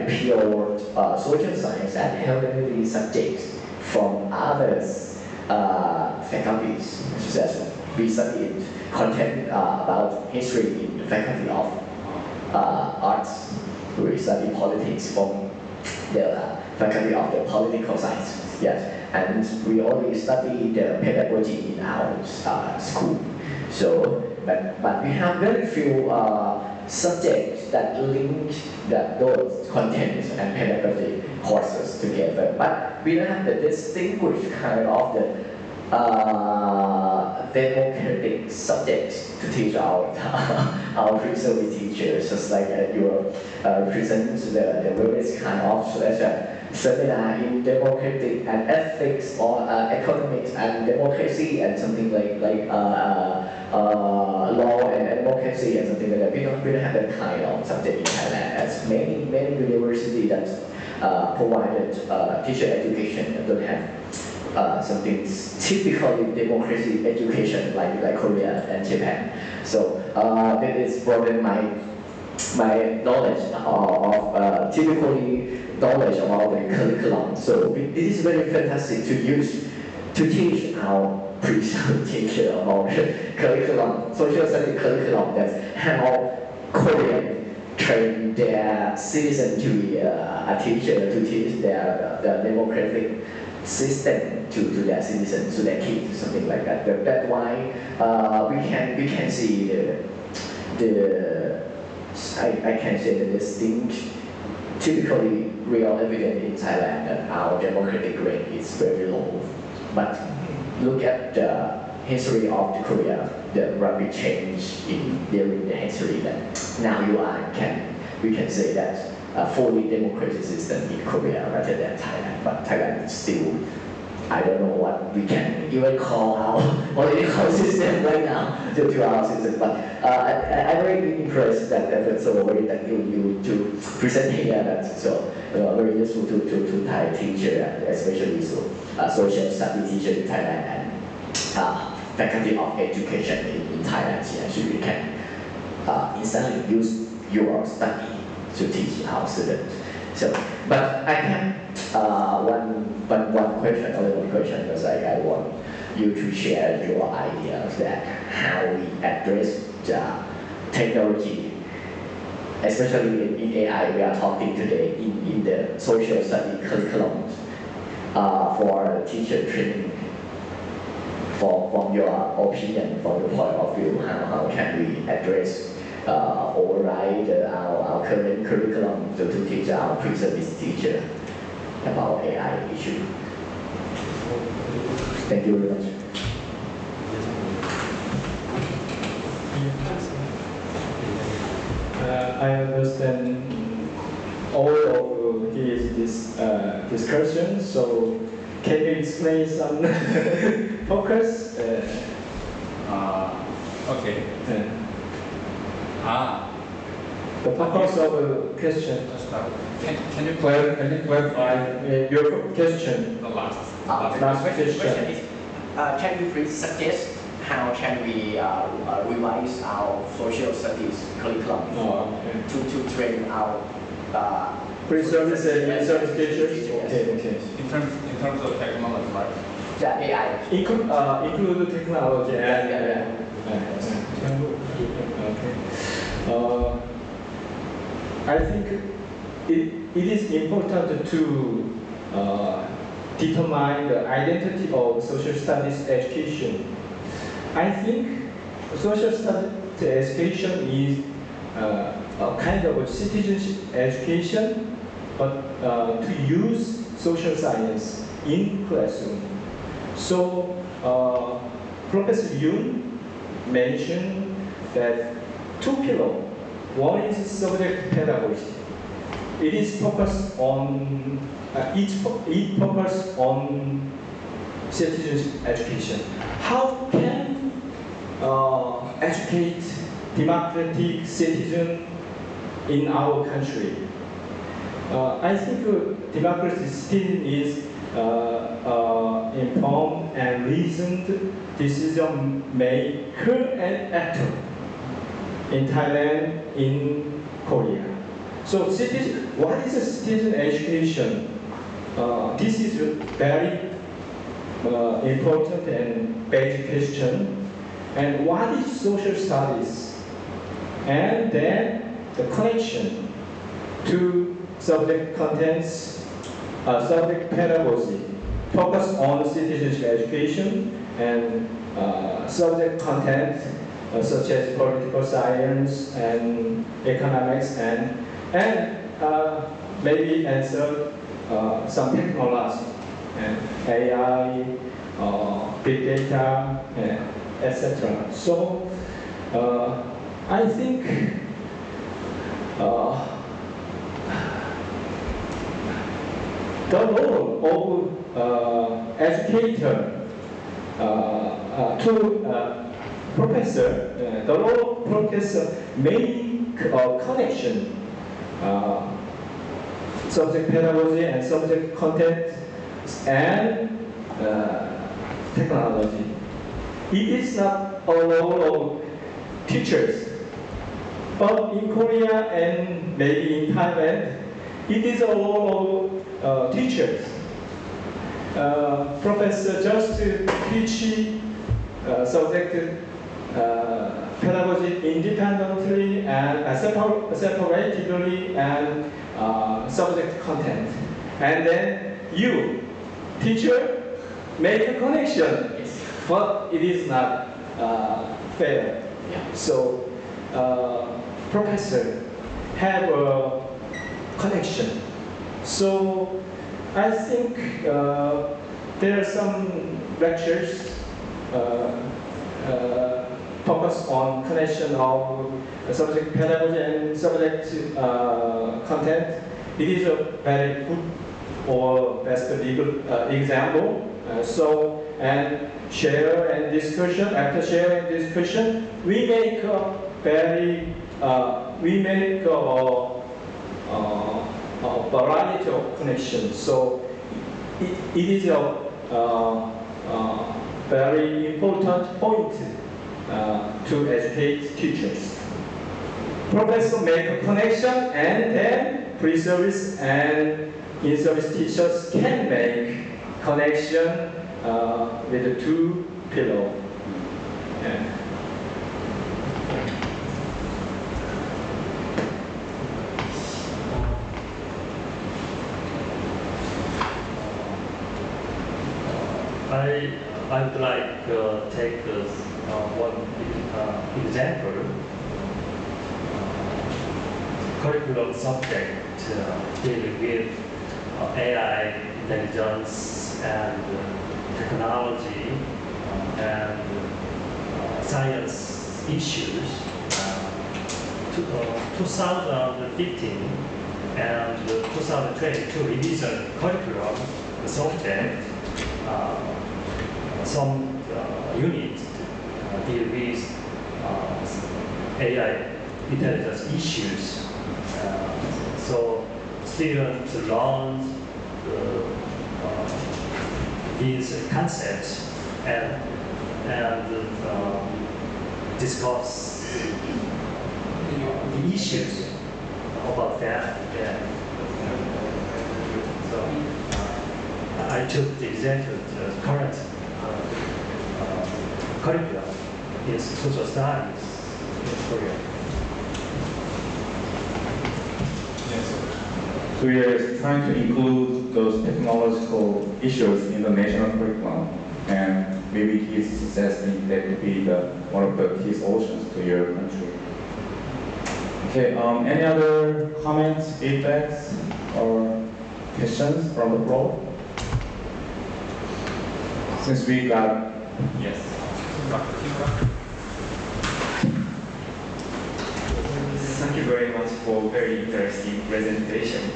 pure social science and humanity subjects from others faculties, such as we studied content about history in the faculty of arts. We study politics from the faculty of the political science, yes, and we only study the pedagogy in our school. So, but we have very few subjects that link those contents and pedagogy courses together. But we don't have the distinguished kind of the democratic subjects to teach our pre-service teachers, just like you present the various kind of seminar in democratic and ethics or economics and democracy and something like law and democracy and something like that. We don't have that kind of subject in Thailand, as many universities that provided teacher education don't have something typically democracy education like Korea and Japan. So that is broaden my knowledge of typically knowledge about the curriculum. So it is very fantastic to use to teach our pre-service teacher about the curriculum, social studies curriculum, that's how Korean train their citizen to be a teacher to teach the democratic system to their citizens, to their kids, something like that. That's why we can see I can say the distinct, typically real evidence in Thailand that our democratic rate is very low. But look at the history of Korea, the rapid change during the history that now we can say that a fully democratic system in Korea rather than Thailand. But Thailand is still, I don't know what we can even call our political system right now to our system. But I'm very impressed that so very thank you to present here. That's so very useful to Thai teacher, especially social studies teacher in Thailand and faculty of education in Thailand. Actually, we can instantly use your study to teach our students. So, but I can one question, a little question, because I want you to share your ideas that how we address the technology, especially in AI. We are talking today in the social study curriculum for teacher training. From your opinion, from your point of view, how can we address override our current curriculum to teach our pre-service teacher about AI issue? Thank you very much. I understand all of his discussion, so can you explain some focus? Okay. The focus of the question. Can you clarify Your question. the last? The question is, can you please suggest how can we revise our social studies curriculum to train our pre-service and service teachers? Okay. In terms of technology, right? Yeah, AI. Include technology. Yeah. Okay. I think it is important to determine the identity of social studies education. I think social studies education is a kind of a citizenship education, but to use social science in classroom. So Professor Yoon mentioned that two pillars. One is subject pedagogy. It is focused on each focus on citizenship education. How can educate democratic citizen in our country? I think democratic citizen is informed and reasoned decision maker and actor in Thailand, in Korea. So what is a citizen education? This is a very important and basic question. And what is social studies? And then the connection to subject contents, subject pedagogy, focus on citizenship education and subject content such as political science and economics and maybe answer some technology and AI, big data, etc. So I think the role of educator to professor, the role of professor make a connection subject pedagogy and subject content and technology. It is not a role of teachers, but in Korea and maybe in Thailand, it is a role of teachers. Professor just to teach subject pedagogy independently and separately and subject content. And then you, teacher, make a connection, but it is not fair. So professor have a connection. So I think there are some lectures focus on connection of subject pedagogy and subject content. It is a very good or best legal example. And share and discussion. After sharing discussion, we make a very a variety of connections. So it is a very important point to educate teachers. Professors make a connection, and then pre-service and in-service teachers can make connection with the two pillars. I would like to take one example. Curriculum subject dealing with AI, intelligence, and technology, and science issues. 2015 and 2022, it is a curriculum subject. Some units deal with AI intelligence issues. So students learn these concepts and discuss the issues about that. So I took the example, the current curriculum is social studies in Korea. So we are trying to include those technological issues in the national curriculum, and maybe he's suggesting that could be one of the key solutions to your country. Okay, any other comments, feedbacks, or questions from the floor? Since we got, yes, Dr. Kimura. Thank you very much for very interesting presentation.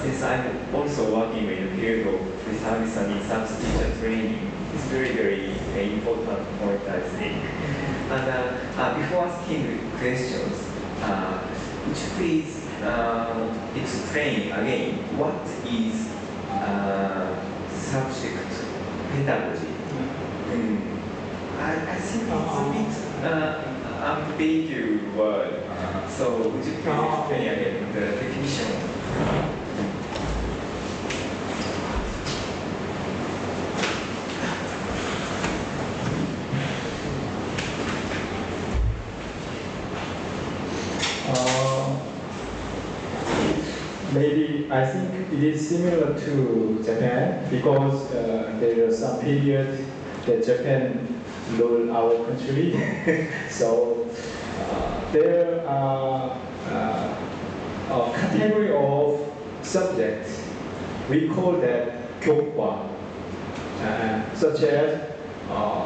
Since I'm also working in the field of pre-service and in-service teacher training, it's very, very important point, I think. And before asking questions, would you please explain again what is subject pedagogy? I think it's a bit ambiguous word. So would you please explain again the definition? Maybe I think it is similar to Japan because there are some period that Japan ruled our country. So there are a category of subjects. We call that 교과, such as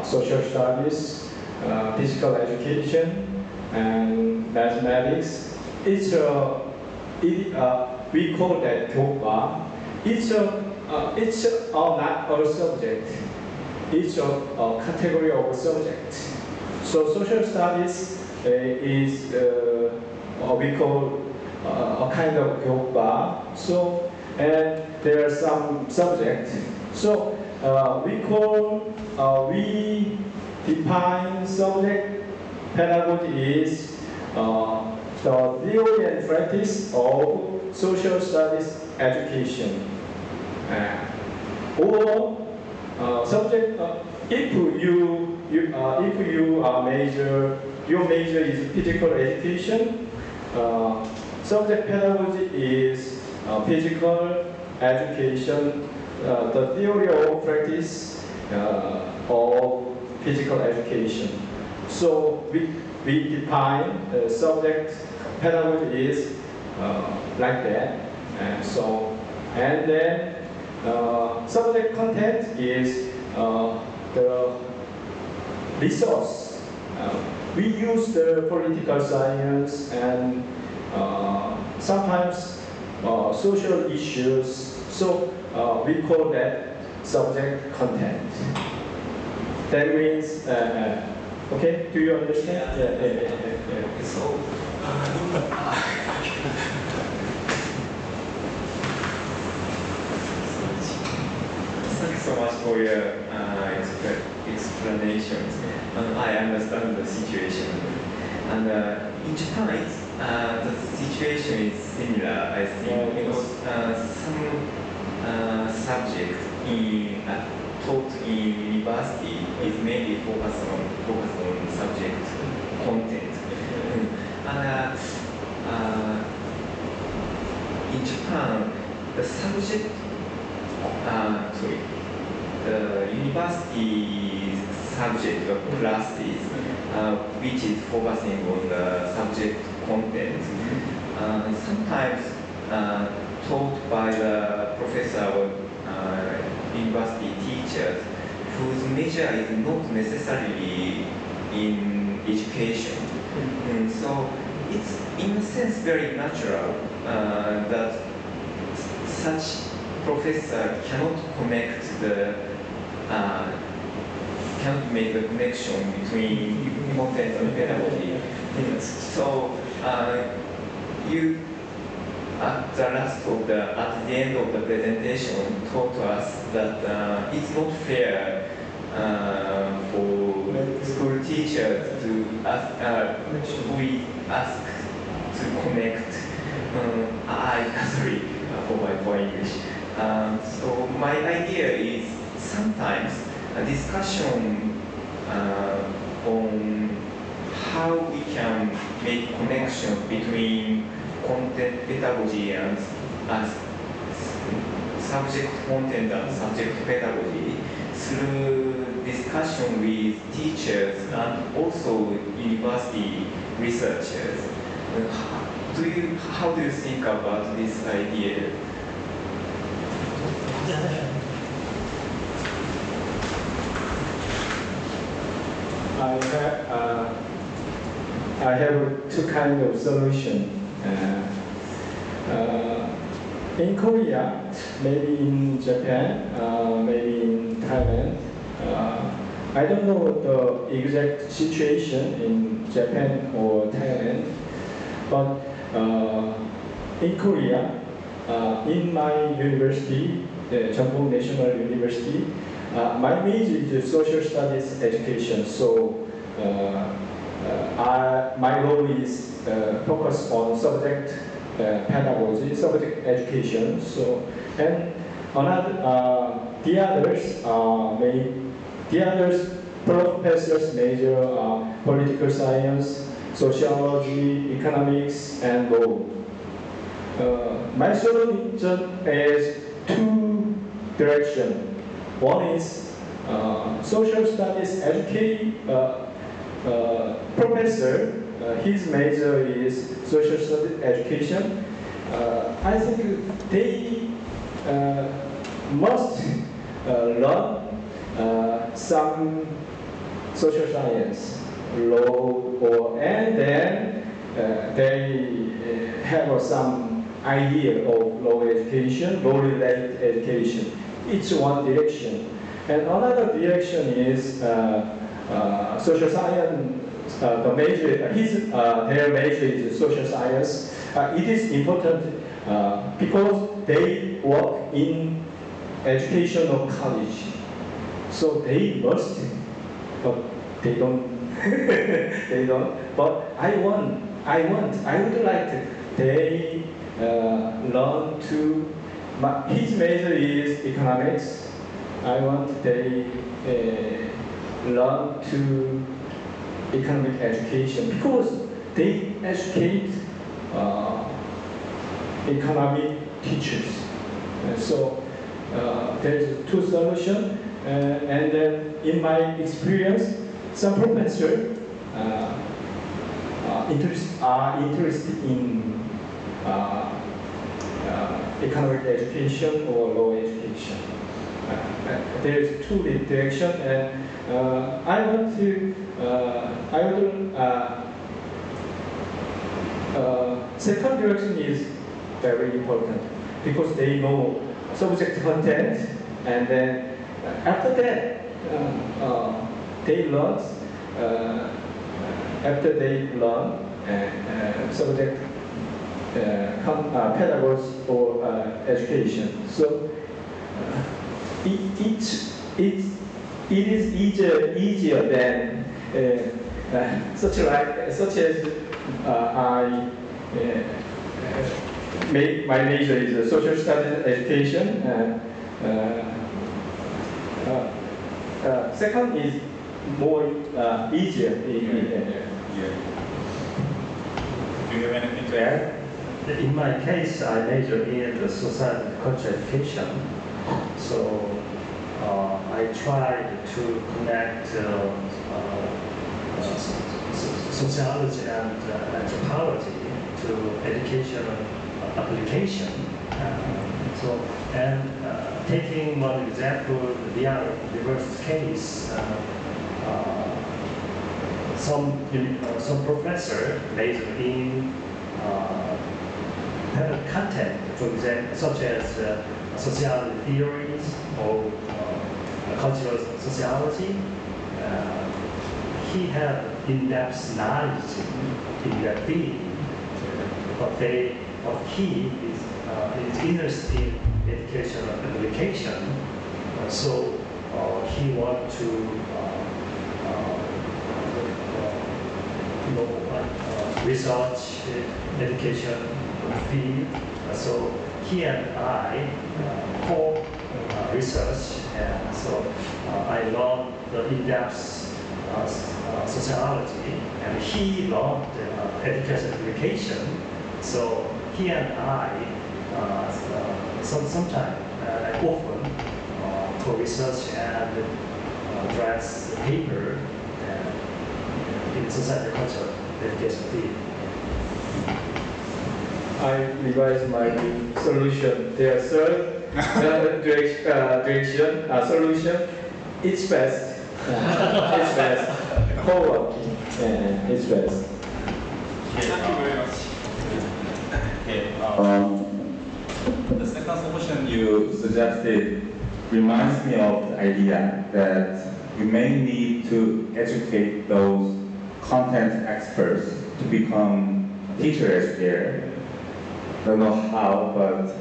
social studies, physical education, and mathematics. We call that 교과. It's not a subject. It's a category of subject. So social studies is we call a kind of 교과. So and there are some subjects. So we define subject pedagogy is the theory and practice of social studies education, or subject. If you major your major is physical education. Subject pedagogy is physical education, the theory of practice of physical education. So we define subject pedagogy is like that. And then subject content is the resource. We use the political science and sometimes social issues. So we call that subject content. That means, okay, do you understand? Yeah. So, thank you so much for your explanations. I understand the situation. And in Japan, the situation is similar, I think, because some subjects taught in university is mainly focused on subject content. And in Japan, the subject, the university subject or classes, which is focusing on the subject content, sometimes taught by the professor or university teachers whose major is not necessarily in education. So it's in a sense very natural that such professor cannot make the connection between content and pedagogy. So you at the end of the presentation taught us that it's not fair for school teachers to ask to connect. Sorry for my poor English. So my idea is sometimes a discussion on how we can make connection between content pedagogy and subject content and subject pedagogy through discussion with teachers and also university researchers. How do you think about this idea? I have two kinds of solution. In Korea, maybe in Japan, maybe in Thailand. I don't know the exact situation in Japan or Thailand, but in Korea, in my university, the Jeonbuk National University, my major is social studies education. So my role is focus on subject pedagogy, subject education. So and the others professors major political science, sociology, economics, and law. My solution is two directions. One is social studies professor. His major is social studies education. I think they must learn some social science, law, and then they have some idea of law education, law-related education. It's one direction. And another direction is social science. Their major is social science. It is important because they work in educational college. So they must, but they don't. They don't. But I would like to, they learn to. His major is economics. I want they learn to economic education because they educate economic teachers. So there's two solutions. And then in my experience, some professors are interested in economic education or law education. There's two directions, and second direction is very important because they know subject content, and then after that they learn. After they learn subject pedagogy or education, so it is easier than such as I my major is social studies education. Second is more easier. Yeah. Do you have anything to add? In my case, I major in the social and cultural education. So I tried to connect sociology and anthropology to educational application. Taking one example, the reverse case, some professor major in content, for example, such as sociology theories or cultural sociology. He had in-depth knowledge in that field, but he is interested in educational application, so he wants to research education field. So he and I research, and so I learned the in-depth sociology, and he learned education application. So he and I sometimes often co-research and draft paper in society culture education field. I revise my solution. Their third direction solution. It's best. It's best. Co-working. It's best. Thank you very much. Okay. The second solution you suggested reminds me of the idea that we may need to educate those content experts to become teacher educator. Don't know how, but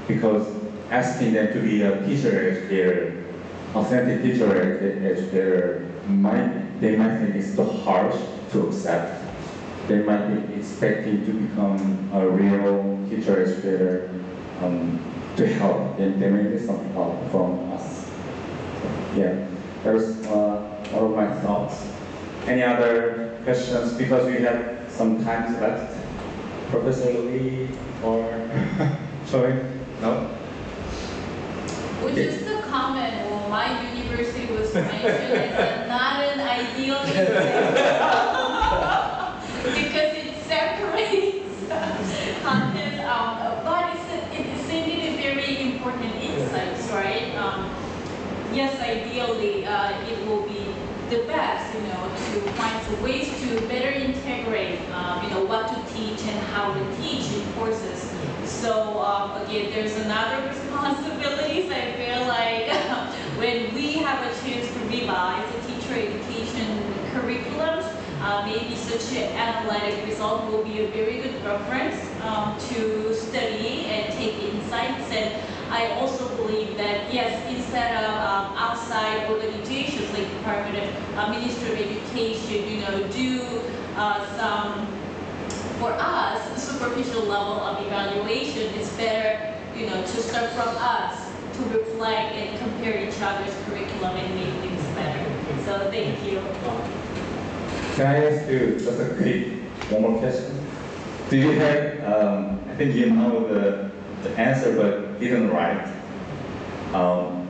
because asking them to be a teacher educator, authentic teacher educator, they might think it's too harsh to accept. They might be expecting to become a real teacher educator to help. They may need some help from us. Yeah, that was all of my thoughts. Any other questions? Because we have some time left. Professor Lee or Choi? No? Which is the comment, well, my university was mentioned as not an ideal example because it separates content, but it's indeed a very important insights, right? Yes, ideally, it will be the best, to find some ways to better integrate, what to teach and how to teach in courses. So again, there's another responsibilities. I feel like when we have a chance to revise the teacher education curriculums, maybe such an analytic result will be a very good reference to study and take insights. And I also believe that, yes, instead of outside organizations like Department of Ministry of Education, do some, for us, superficial level of evaluation, it's better, to start from us, to reflect and compare each other's curriculum and make things better. So thank you. Can I ask you just a quick one more question? Do you have, I think you know the answer but didn't write.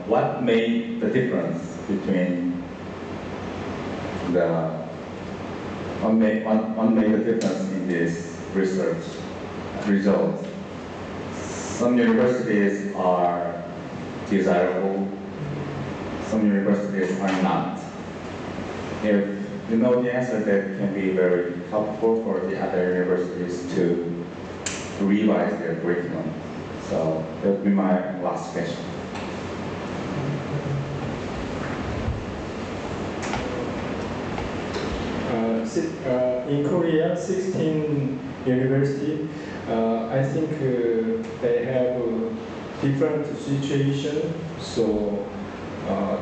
What made the difference between what made the difference in this research result? Some universities are desirable, some universities are not. If you know the answer, that can be very helpful for the other universities to revise their curriculum. So that would be my last question. In Korea, 16 universities, I think they have different situation. So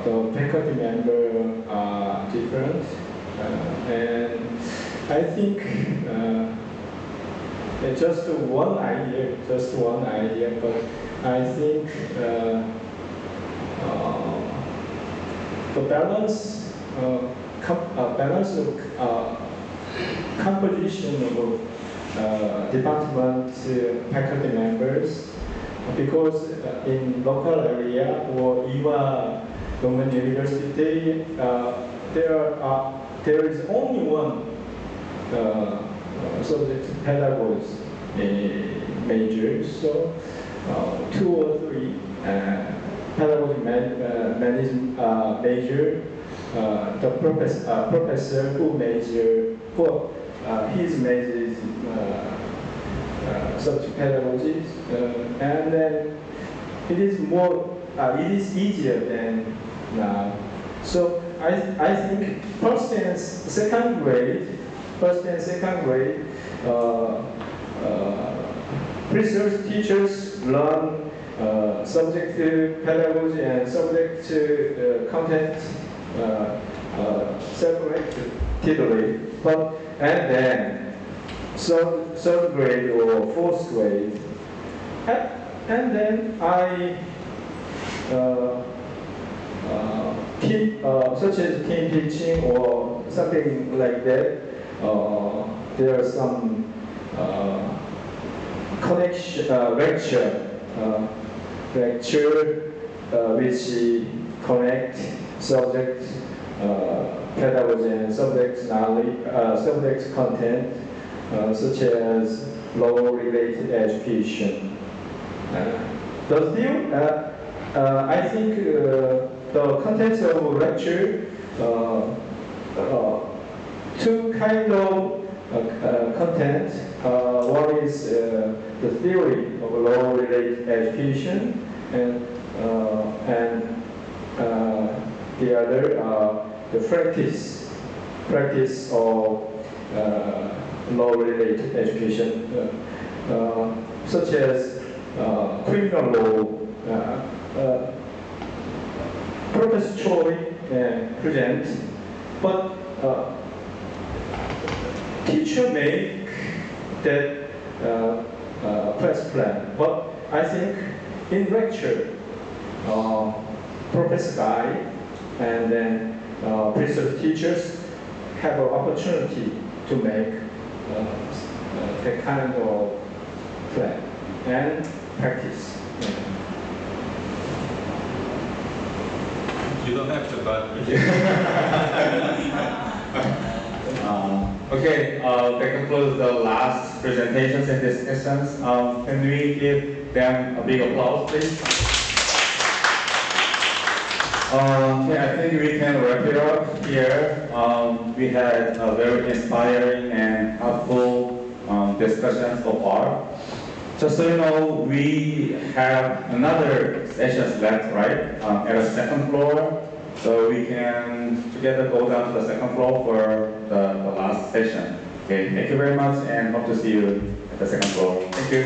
the faculty members are different, and I think just one idea, but I think the balance of composition of department faculty members, because in local area or Ewha Government University, there is only one subject pedagogy major, so 2 or 3 pedagogy major. The professor who major for his major is subject pedagogy, and then it is easier than now. So I think first and second grade, research teachers learn subject pedagogy and subject content separately, and then third grade or fourth grade, and then I keep such as team teaching or something like that. There are some connection lecture which connect subject pedagogy and subject knowledge, subject content, such as law-related education. I think the contents of lecture, 2 kind of content. One is the theory of law-related education, and the other the practice of law-related education, such as criminal law. Professor Choi present, but teacher make that class plan. But I think in lecture, Professor Guy and then research teachers have an opportunity to make that kind of plan and practice. You don't have to, but okay, that concludes the last presentations and discussions. Can we give them a big applause, please? I think we can wrap it up here. We had a very inspiring and helpful discussion so far. Just so you know, we have another session left, right, at the second floor. So we can together go down to the second floor for the last session. Okay, thank you very much and hope to see you at the second floor. Thank you.